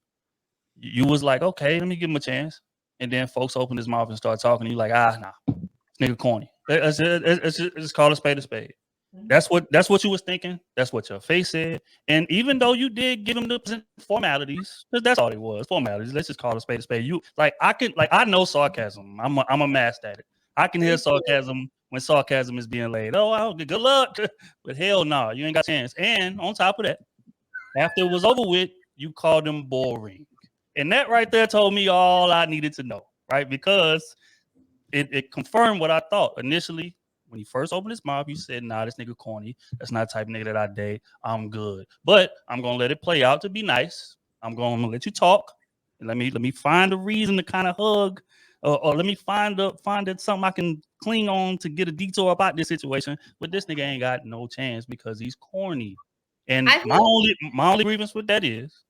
you was like, okay, let me give him a chance, and then folks open his mouth and start talking. And you like, nah, this nigga corny. Let's just call a spade a spade. That's what you was thinking. That's what your face said. And even though you did give him the formalities, because that's all it was, formalities. Let's just call it a spade a spade. I know sarcasm. I'm a master at it. I can hear sarcasm when sarcasm is being laid. Oh, good luck. But hell no, you ain't got a chance. And on top of that, after it was over with, you called him boring. And that right there told me all I needed to know, right? Because it confirmed what I thought initially. When he first opened his mouth, you said, nah, this nigga corny. That's not the type of nigga that I date. I'm good. But I'm going to let it play out to be nice. I'm going to let you talk. And let me find a reason to kind of hug. Or let me find something I can cling on to get a detour about this situation. But this nigga ain't got no chance because he's corny. And my only grievance with that is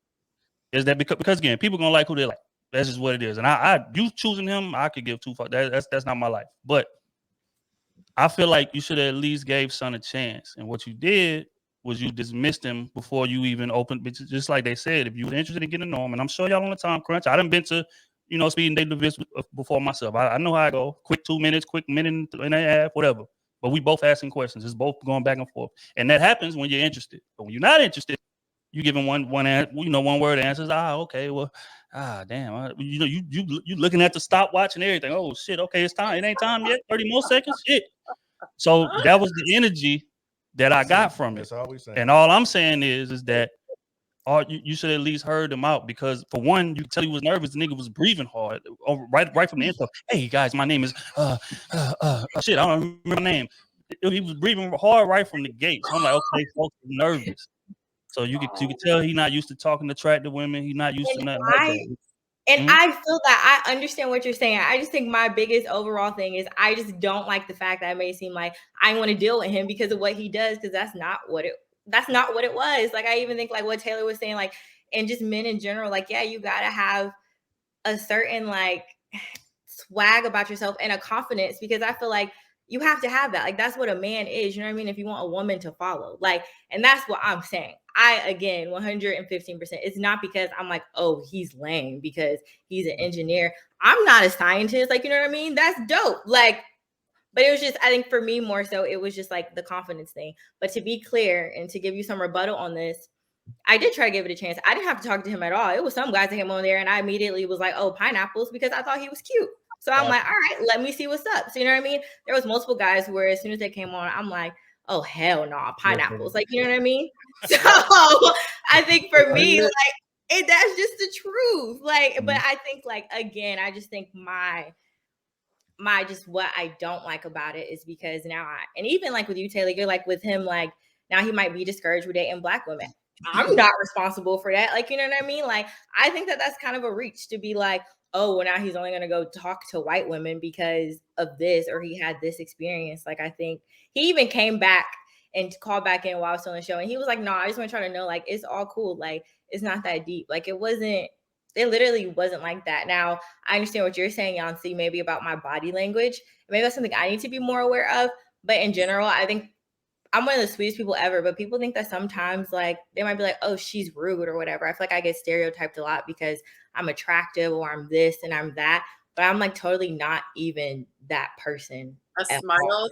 that because again, people going to like who they like. That's just what it is. And you choosing him, I could give two fucks. That's not my life. But I feel like you should have at least gave Son a chance. And what you did was you dismissed him before you even opened. Just like they said, if you were interested in getting to know him, and I'm sure y'all on the time crunch. I done been to, speed and date events before myself. I know how I go. Quick 2 minutes, quick minute and a half, whatever. But we both asking questions. It's both going back and forth. And that happens when you're interested. But when you're not interested, you give him one word answers. Okay, well, damn. You looking at the stopwatch and everything. Oh shit, okay, it's time. It ain't time yet. 30 more seconds. Shit. So that was the energy that I got from it. And all I'm saying is that you should at least heard him out, because for one, you could tell he was nervous. The nigga was breathing hard right from the intro. Hey guys, my name is shit. I don't remember my name. He was breathing hard right from the gate. So I'm like, okay, folks are nervous. So you could tell he's not used to talking to attractive women. He's not used to nothing like that. And I feel that I understand what you're saying. I just think my biggest overall thing is I just don't like the fact that it may seem like I want to deal with him because of what he does, because that's not what it was. Like, I even think like what Taylor was saying, like, and just men in general, like, yeah, you gotta have a certain like swag about yourself and a confidence, because I feel like you have to have that. Like, that's what a man is. You know what I mean? If you want a woman to follow, like, and that's what I'm saying. Again, 115%. It's not because I'm like, oh, he's lame because he's an engineer. I'm not a scientist. Like, you know what I mean? That's dope. Like, but it was just, I think for me more so, it was just like the confidence thing. But to be clear and to give you some rebuttal on this, I did try to give it a chance. I didn't have to talk to him at all. It was some guys that came on there and I immediately was like, oh, pineapples, because I thought he was cute. So I'm like, all right, let me see what's up. So you know what I mean? There was multiple guys where as soon as they came on, I'm like, oh, hell no, pineapples. Like, you know what I mean? So I think for me, like, that's just the truth. Like, but I think, like, again, I just think my just what I don't like about it is because now and even like with you, Taylor, you're like with him, like now he might be discouraged with dating Black women. I'm not responsible for that. Like, you know what I mean? Like, I think that that's kind of a reach to be like, oh, well, now he's only going to go talk to white women because of this, or he had this experience. Like, I think he even came back and called back in while I was on the show. And he was like, no, I just want to try to know, like, it's all cool. Like, it's not that deep. Like, it literally wasn't like that. Now, I understand what you're saying, Yancy, maybe about my body language. Maybe that's something I need to be more aware of. But in general, I think I'm one of the sweetest people ever, but people think that sometimes, like, they might be like, oh, she's rude or whatever. I feel like I get stereotyped a lot because I'm attractive or I'm this and I'm that, but I'm like totally not even that person. A smile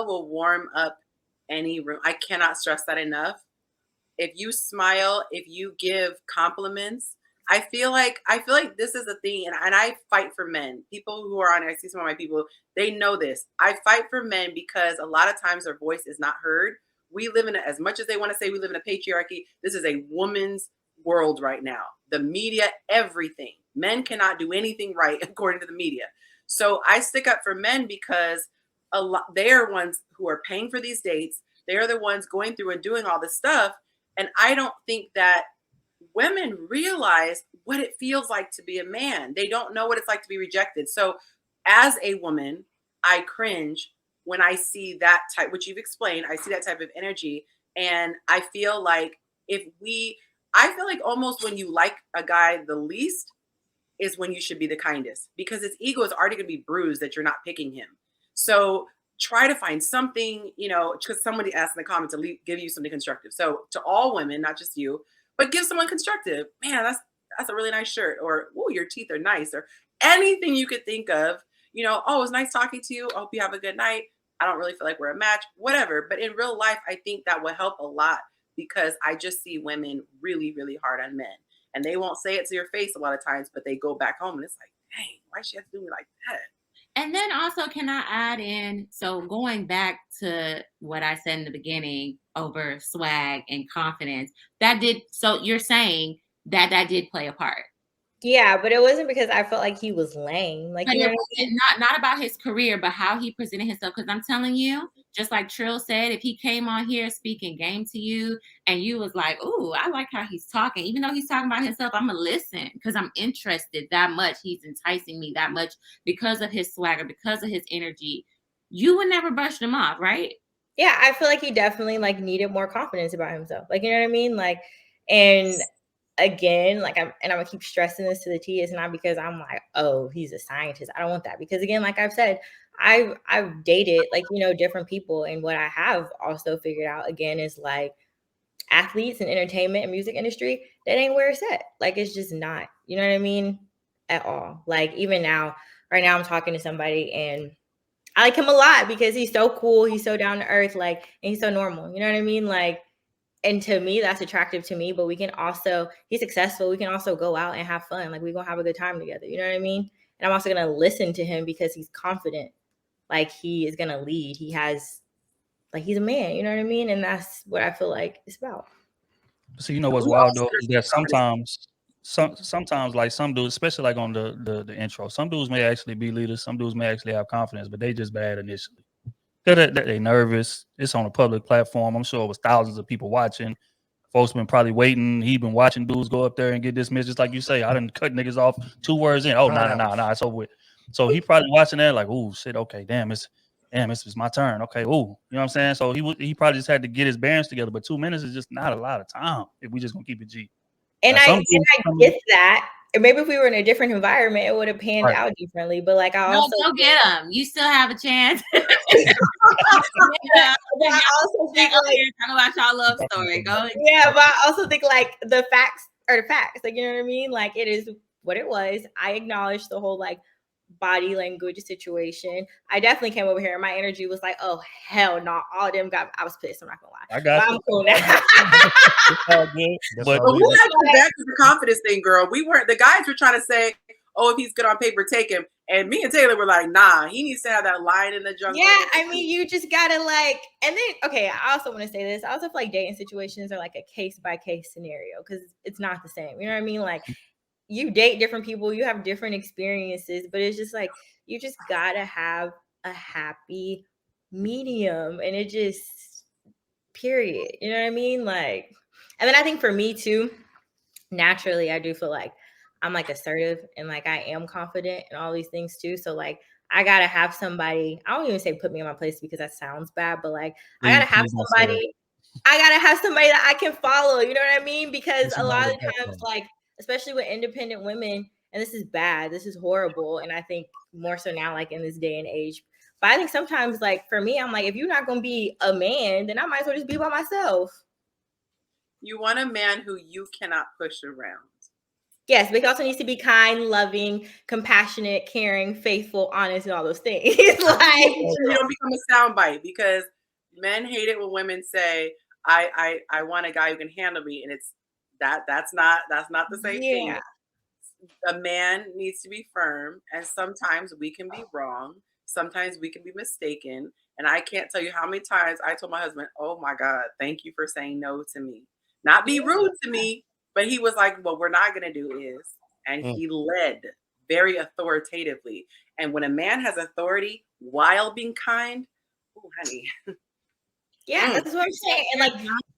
will warm up any room. I cannot stress that enough. If you smile, if you give compliments, I feel like this is a thing, and I fight for men. People who are on it, I see some of my people, they know this. I fight for men because a lot of times their voice is not heard. We live in as much as they want to say we live in a patriarchy, this is a woman's world right now. The media, everything. Men cannot do anything right according to the media. So I stick up for men because they are ones who are paying for these dates. They're the ones going through and doing all this stuff. And I don't think that women realize what it feels like to be a man. They don't know what it's like to be rejected. So as a woman, I cringe when I see that type, which you've explained, I see that type of energy. And I feel like I feel like almost when you like a guy the least is when you should be the kindest, because his ego is already going to be bruised that you're not picking him. So try to find something, because somebody asked in the comments to give you something constructive. So to all women, not just you, but give someone constructive. Man, that's a really nice shirt, or oh, your teeth are nice, or anything you could think of. Oh, it's nice talking to you. I hope you have a good night. I don't really feel like we're a match, whatever. But in real life, I think that will help a lot, because I just see women really, really hard on men, and they won't say it to your face a lot of times, but they go back home and it's like, dang, why she have to do me like that? And then also, can I add in, so going back to what I said in the beginning over swag and confidence, so you're saying that did play a part. Yeah, but it wasn't because I felt like he was lame. Like, but it wasn't not about his career, but how he presented himself. Because I'm telling you, just like Trill said, if he came on here speaking game to you and you was like, "Ooh, I like how he's talking," even though he's talking about himself, I'm gonna listen because I'm interested that much. He's enticing me that much because of his swagger, because of his energy. You would never brush him off, right? Yeah, I feel like he definitely like needed more confidence about himself. Like, you know what I mean? Like, and again, like I'm gonna keep stressing this to the T. It's not because I'm like, oh, he's a scientist. I don't want that, because again, like I've said, I've dated like, different people, and what I have also figured out again is like athletes and entertainment and music industry, that ain't where it's at. Like, it's just not, you know what I mean, at all. Like, even now, right now, I'm talking to somebody and I like him a lot because he's so cool, he's so down to earth, like, and he's so normal. You know what I mean? Like, and to me, that's attractive to me, but he's successful. We can also go out and have fun. Like, we're going to have a good time together. You know what I mean? And I'm also going to listen to him because he's confident. Like, he is going to lead. He's a man, you know what I mean? And that's what I feel like it's about. So what's wild though is that sometimes like some dudes, especially like on the intro, some dudes may actually be leaders. Some dudes may actually have confidence, but they just bad initially. They're nervous. It's on a public platform. I'm sure it was thousands of people watching. Folks been probably waiting. He been watching dudes go up there and get dismissed. Just like you say, I didn't cut niggas off 2 words in. Oh, nah, it's over with. So he probably watching that like, oh shit, okay, it's my turn. Okay, you know what I'm saying? So he probably just had to get his bearings together. But 2 minutes is just not a lot of time if we just gonna keep it G. And I get that. maybe if we were in a different environment, it would have panned Right. out differently. But like I No, also go get them. You still have a chance. but I also think like talk about y'all love story. Go. yeah, but I also think like the facts are the facts. Like, you know what I mean? Like, it is what it was. I acknowledge the whole like body language situation. I definitely came over here and my energy was like, oh hell no. All of them got, I was pissed. I'm not gonna lie. I got But you. I'm cool now. It's all good. That's But all But we we need. have to go back to the confidence thing, girl. We weren't, the guys were trying to say, oh, if he's good on paper, take him. And me and Taylor were like, nah, he needs to have that line in the jungle. Yeah, I mean, you just gotta like, and then okay, I also want to say this. I also feel like dating situations are like a case by case scenario because it's not the same. You know what I mean? Like, you date different people, you have different experiences, but it's just like you just gotta have a happy medium, and it just period. You know what I mean? Like, and then I think for me too, naturally, I do feel like I'm like assertive and like I am confident and all these things too. So like I gotta have somebody. I don't even say put me in my place because that sounds bad, but like I gotta have please don't say that. somebody. I gotta have somebody that I can follow. You know what I mean? Because It's a lot of about that, times, though. like especially with independent women, and this is bad. This is horrible, and I think more so now, like in this day and age. But I think sometimes, like for me, I'm like, if you're not gonna be a man, then I might as well just be by myself. You want a man who you cannot push around. Yes, but he also needs to be kind, loving, compassionate, caring, faithful, honest, and all those things. Like, You don't become a soundbite because men hate it when women say, I want a guy who can handle me. And it's that's not the same thing. yeah, A man needs to be firm, and sometimes we can be wrong. Sometimes we can be mistaken. And I can't tell you how many times I told my husband, oh my God, thank you for saying no to me. Not be rude to me, but he was like, what we're not going to do is, and he led very authoritatively. And when a man has authority while being kind, oh, honey. yeah, that's what I'm saying. And like,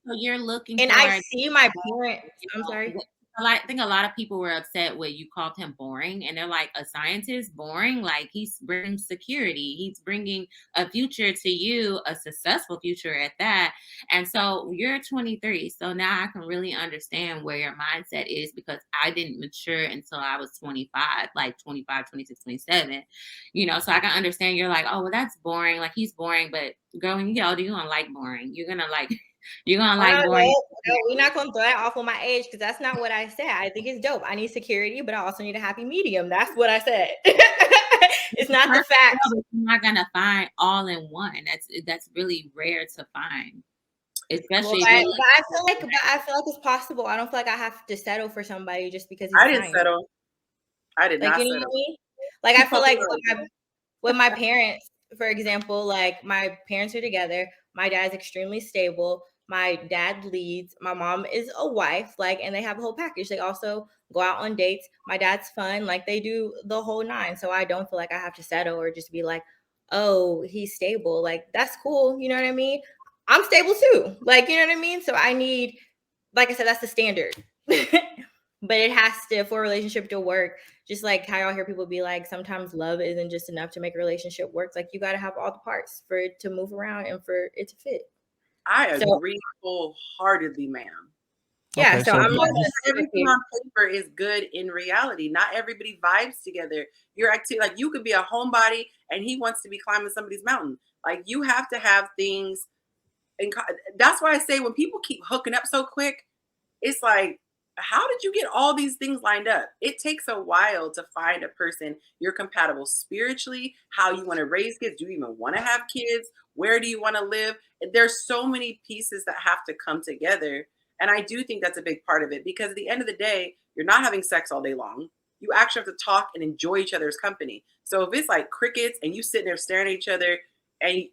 So you're looking and for I see my parents. I'm sorry. I think a lot of people were upset when you called him boring, and they're like, a scientist boring? Like, he's bringing security, he's bringing a future to you, a successful future at that. And so you're 23, so now I can really understand where your mindset is, because I didn't mature until I was 25, like 25, 26, 27, you know. So I can understand you're like, oh well, that's boring, like he's boring. But girl, when you get older, you're gonna like boring. You're gonna like boring. No, we're not gonna throw that off on my age because that's not what I said. I think it's dope. I need security, but I also need a happy medium. That's what I said. It's not the fact. You're not gonna find all in one. That's really rare to find, especially. Well, but I feel like it's possible. I don't feel like I have to settle for somebody just because he's I didn't kind. settle. I did Like, not you know settle. what I mean? Like, I feel like with my parents, for example, like my parents are together. My dad's extremely stable. My dad leads. My mom is a wife, like, and they have a whole package. They also go out on dates. My dad's fun, like they do the whole nine. So I don't feel like I have to settle or just be like, oh, he's stable. Like, that's cool. You know what I mean? I'm stable too. Like, you know what I mean? So I need, like I said, that's the standard. But it has to, for a relationship to work, just like how y'all hear people be like, sometimes love isn't just enough to make a relationship work. Like, you got to have all the parts for it to move around and for it to fit. I agree wholeheartedly, ma'am. Yeah, Okay, so Not I'm not everything on paper is good in reality. Not everybody vibes together. Your activity, like you could be a homebody and he wants to be climbing somebody's mountain. Like, you have to have things, and that's why I say when people keep hooking up so quick, it's like, how did you get all these things lined up? It takes a while to find a person you're compatible spiritually, how you want to raise kids. Do you even want to have kids? Where do you want to live? There's so many pieces that have to come together. And I do think that's a big part of it, because at the end of the day, you're not having sex all day long. You actually have to talk and enjoy each other's company. So if it's like crickets and you sitting there staring at each other and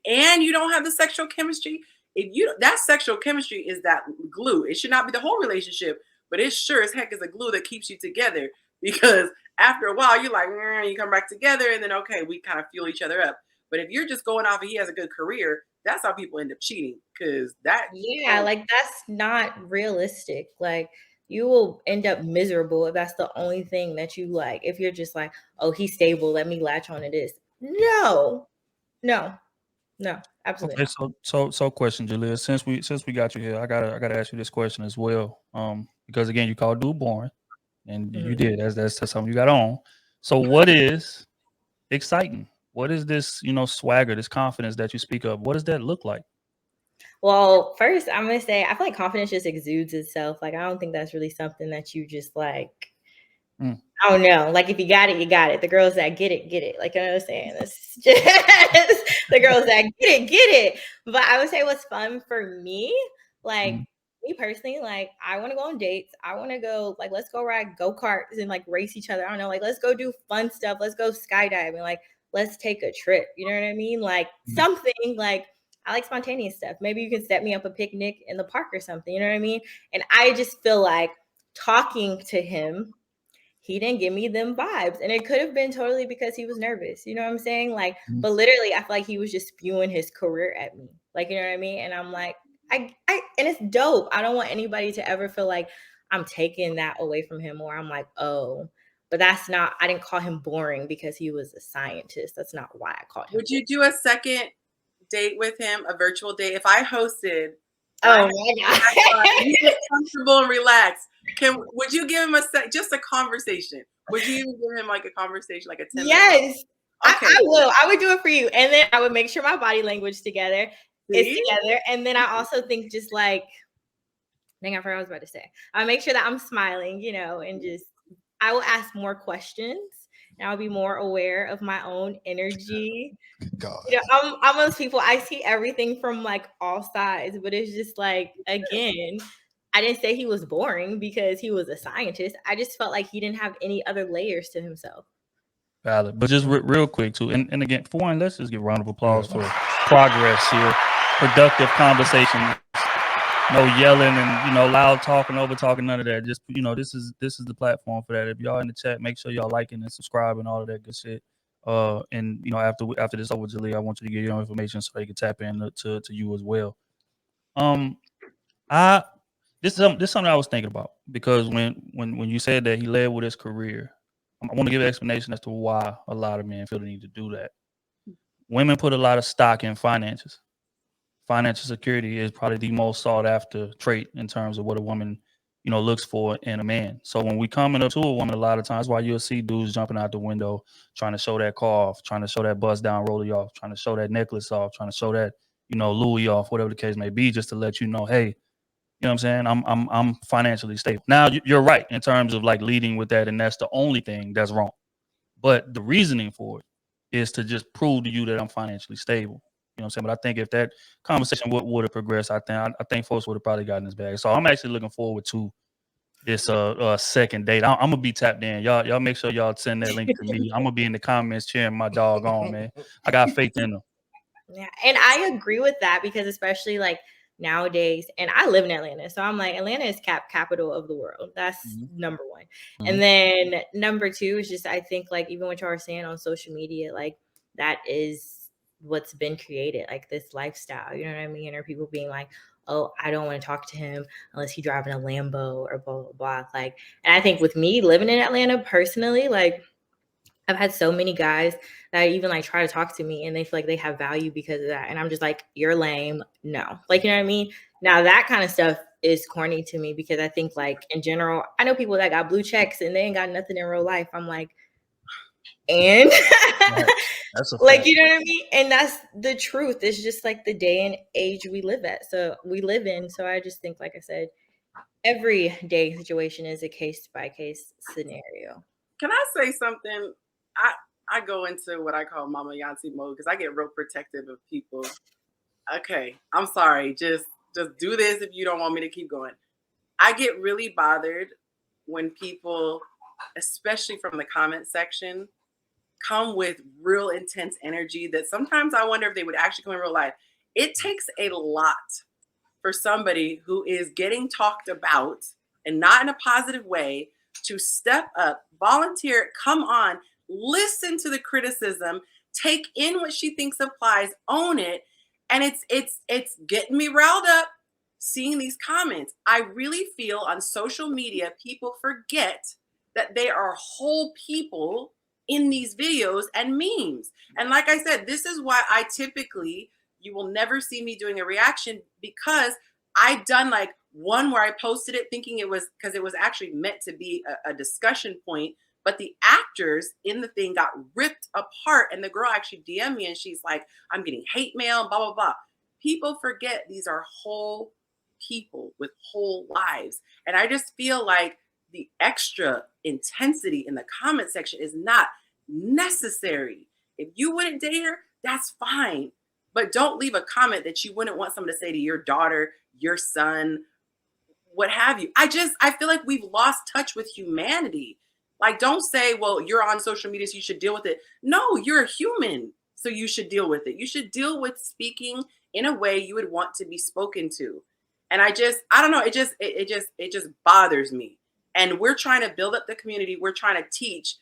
you don't have the sexual chemistry, that sexual chemistry is that glue. It should not be the whole relationship, but it sure as heck is a glue that keeps you together, because after a while you're like, you come back together and then, okay, we kind of fuel each other up. But if you're just going off and he has a good career, that's how people end up cheating, because like that's not realistic. Like, you will end up miserable if that's the only thing that you like. If you're just like, oh, he's stable, let me latch on to this. No, absolutely. Okay, so question, Julia. Since we got you here, I gotta ask you this question as well. Because again, you called dude boring. and you did. That's something you got on. So what is exciting? What is this, swagger, this confidence that you speak of? What does that look like? Well, first, I'm going to say, I feel like confidence just exudes itself. Like, I don't think that's really something that you just like, I don't know. Like, if you got it, you got it. The girls that get it, get it. Like, you know what I'm saying? It's just the girls that get it, get it. But I would say what's fun for me, like, me personally, like, I want to go on dates. I want to go, like, let's go ride go-karts and, like, race each other. I don't know. Like, let's go do fun stuff. Let's go skydiving. Like, let's take a trip. You know what I mean? Like, something like, I like spontaneous stuff. Maybe you can set me up a picnic in the park or something. You know what I mean? And I just feel like talking to him, he didn't give me them vibes. And it could have been totally because he was nervous. You know what I'm saying? Like, but literally, I feel like he was just spewing his career at me. Like, you know what I mean? And I'm like, and it's dope. I don't want anybody to ever feel like I'm taking that away from him, or I'm like, oh, but that's not, I didn't call him boring because he was a scientist. That's not why I called him. Would you do a second date with him, a virtual date? If I hosted, oh my God, you get comfortable and relaxed. Would you give him just a conversation? Would you even give him like a conversation, like a 10 yes, okay. I will. I would do it for you, and then I would make sure my body language is together, and then I also think just like, dang, I forgot what I was about to say. I make sure that I'm smiling, and just I will ask more questions. And I'll be more aware of my own energy. God. I'm those people, I see everything from like all sides, but it's just like, again, I didn't say he was boring because he was a scientist. I just felt like he didn't have any other layers to himself. Valid. But just real quick too, and again, for one, let's just give a round of applause for progress here. Productive conversation. No yelling and loud talking, over talking, none of that. Just this is the platform for that. If y'all in the chat, make sure y'all liking and subscribing, all of that good shit. And after this over, Jaleel, I want you to get your information so you can tap in to you as well. This is something I was thinking about, because when you said that he led with his career, I want to give an explanation as to why a lot of men feel the need to do that. Women put a lot of stock in finances. Financial security is probably the most sought after trait in terms of what a woman, looks for in a man. So when we coming up to a woman, a lot of times, why you'll see dudes jumping out the window, trying to show that car off, trying to show that bust down rollie off, trying to show that necklace off, trying to show that, Louis off, whatever the case may be, just to let you know, hey, you know what I'm saying? I'm financially stable. Now you're right in terms of like leading with that, and that's the only thing that's wrong. But the reasoning for it is to just prove to you that I'm financially stable. You know what I'm saying? But I think if that conversation would have progressed, I think folks would have probably gotten his bag. So I'm actually looking forward to this second date. I'm gonna be tapped in. Y'all make sure y'all send that link to me. I'm gonna be in the comments cheering my dog on, man. I got faith in him. Yeah, and I agree with that, because especially like nowadays, and I live in Atlanta, so I'm like, Atlanta is capital of the world. That's number one. And then number two is just, I think like even what y'all are saying on social media, like that is what's been created, like this lifestyle, you know what I mean? Or people being like, oh, I don't want to talk to him unless he's driving a Lambo or blah, blah, blah. Like, and I think with me living in Atlanta personally, like I've had so many guys that even like try to talk to me and they feel like they have value because of that. And I'm just like, you're lame. No. Like, you know what I mean? Now that kind of stuff is corny to me, because I think like in general, I know people that got blue checks and they ain't got nothing in real life. I'm like, and that's a like, fact. you know what I mean? And that's the truth. It's just like the day and age we live in. So I just think, like I said, every day situation is a case by case scenario. Can I say something? I go into what I call Mama Yancy mode, because I get real protective of people. Okay, I'm sorry. Just do this if you don't want me to keep going. I get really bothered when people, especially from the comment section, come with real intense energy that sometimes I wonder if they would actually come in real life. It takes a lot for somebody who is getting talked about, and not in a positive way, to step up, volunteer, come on, listen to the criticism, take in what she thinks applies, own it. And it's getting me riled up seeing these comments. I really feel on social media, people forget that they are whole people in these videos and memes. And like I said, this is why I typically, you will never see me doing a reaction, because I've done like one where I posted it thinking it was because it was actually meant to be a discussion point, but the actors in the thing got ripped apart. And the girl actually DM'd me and she's like, I'm getting hate mail and blah, blah, blah. People forget these are whole people with whole lives. And I just feel like the extra intensity in the comment section is not necessary. If you wouldn't date her, that's fine. But don't leave a comment that you wouldn't want someone to say to your daughter, your son, what have you. I feel like we've lost touch with humanity. Like, don't say, well, you're on social media, so you should deal with it. No, you're a human, so you should deal with it. You should deal with speaking in a way you would want to be spoken to. And I don't know, it just bothers me. And we're trying to build up the community. We're trying to teach.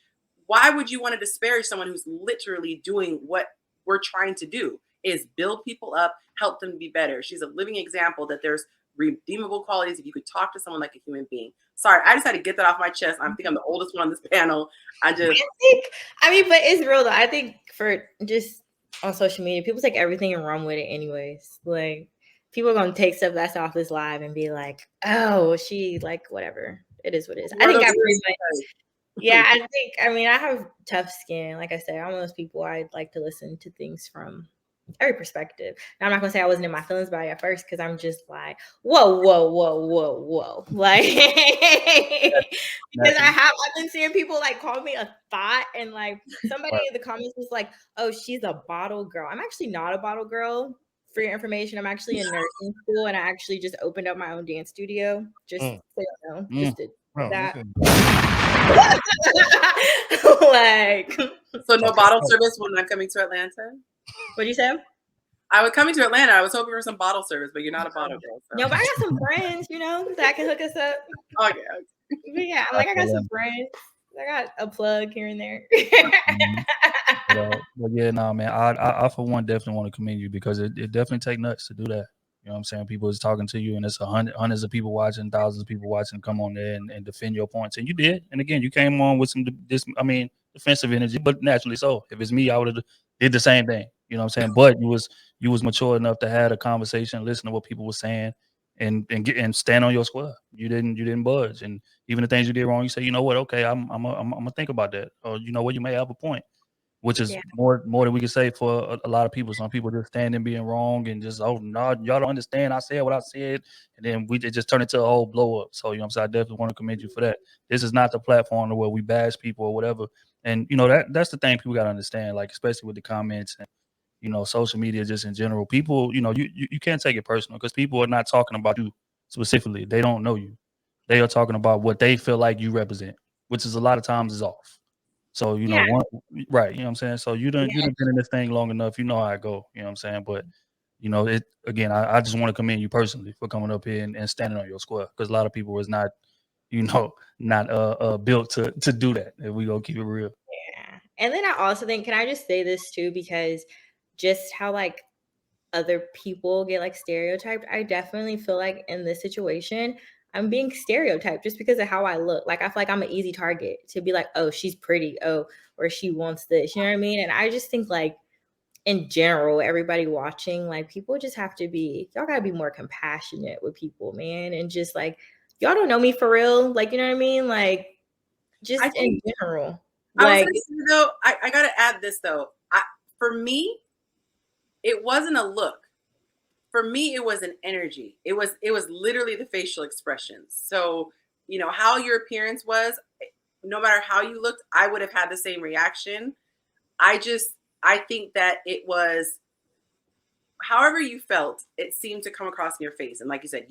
Why would you want to disparage someone who's literally doing what we're trying to do, is build people up, help them be better. She's a living example that there's redeemable qualities if you could talk to someone like a human being. Sorry, I just had to get that off my chest. I think I'm the oldest one on this panel. I mean, but it's real though. I think for just on social media, people take everything and run with it anyways. Like, people are gonna take stuff that's off this live and be like, oh, she like whatever. It is what it is. I think I mean, I have tough skin. Like I said, I'm one of those people, I like to listen to things from every perspective. Now, I'm not gonna say I wasn't in my feelings about it at first, because I'm just like, whoa. Like, because I've been seeing people like call me a thought, and like somebody in the comments was like, oh, she's a bottle girl. I'm actually not a bottle girl. For your information, I'm actually in nursing school, and I actually just opened up my own dance studio. Just so you know, just did that. Like, so no bottle service when I'm coming to Atlanta. What do you say? I was coming to Atlanta. I was hoping for some bottle service, but you're not a bottle girl. So. No, but I got some friends, that can hook us up. Okay. But yeah, I got some friends. I got a plug here and there. But yeah, no, man. I for one definitely want to commend you, because it definitely take nuts to do that. You know what I'm saying? People is talking to you, and it's hundreds of people watching, thousands of people watching. Come on there and defend your points, and you did. And again, you came on with some defensive energy, but naturally so. If it's me, I would have did the same thing. You know what I'm saying? But you was mature enough to have a conversation, listen to what people were saying, and stand on your square. You didn't budge. And even the things you did wrong, you say, you know what? Okay, I'm gonna think about that. Or you know what? You may have a point. Which is more than we can say for a lot of people. Some people just stand and being wrong and just, oh, no, y'all don't understand. I said what I said. And then it just turned into a whole blow up. So, you know what I'm saying? I definitely want to commend you for that. This is not the platform where we bash people or whatever. And, that's the thing people got to understand, like, especially with the comments and, social media just in general. People, you can't take it personal, because people are not talking about you specifically. They don't know you. They are talking about what they feel like you represent, which is a lot of times is off. So, right, you know what I'm saying? So you done been in this thing long enough, you know how I go, you know what I'm saying? But, I just want to commend you personally for coming up here and standing on your square, because a lot of people was not, built to do that. If we gonna keep it real. Yeah. And then I also think, can I just say this too, because just how like other people get like stereotyped, I definitely feel like in this situation, I'm being stereotyped just because of how I look. Like, I feel like I'm an easy target to be like, oh, she's pretty. Oh, or she wants this. You know what I mean? And I just think, like, in general, everybody watching, like, people just have to y'all got to be more compassionate with people, man. And just like, y'all don't know me for real. Like, you know what I mean? Like, just in general. Like, I got to add this though. For me, it wasn't a look. For me, it was an energy. It was literally the facial expressions. So, how your appearance was, no matter how you looked, I would have had the same reaction. I think that it was, however you felt, it seemed to come across in your face. And like you said,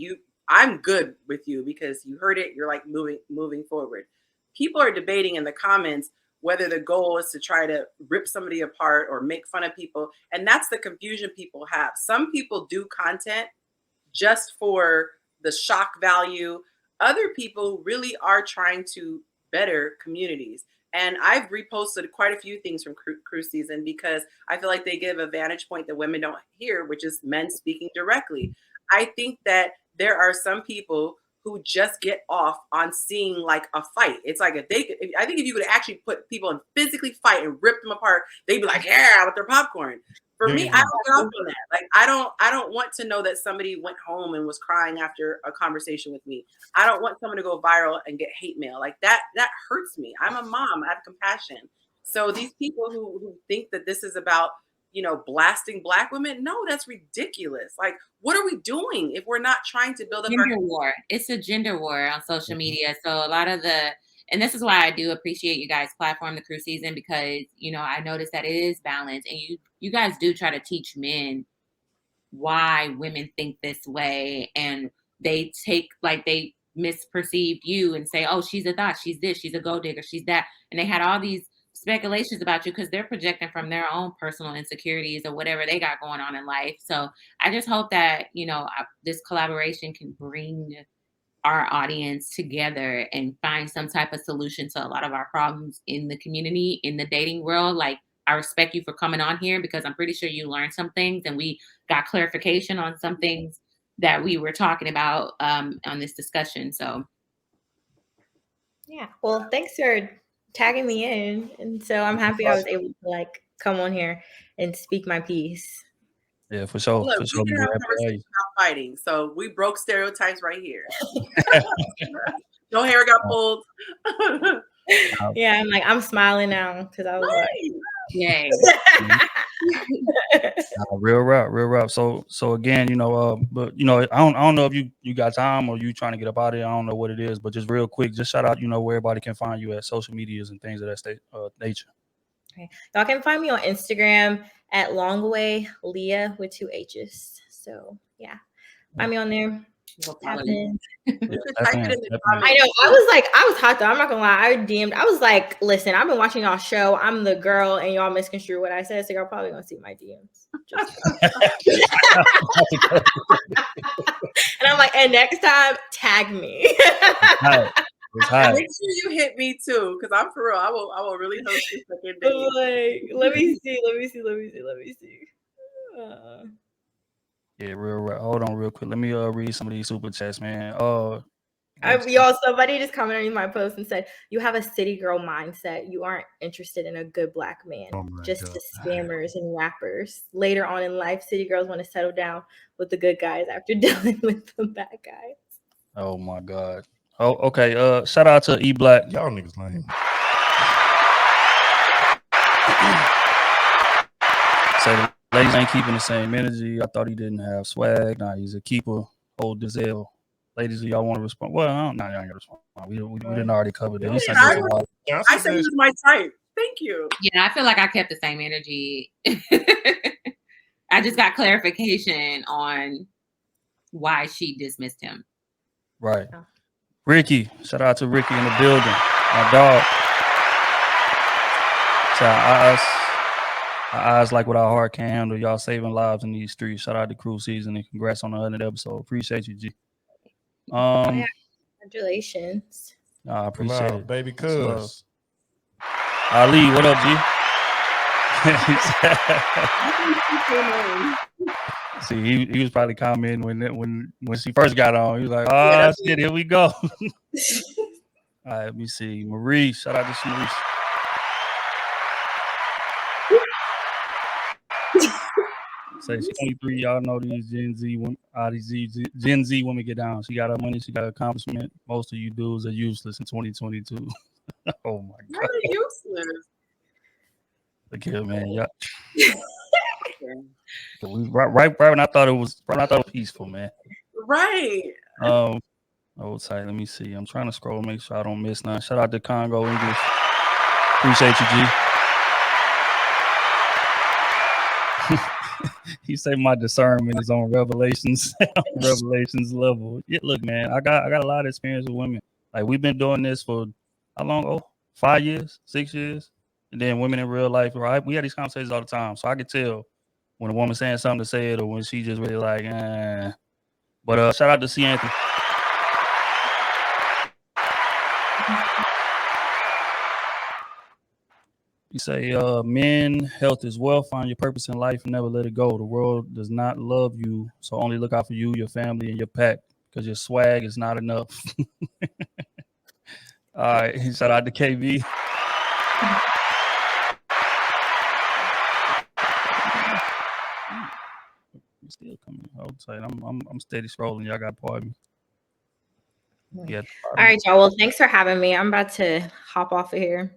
I'm good with you because you heard it. You're like moving forward. People are debating in the comments whether the goal is to try to rip somebody apart or make fun of people. And that's the confusion people have. Some people do content just for the shock value. Other people really are trying to better communities. And I've reposted quite a few things from Krew season, because I feel like they give a vantage point that women don't hear, which is men speaking directly. I think that there are some people who just get off on seeing like a fight. It's like I think if you could actually put people in physically fight and rip them apart, they'd be like, yeah, with their popcorn. For me, I don't get off on that. Like, I don't want to know that somebody went home and was crying after a conversation with me. I don't want someone to go viral and get hate mail. Like that hurts me. I'm a mom. I have compassion. So these people who think that this is about, blasting Black women, no, that's ridiculous. Like, what are we doing if we're not trying to build up gender war? It's a gender war on social media. So a lot of and this is why I do appreciate you guys' platform, the Krew season, because I noticed that it is balanced, and you guys do try to teach men why women think this way, and they misperceived you and say, oh, she's a thought, she's this, she's a gold digger, she's that, and they had all these speculations about you because they're projecting from their own personal insecurities or whatever they got going on in life. So I just hope that this collaboration can bring our audience together and find some type of solution to a lot of our problems in the community, in the dating world. Like, I respect you for coming on here because I'm pretty sure you learned some things and we got clarification on some things that we were talking about on this discussion. So yeah, well, thanks for tagging me in, and so I'm happy I was able to come on here and speak my piece. Yeah, for sure. Look, for sure. we can have a conversation about fighting. So we broke stereotypes right here. No hair got pulled. Yeah, I'm smiling now because I was like, yay. Real rap. So again, but I don't know if you got time or you trying to get up out of here. I don't know what it is, but just real quick, just shout out, where everybody can find you at social medias and things of that nature. Okay. Y'all can find me on Instagram at Longway Leah with 2 H's. So yeah, find me on there. I know. I was hot though. I'm not gonna lie. I was like, listen, I've been watching y'all show. I'm the girl, and y'all misconstrue what I said, so y'all probably gonna see my DMs. And I'm like, and next time, tag me. Make sure you hit me too, because I'm for real. I will really host this second day. Let me see. Yeah, real. Hold on, real quick. Let me read some of these super chats, man. Y'all, somebody just commented on my post and said, you have a city girl mindset. You aren't interested in a good Black man, just the scammers and rappers. Later on in life, city girls want to settle down with the good guys after dealing with the bad guys. Oh my God. Oh, okay. Shout out to E Black. Y'all niggas lame. Say the ladies ain't keeping the same energy. I thought he didn't have swag. Nah, he's a keeper. Old as hell. Ladies, do y'all want to respond? Well, y'all ain't gonna respond. We didn't already cover that. I said he was my type. Thank you. Yeah, I feel like I kept the same energy. I just got clarification on why she dismissed him. Right. Ricky, shout out to Ricky in the building. My dog. So our eyes like what our heart can handle. Y'all saving lives in these streets. Shout out to Krew season and congrats on the 100th episode. Appreciate you, G. Congratulations. I appreciate it. Baby cuz. Ali, what up, G? See, he was probably commenting when she first got on. He was like, "Oh shit, here we go." All right, let me see. Marie, shout out to Marie. Say she's 23. Y'all know these Gen Z women. Gen Z women get down. She got her money. She got her accomplishment. Most of you dudes are useless in 2022. Oh my God. Useless. Look here, man. Yeah. Right when I thought it was peaceful, man. Right. Hold tight. Let me see. I'm trying to scroll, make sure I don't miss none. Shout out to Congo English. Appreciate you, G. He say my discernment is on Revelations level. Yeah, look, man, I got a lot of experience with women. Like, we've been doing this for how long? Oh, 5 years, 6 years. And then women in real life, right? We had these conversations all the time. So I could tell when a woman's saying something to say it or when she just really like, But shout out to C. Anthony. You say, men, health is wealth. Find your purpose in life and never let it go. The world does not love you, so only look out for you, your family, and your pack, because your swag is not enough. All right, shout out to KB. So I'm steady scrolling. Y'all got pardon me. Yeah. All right, y'all. Well, thanks for having me. I'm about to hop off of here.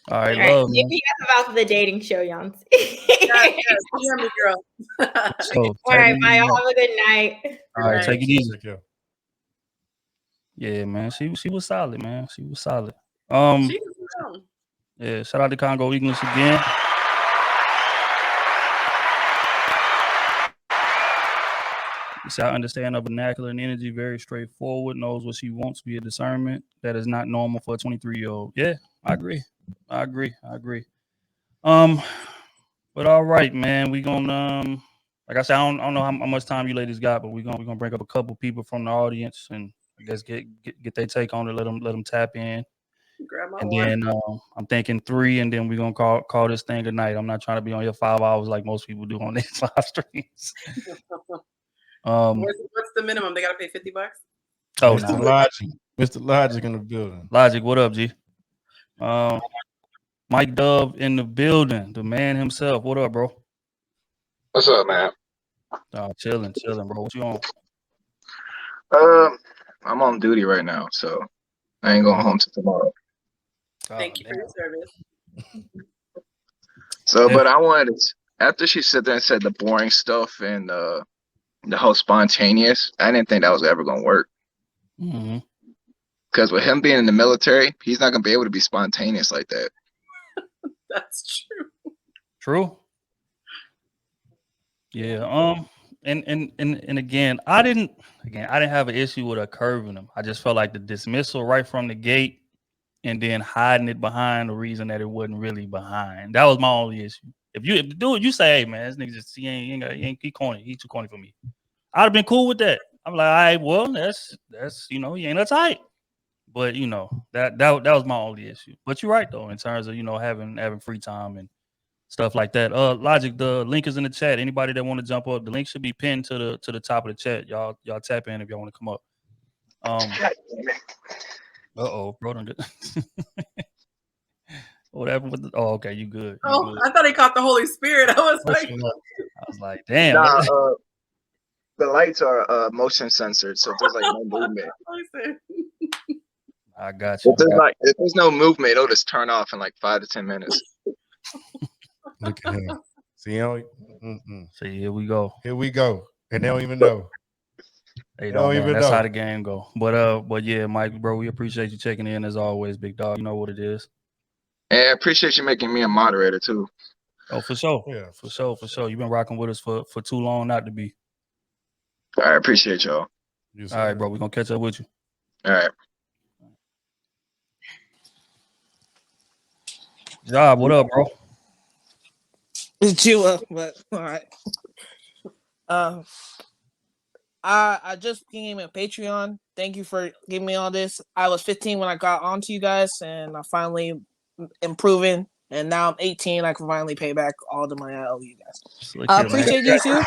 All right, All right. love, Give man. me up about the dating show, Yance. Yes, hear me, girl. So, All right, bye. Y'all have a good night. All right, take it easy. Take care. Yeah, man. She was solid, man. She was solid. She was young. Yeah, shout out to Congo English again. You see, I understand her vernacular and energy, very straightforward, knows what she wants, be a discernment. That is not normal for a 23-year-old. Yeah, I agree. But all right, man. We gonna like I said, I don't know how much time you ladies got, but we're gonna bring up a couple people from the audience and I guess get their take on it, let them tap in. Grab my And water. then I'm thinking 3, and then we're gonna call this thing a night. I'm not trying to be on here 5 hours like most people do on these live streams. What's the minimum? They gotta pay $50. Oh, Mr. no. Logic. Mr. Logic in the building. Logic, what up, G? Mike Dove in the building, the man himself. What up, bro? What's up, man? Chilling, bro. What you on? I'm on duty right now, so I ain't going home till tomorrow. Thank you for your service. So, Yeah. but I wanted to, after she sat there and said the boring stuff and the whole spontaneous, I didn't think that was ever gonna work. Mm-hmm. Because with him being in the military, he's not gonna be able to be spontaneous like that. That's true. True. Yeah. And again, I didn't have an issue with her curving him. I just felt like the dismissal right from the gate, and then hiding it behind the reason that it wasn't really behind. That was my only issue. If the dude, you say, hey man, this nigga just he corny, he too corny for me. I'd have been cool with that. I'm like, all right, well, that's he ain't that tight. But that was my only issue. But you're right though, in terms of having free time and stuff like that. Logic, the link is in the chat. Anybody that want to jump up, the link should be pinned to the top of the chat. Y'all tap in if y'all want to come up. Bro, don't get. What happened with the? Oh, okay, you good. Good. I thought he caught the Holy Spirit. I was like, damn. Nah, the lights are motion censored, so if there's like no movement. I got you. If there's no movement, it'll just turn off in like 5 to 10 minutes. Look at him. See, See, here we go. And they don't even know. They don't even know. That's how the game go. But yeah, Mike, bro, we appreciate you checking in as always, big dog. You know what it is. And I appreciate you making me a moderator too. Oh, for sure. Yeah, for sure. You've been rocking with us for too long not to be. I appreciate y'all. All right, bro. We're gonna catch up with you. All right. Job, what up, bro? It's you up, but all right. I just became a Patreon. Thank you for giving me all this. I was 15 when I got onto you guys, and I finally improving. And now I'm 18. I can finally pay back all the money I owe you guys. I appreciate you too.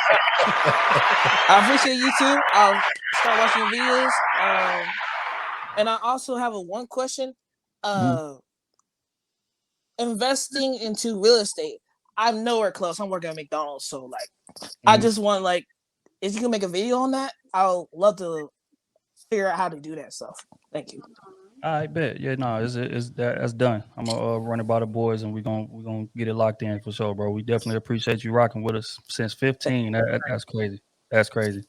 I'll start watching your videos. And I also have one question. Investing into real estate. I'm nowhere close. I'm working at McDonald's, so I just want if you can make a video on that, I'll love to figure out how to do that stuff. Thank you. I bet. Yeah, no, that's done. I'm gonna run it by the boys, and we're gonna get it locked in for sure, bro. We definitely appreciate you rocking with us since 15. That's crazy. That's crazy.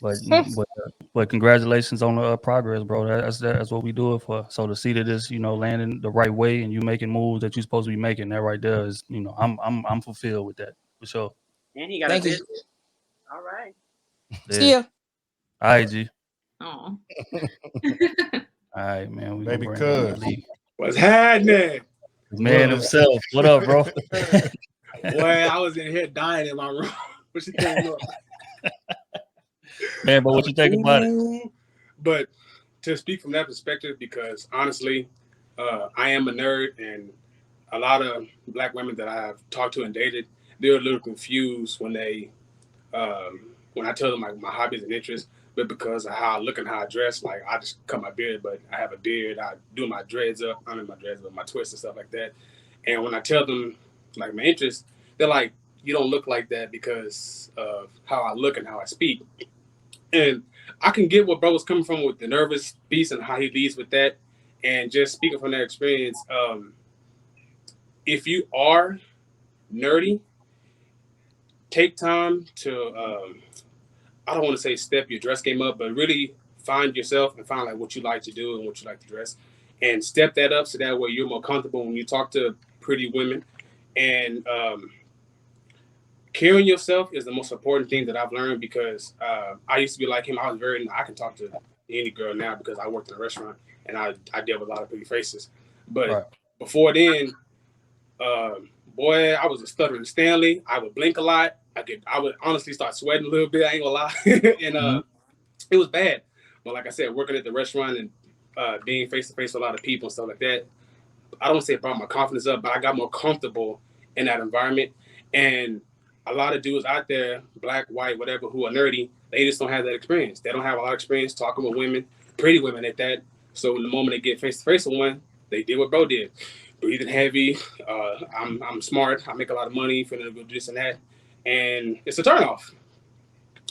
But congratulations on the progress, bro. That's what we do it for. So to see that this, landing the right way and you making moves that you're supposed to be making, that right there is, I'm fulfilled with that for sure. And he got a business. All right. Yeah. See ya. All right, G. Oh. All right, man. We Baby cuz. What's happening? Man himself. What up, bro? Boy, I was in here dying in my room. What you think? Man, but what you think about it? But to speak from that perspective, because honestly, I am a nerd, and a lot of Black women that I have talked to and dated, they're a little confused when I tell them my hobbies and interests, but because of how I look and how I dress, I just cut my beard, but I have a beard, I do my dreads up, I mean my dreads, but my twists and stuff like that. And when I tell them my interests, they're like, you don't look like that because of how I look and how I speak. And I can get what bro was coming from with the nervous piece and how he leads with that. And just speaking from that experience, if you are nerdy, take time to, I don't want to say step your dress game up, but really find yourself and find like what you like to do and what you like to dress, and step that up so that way you're more comfortable when you talk to pretty women. And carrying yourself is the most important thing that I've learned, because I used to be like him. I can talk to any girl now because I worked in a restaurant and I deal with a lot of pretty faces. But before then, boy, I was a stuttering Stanley. I would blink a lot. I would honestly start sweating a little bit. I ain't gonna lie. And it was bad. But like I said, working at the restaurant and being face to face with a lot of people and stuff like that, I don't say it brought my confidence up, but I got more comfortable in that environment. And a lot of dudes out there, black, white, whatever, who are nerdy, they just don't have that experience. They don't have a lot of experience talking with women, pretty women at that. So in the moment they get face to face with one, they did what bro did. Breathing heavy. I'm smart. I make a lot of money. Finna go do this and that, and it's a turnoff.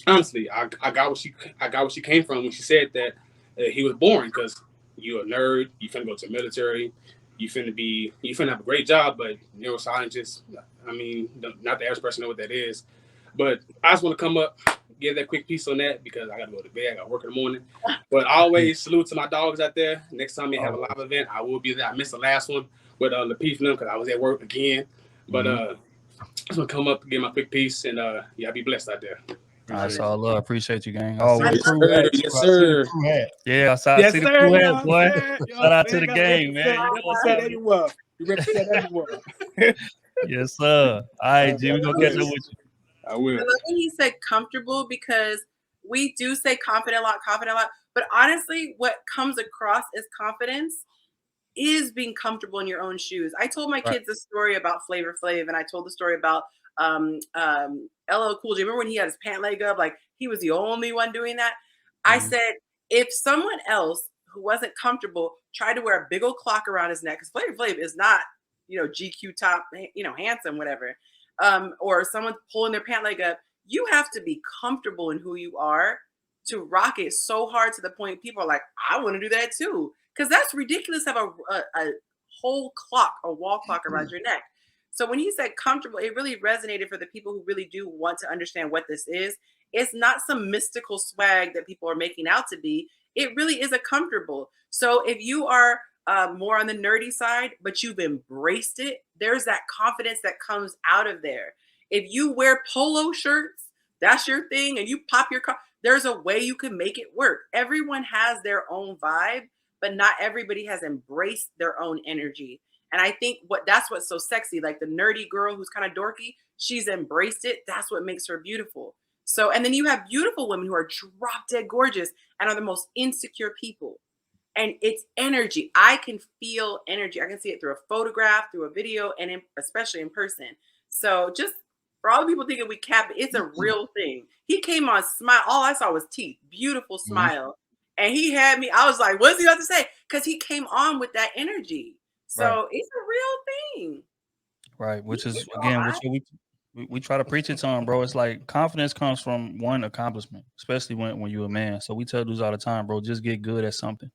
Honestly, I got what she came from when she said that he was boring, because you're a nerd. You finna go to the military. You finna have a great job, but neuroscientist. I mean, not the average person know what that is. But I just want to come up, give that quick piece on that, because I got to go to bed. I got to work in the morning. But always salute to my dogs out there. Next time they have a live event, I will be there. I missed the last one with Lapeef and them because I was at work again. But I just want to come up and give my quick piece, and yeah, be blessed out there. That's all love. Appreciate you, gang. Yes, sir. Yeah, I see the Krew hat, boy. Shout out to the game, man. You represent everywhere. Yes, sir. All right, G, we're going to catch up with you. I will. I love when he said comfortable, because we do say confident a lot. But honestly, what comes across as confidence is being comfortable in your own shoes. I told my kids a story about Flavor Flav, and I told the story about LL Cool J. Remember when he had his pant leg up, like he was the only one doing that? I said, if someone else who wasn't comfortable tried to wear a big old clock around his neck, because Flavor Flav is not, GQ top, handsome, whatever, or someone pulling their pant leg up, you have to be comfortable in who you are to rock it so hard to the point people are like, I want to do that too. Because that's ridiculous to have a whole clock, a wall clock around your neck. So when he said comfortable, it really resonated for the people who really do want to understand what this is. It's not some mystical swag that people are making out to be. It really is a comfortable. So if you are more on the nerdy side, but you've embraced it, there's that confidence that comes out of there. If you wear polo shirts, that's your thing, and you pop your car, there's a way you can make it work. Everyone has their own vibe, but not everybody has embraced their own energy. And I think that's what's so sexy. Like the nerdy girl who's kind of dorky, she's embraced it. That's what makes her beautiful. So, and then you have beautiful women who are drop dead gorgeous and are the most insecure people. And it's energy. I can feel energy. I can see it through a photograph, through a video, and especially in person. So just for all the people thinking we cap it, it's a real thing. He came on smile. All I saw was teeth. Beautiful smile. And he had me. I was like, what's he about to say? Because he came on with that energy. So it's a real thing. Right. Which is, again, we try to preach it to him, bro. It's like confidence comes from one accomplishment, especially when you're a man. So we tell dudes all the time, bro, just get good at something,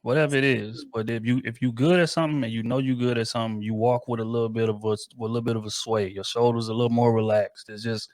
whatever it is. But if you good at something and you're good at something, you walk with a little bit of a sway. Your shoulders a little more relaxed. It's just,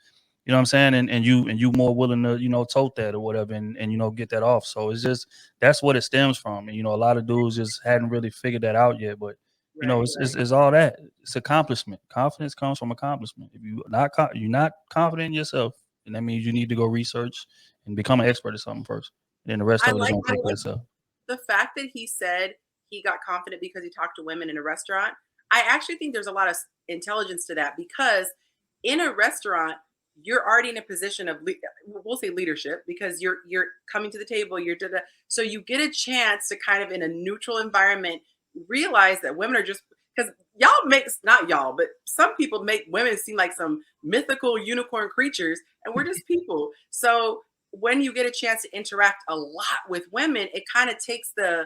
you know what I'm saying? And you more willing to, tote that or whatever and get that off. So it's just, that's what it stems from. And, a lot of dudes just hadn't really figured that out yet, but it's all that. It's accomplishment. Confidence comes from accomplishment. If you're not confident in yourself, then that means you need to go research and become an expert at something first. And then the rest of it is going to take itself. The fact that he said he got confident because he talked to women in a restaurant, I actually think there's a lot of intelligence to that, because in a restaurant, you're already in a position of, we'll say leadership, because you're coming to the table, so you get a chance to kind of in a neutral environment realize that women are just, because but some people make women seem like some mythical unicorn creatures, and we're just people. So when you get a chance to interact a lot with women, it kind of takes the,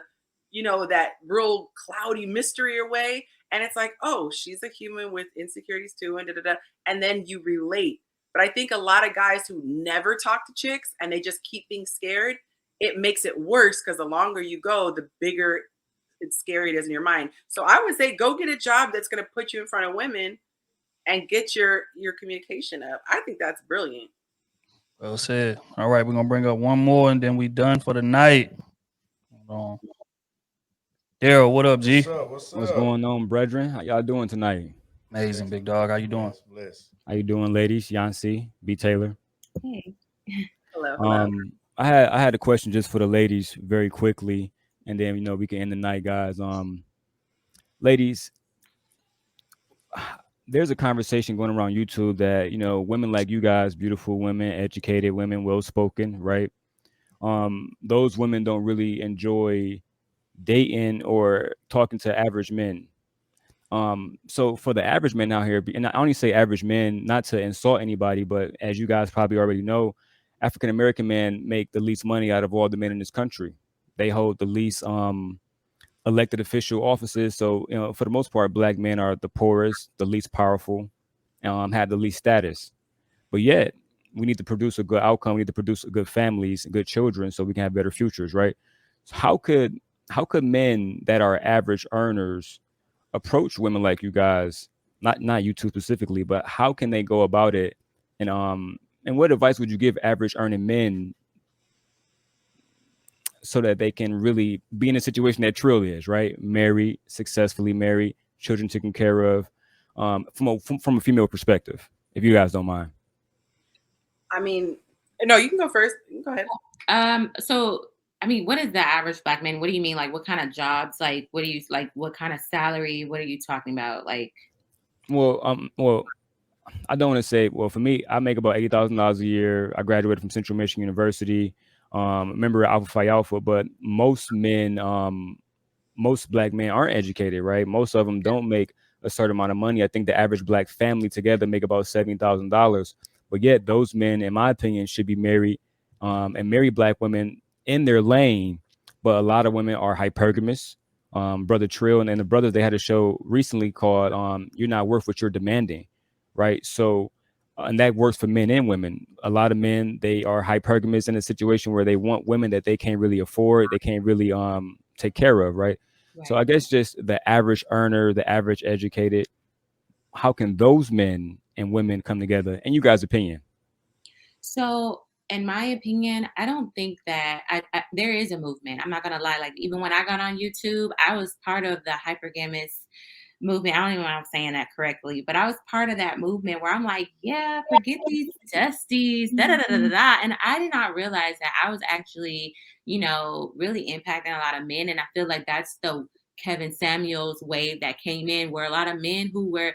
that real cloudy mystery away. And it's like, oh, she's a human with insecurities too, and da da da. And then you relate. But I think a lot of guys who never talk to chicks and they just keep being scared, it makes it worse because the longer you go, the bigger it's scary it is in your mind. So I would say go get a job that's going to put you in front of women and get your communication up. I think that's brilliant. Well said. All right, we're gonna bring up one more and then we done for the night. Hold on. Daryl, what up, G? What's What's going on, brethren? How y'all doing tonight? Amazing, big dog. How you doing? Bless. How you doing, ladies? Yancy, B. Taylor. Hey. Hello. I had a question just for the ladies very quickly, and then we can end the night, guys. Ladies, there's a conversation going around YouTube that women like you guys, beautiful women, educated women, well spoken, right? Those women don't really enjoy dating or talking to average men. So for the average men out here, and I only say average men, not to insult anybody, but as you guys probably already know, African American men make the least money out of all the men in this country. They hold the least elected official offices. So for the most part, black men are the poorest, the least powerful, have the least status. But yet, we need to produce a good outcome. We need to produce good families, good children, so we can have better futures, right? So how could men that are average earners approach women like you guys, not you two specifically, but how can they go about it? And what advice would you give average earning men so that they can really be in a situation that Trill is, right? Married, successfully married, children taken care of, from a female perspective, if you guys don't mind. I mean, no, you can go first. You can go ahead. So I mean, what is the average black man? What do you mean? Like, what kind of jobs? Like, what do you like? What kind of salary? What are you talking about? Like, well, I don't want to say. Well, for me, I make about $80,000 a year. I graduated from Central Michigan University. Member of Alpha Phi Alpha, but most men, most black men aren't educated, right? Most of them don't make a certain amount of money. I think the average black family together make about $70,000. But yet, those men, in my opinion, should be married and marry black women in their lane. But a lot of women are hypergamous. Brother Trill and the brothers, they had a show recently called "You're Not Worth What You're Demanding," right? So, and that works for men and women. A lot of men, they are hypergamous in a situation where they want women that they can't really afford, they can't really take care of, right? So I guess just the average earner, the average educated, how can those men and women come together, in you guys' opinion? So in my opinion, I don't think that there is a movement. I'm not gonna lie. Like, even when I got on YouTube, I was part of the hypergamous movement. I don't even know if I'm saying that correctly, but I was part of that movement where I'm like, yeah, forget these testes, da da da da da da. And I did not realize that I was actually, really impacting a lot of men. And I feel like that's the Kevin Samuels wave that came in, where a lot of men who were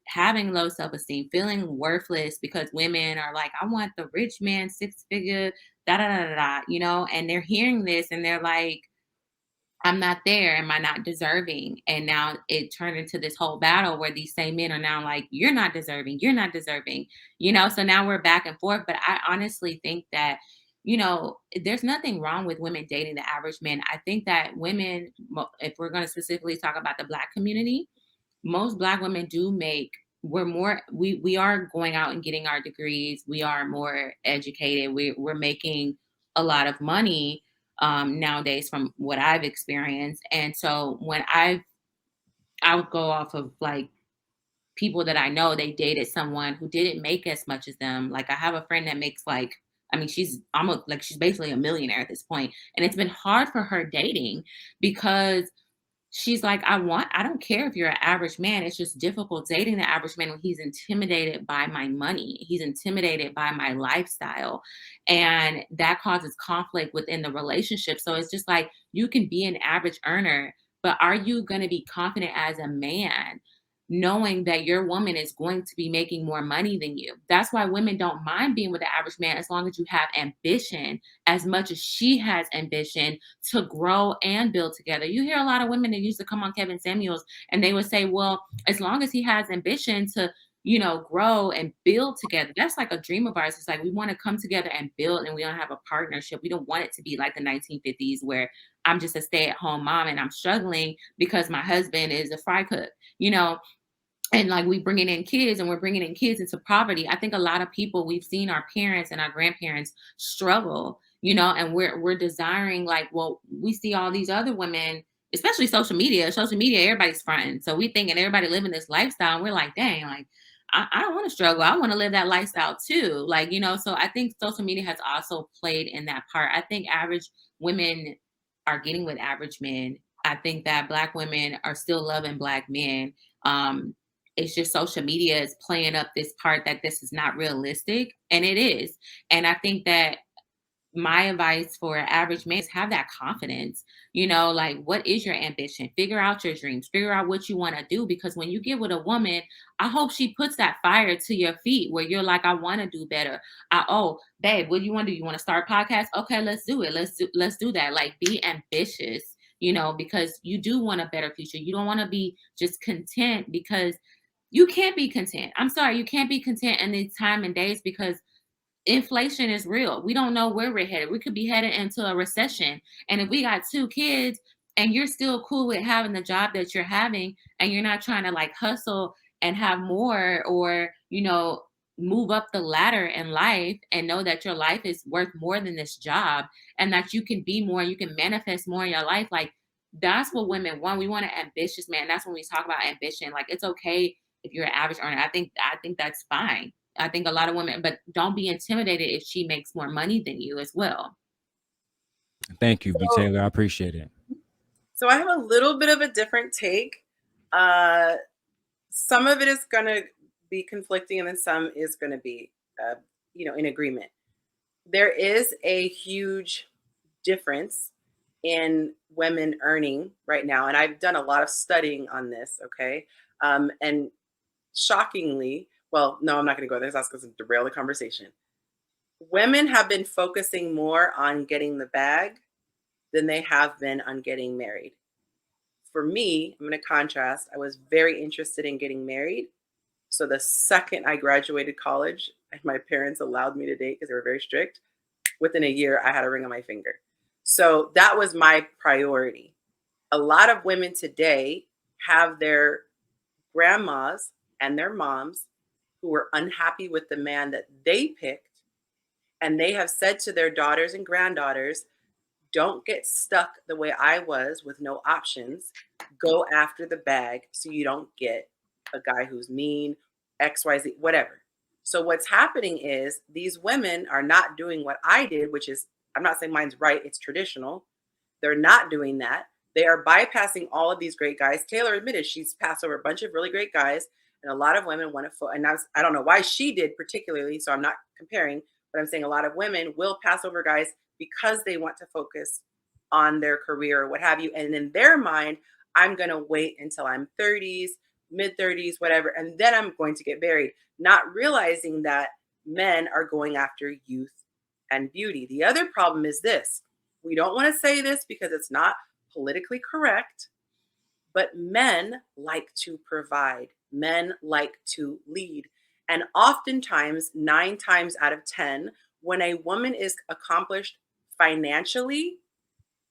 having low self-esteem, feeling worthless because women are like, I want the rich man, 6-figure, da da da da da, and they're hearing this and they're like, I'm not there. Am I not deserving? And now it turned into this whole battle where these same men are now like, you're not deserving. You're not deserving. So now we're back and forth. But I honestly think that, there's nothing wrong with women dating the average man. I think that women, if we're going to specifically talk about the Black community, most Black women we are going out and getting our degrees. We are more educated. We're making a lot of money nowadays from what I've experienced. And so when I would go off of like people that I know, they dated someone who didn't make as much as them. Like, I have a friend that makes she's basically a millionaire at this point. And it's been hard for her dating because she's like, I don't care if you're an average man. It's just difficult dating the average man when he's intimidated by my money. He's intimidated by my lifestyle. And that causes conflict within the relationship. So it's just like, you can be an average earner, but are you going to be confident as a man knowing that your woman is going to be making more money than you? That's why women don't mind being with the average man as long as you have ambition, as much as she has ambition to grow and build together. You hear a lot of women that used to come on Kevin Samuels and they would say, well, as long as he has ambition to, grow and build together, that's like a dream of ours. It's like, we want to come together and build, and we don't have a partnership. We don't want it to be like the 1950s where I'm just a stay-at-home mom and I'm struggling because my husband is a fry cook, you know. And like we bringing in kids and we're bringing in kids into poverty. I think a lot of people, we've seen our parents and our grandparents struggle, you know, and we're desiring like, well, we see all these other women, especially social media, everybody's fronting. So we thinking everybody living this lifestyle. And we're like, dang, like, I don't want to struggle. I want to live that lifestyle too. Like, you know, so I think social media has also played in that part. I think average women are getting with average men. I think that Black women are still loving Black men. It's just social media is playing up this part that this is not realistic, and it is. And I think that my advice for an average man is have that confidence, you know, like what is your ambition? Figure out your dreams, figure out what you want to do. Because when you get with a woman, I hope she puts that fire to your feet where you're like, I want to do better. Oh, babe, what do you want to do? You want to start a podcast? Okay, let's do it. Let's do that. Like be ambitious, you know, because you do want a better future. You don't want to be just content because you can't be content. I'm sorry, you can't be content in these time and days because inflation is real. We don't know where we're headed. We could be headed into a recession. And if we got 2 kids and you're still cool with having the job that you're having and you're not trying to like hustle and have more or, you know, move up the ladder in life and know that your life is worth more than this job and that you can be more, you can manifest more in your life. Like that's what women want. We want an ambitious man. That's when we talk about ambition. Like it's okay if you're an average earner. I think that's fine. I think a lot of women, but don't be intimidated if she makes more money than you as well. Thank you, B. Taylor. I appreciate it. So I have a little bit of a different take. Some of it is going to be conflicting and then some is going to be, you know, in agreement. There is a huge difference in women earning right now. And I've done a lot of studying on this, okay? And shockingly, well, no, I'm not going to go there. That's going to derail the conversation. Women have been focusing more on getting the bag than they have been on getting married. For me, I'm going to contrast. I was very interested in getting married. So the second I graduated college, and my parents allowed me to date because they were very strict, within a year, I had a ring on my finger. So that was my priority. A lot of women today have their grandmas and their moms who were unhappy with the man that they picked. And they have said to their daughters and granddaughters, don't get stuck the way I was with no options. Go after the bag so you don't get a guy who's mean, XYZ, whatever. So what's happening is these women are not doing what I did, which is, I'm not saying mine's right, it's traditional. They're not doing that. They are bypassing all of these great guys. Taylor admitted she's passed over a bunch of really great guys. And a lot of women want to, and I don't know why she did particularly, so I'm not comparing, but I'm saying a lot of women will pass over guys because they want to focus on their career or what have you. And in their mind, I'm going to wait until I'm 30s, mid 30s, whatever, and then I'm going to get married, not realizing that men are going after youth and beauty. The other problem is this. We don't want to say this because it's not politically correct, but men like to provide. Men like to lead. And oftentimes, 9 times out of 10, when a woman is accomplished financially,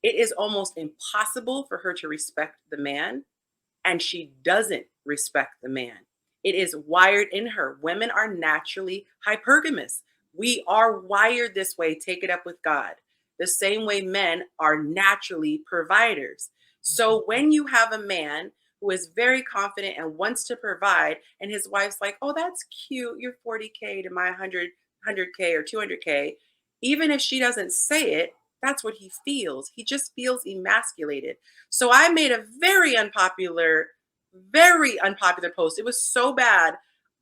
it is almost impossible for her to respect the man, and she doesn't respect the man. It is wired in her. Women are naturally hypergamous. We are wired this way. Take it up with God. The same way men are naturally providers. So when you have a man who is very confident and wants to provide, and his wife's like, oh, that's cute, you're 40K to my 100K or 200K, even if she doesn't say it, that's what he feels. He just feels emasculated. So I made a very unpopular post. It was so bad,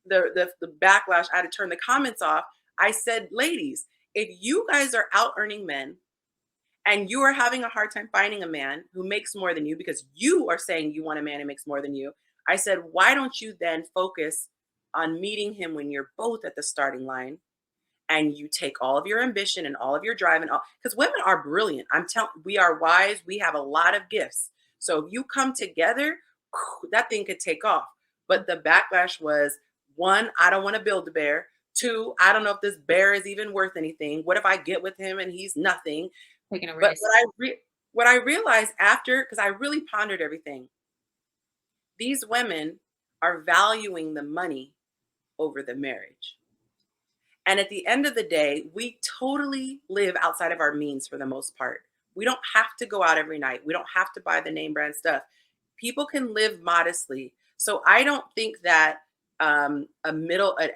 the backlash, I had to turn the comments off. I said, ladies, if you guys are out earning men and you are having a hard time finding a man who makes more than you because you are saying you want a man who makes more than you, I said, why don't you then focus on meeting him when you're both at the starting line and you take all of your ambition and all of your drive and all, because women are brilliant. I'm telling, we are wise. We have a lot of gifts. So if you come together, that thing could take off. But the backlash was, 1, I don't want to build a bear. 2, I don't know if this bear is even worth anything. What if I get with him and he's nothing? Taking a risk. what I realized after, because I really pondered everything, these women are valuing the money over the marriage. And at the end of the day, we totally live outside of our means for the most part. We don't have to go out every night. We don't have to buy the name brand stuff. People can live modestly. So I don't think that an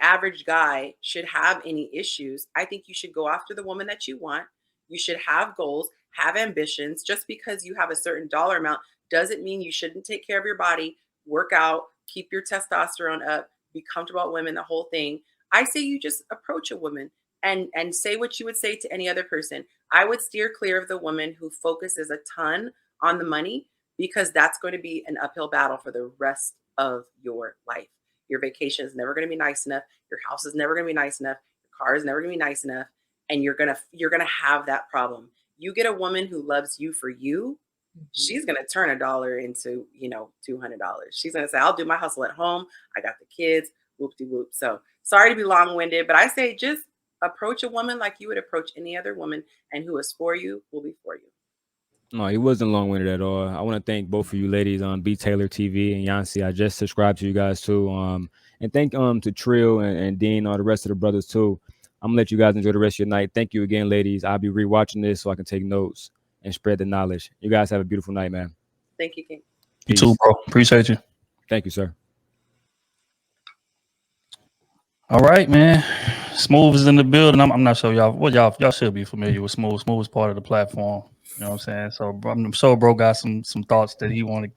average guy should have any issues. I think you should go after the woman that you want. You should have goals, have ambitions. Just because you have a certain dollar amount doesn't mean you shouldn't take care of your body, work out, keep your testosterone up, be comfortable with women, the whole thing. I say you just approach a woman and say what you would say to any other person. I would steer clear of the woman who focuses a ton on the money, because that's going to be an uphill battle for the rest of your life. Your vacation is never going to be nice enough. Your house is never going to be nice enough. Your car is never going to be nice enough. And you're going to have that problem. You get a woman who loves you for you, she's going to turn $1 into, $200. She's going to say, I'll do my hustle at home. I got the kids, whoop-de-whoop. So sorry to be long-winded, but I say just approach a woman like you would approach any other woman, and who is for you will be for you. No, he wasn't long-winded at all. I want to thank both of you ladies on B Taylor TV and Yancy. I just subscribed to you guys too. And thank to Krew and Dean, all the rest of the brothers too. I'm gonna let you guys enjoy the rest of your night. Thank you again, ladies. I'll be rewatching this so I can take notes and spread the knowledge. You guys have a beautiful night, man. Thank you, King. You too, bro. Appreciate you. Thank you, sir. All right, man. Smooth is in the building. I'm not sure y'all should be familiar with Smooth. Smooth is part of the platform. You know what I'm saying? So I'm sure bro got some thoughts that he wanted.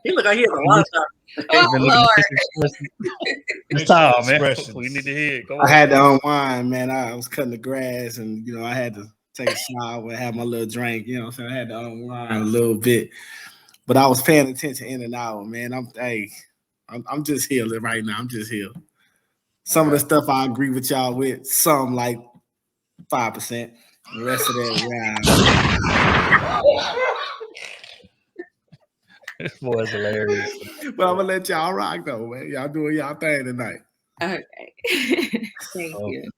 He look like he has a lot of stuff. Oh, Lord. It's time, man. We need to hear it. Go I had to unwind, man. I was cutting the grass, and I had to take a shower and have my little drink. You know what I'm saying? I had to unwind a little bit, but I was paying attention in and out, man. I'm just here right now. I'm just here. Some of the stuff I agree with y'all with, some like 5%. The rest of that, This boy is hilarious. But I'm gonna let y'all rock though, man. Y'all doing y'all thing tonight. Okay. Thank you.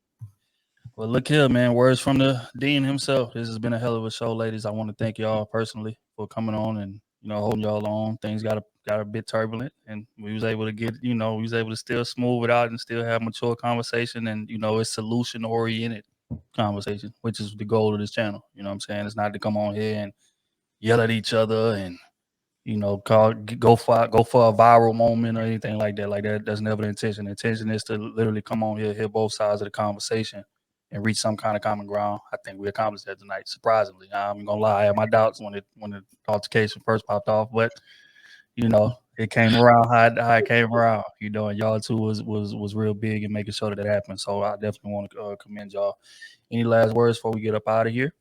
Well, look here, man. Words from the Dean himself. This has been a hell of a show, ladies. I want to thank y'all personally for coming on and holding y'all on. Things got a bit turbulent, and we was able to get we was able to still smooth it out and still have mature conversation, and it's solution oriented conversation, which is the goal of this channel. You know what I'm saying? It's not to come on here and yell at each other and go for a viral moment or anything like that. That's never the intention. The intention is to literally come on here, hear both sides of the conversation, and reach some kind of common ground. I think we accomplished that tonight, surprisingly. I'm gonna lie, I had my doubts when the altercation first popped off, but it came around how it came around. And y'all too was real big in making sure that happened. So I definitely want to commend y'all. Any last words before we get up out of here?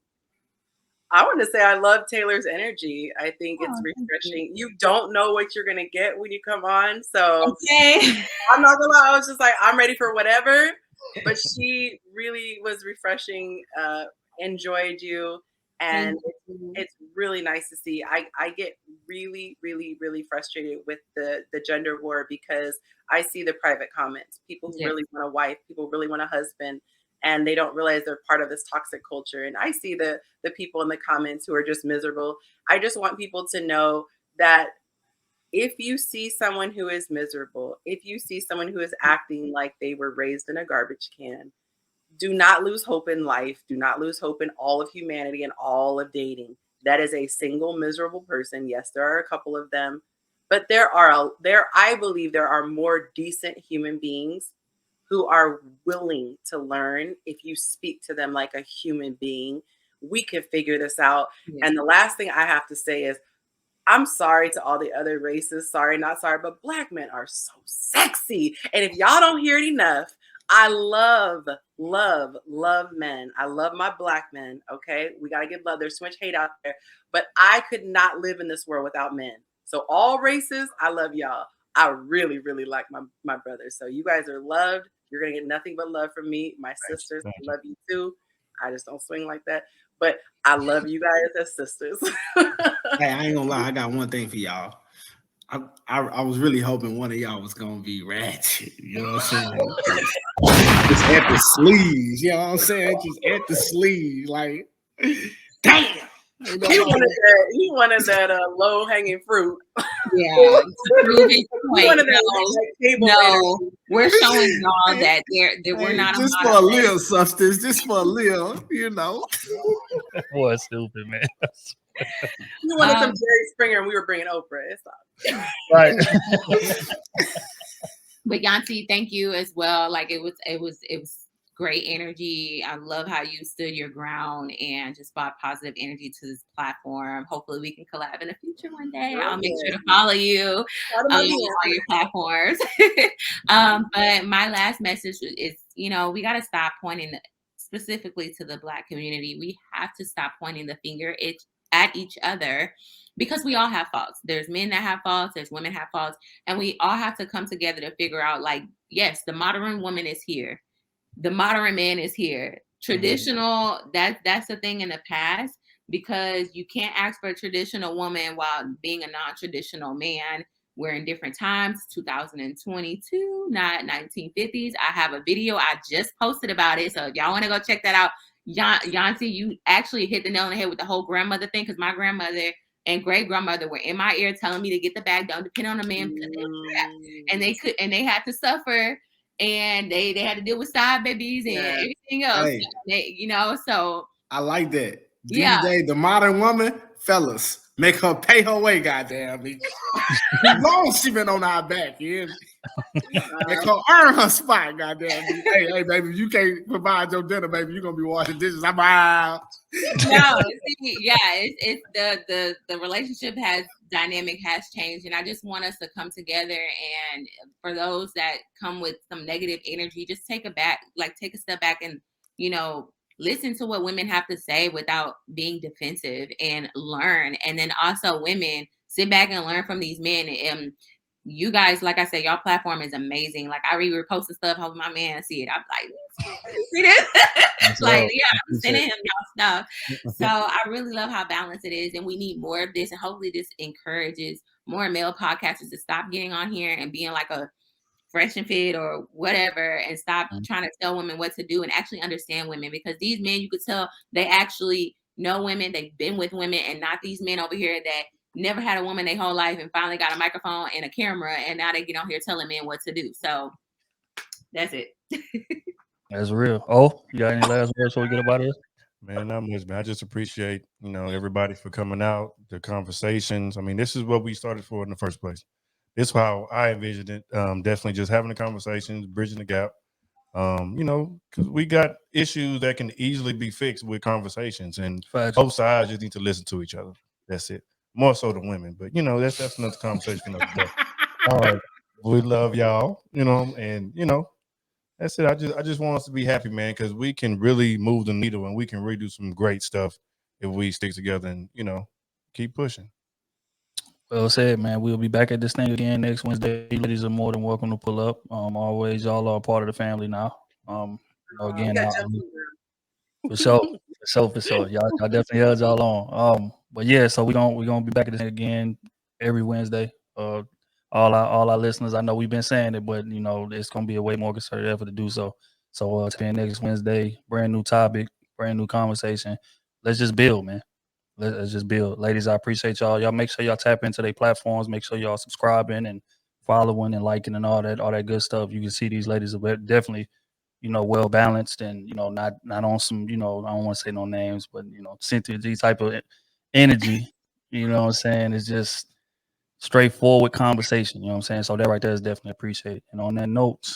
I want to say I love Taylor's energy. I think it's refreshing. You don't know what you're gonna get when you come on. So okay. I'm not gonna lie, I was just like, I'm ready for whatever. But she really was refreshing, enjoyed you, and it's really nice to see. I get really, really, really frustrated with the gender war, because I see the private comments. People who really want a wife, people really want a husband, and they don't realize they're part of this toxic culture. And I see the people in the comments who are just miserable. I just want people to know that if you see someone who is miserable, if you see someone who is acting like they were raised in a garbage can, do not lose hope in life. Do not lose hope in all of humanity and all of dating. That is a single miserable person. Yes, there are a couple of them, but I believe there are more decent human beings who are willing to learn. If you speak to them like a human being, we can figure this out. Yeah. And the last thing I have to say is, I'm sorry to all the other races. Sorry, not sorry, but Black men are so sexy. And if y'all don't hear it enough, I love, love, love men. I love my Black men. Okay. We got to give love. There's so much hate out there, but I could not live in this world without men. So all races, I love y'all. I really, really like my brothers. So you guys are loved. You're going to get nothing but love from me. My sisters, I love you too. I just don't swing like that. But I love you guys as sisters. Hey, I ain't gonna lie. I got one thing for y'all. I was really hoping one of y'all was gonna be ratchet. You know what I'm saying? Just at the sleeves. You know what I'm saying? Just at the sleeves. Like, damn. He wanted that low hanging fruit. Yeah, to prove his He point. wanted that like, table No, energy. we're showing y'all that we're Hey, not a just for a monolith. little substance, just for a little, you know. Boy, stupid, man. You wanted some Jerry Springer, and we were bringing Oprah. It's all Right. But Yanti, thank you as well. Like it was great energy. I love how you stood your ground and just brought positive energy to this platform. Hopefully we can collab in the future one day. I'll make sure to follow you on your platforms. But my last message is, we got to stop pointing specifically to the Black community. We have to stop pointing the finger at each other, because we all have faults. There's men that have faults, there's women have faults, and we all have to come together to figure out, like, yes, the modern woman is here. The modern man is here. Traditional, that's a thing in the past, because you can't ask for a traditional woman while being a non-traditional man. We're in different times, 2022, not 1950s. I have a video I just posted about it. So if y'all want to go check that out, Yanti, you actually hit the nail on the head with the whole grandmother thing, because my grandmother and great grandmother were in my ear telling me to get the bag, don't depend on a man, because they were trapped, and they had to suffer, and they had to deal with side babies and everything else. Hey. So I like that. Yeah. DJ, the modern woman, fellas, make her pay her way, goddamn me. Long she been on our back, yeah. Make her earn her spot, goddamn me. Hey, baby, if you can't provide your dinner, baby, you're gonna be washing dishes. I'm out. No, it's the relationship dynamic has changed, and I just want us to come together. And for those that come with some negative energy, just take a step back and listen to what women have to say without being defensive, and learn. And then also, women, sit back and learn from these men. And you guys, like I said, y'all platform is amazing. Like, I reposting stuff, hoping my man see it. I'm like, see this? Like, I'm sending him y'all stuff. So I really love how balanced it is, and we need more of this. And hopefully this encourages more male podcasters to stop getting on here and being like a Fresh and Fit or whatever, and stop trying to tell women what to do, and actually understand women. Because these men, you could tell they actually know women, they've been with women, and not these men over here that never had a woman their whole life and finally got a microphone and a camera, and now they get on here telling men what to do. So that's it. That's real. Oh, you got any last words before we get up out of here? Man, not much, man. I just appreciate, everybody for coming out, the conversations. I mean, this is what we started for in the first place. This is how I envisioned it. Definitely just having the conversations, bridging the gap. Because we got issues that can easily be fixed with conversations, and both sides just need to listen to each other. That's it. More so than women, but that's another conversation. We love y'all, and that's it. I just want us to be happy, man, because we can really move the needle, and we can really do some great stuff if we stick together and keep pushing. Well said, man. We'll be back at this thing again next Wednesday. Ladies are more than welcome to pull up. Always, y'all are part of the family now. Again, for sure. Y'all definitely held y'all on. But yeah, so we're gonna be back at this again every Wednesday. All our listeners, I know we've been saying it, but it's gonna be a way more concerted effort to do so. So next Wednesday, brand new topic, brand new conversation. Let's just build, man. Let's just build. Ladies, I appreciate y'all. Y'all make sure y'all tap into their platforms. Make sure y'all subscribing and following and liking and all that good stuff. You can see these ladies are definitely, well balanced, and not on some, I don't want to say no names, but Cynthia G type of energy. You know what I'm saying? It's just straightforward conversation. You know what I'm saying? So that right there is definitely appreciated. And on that note,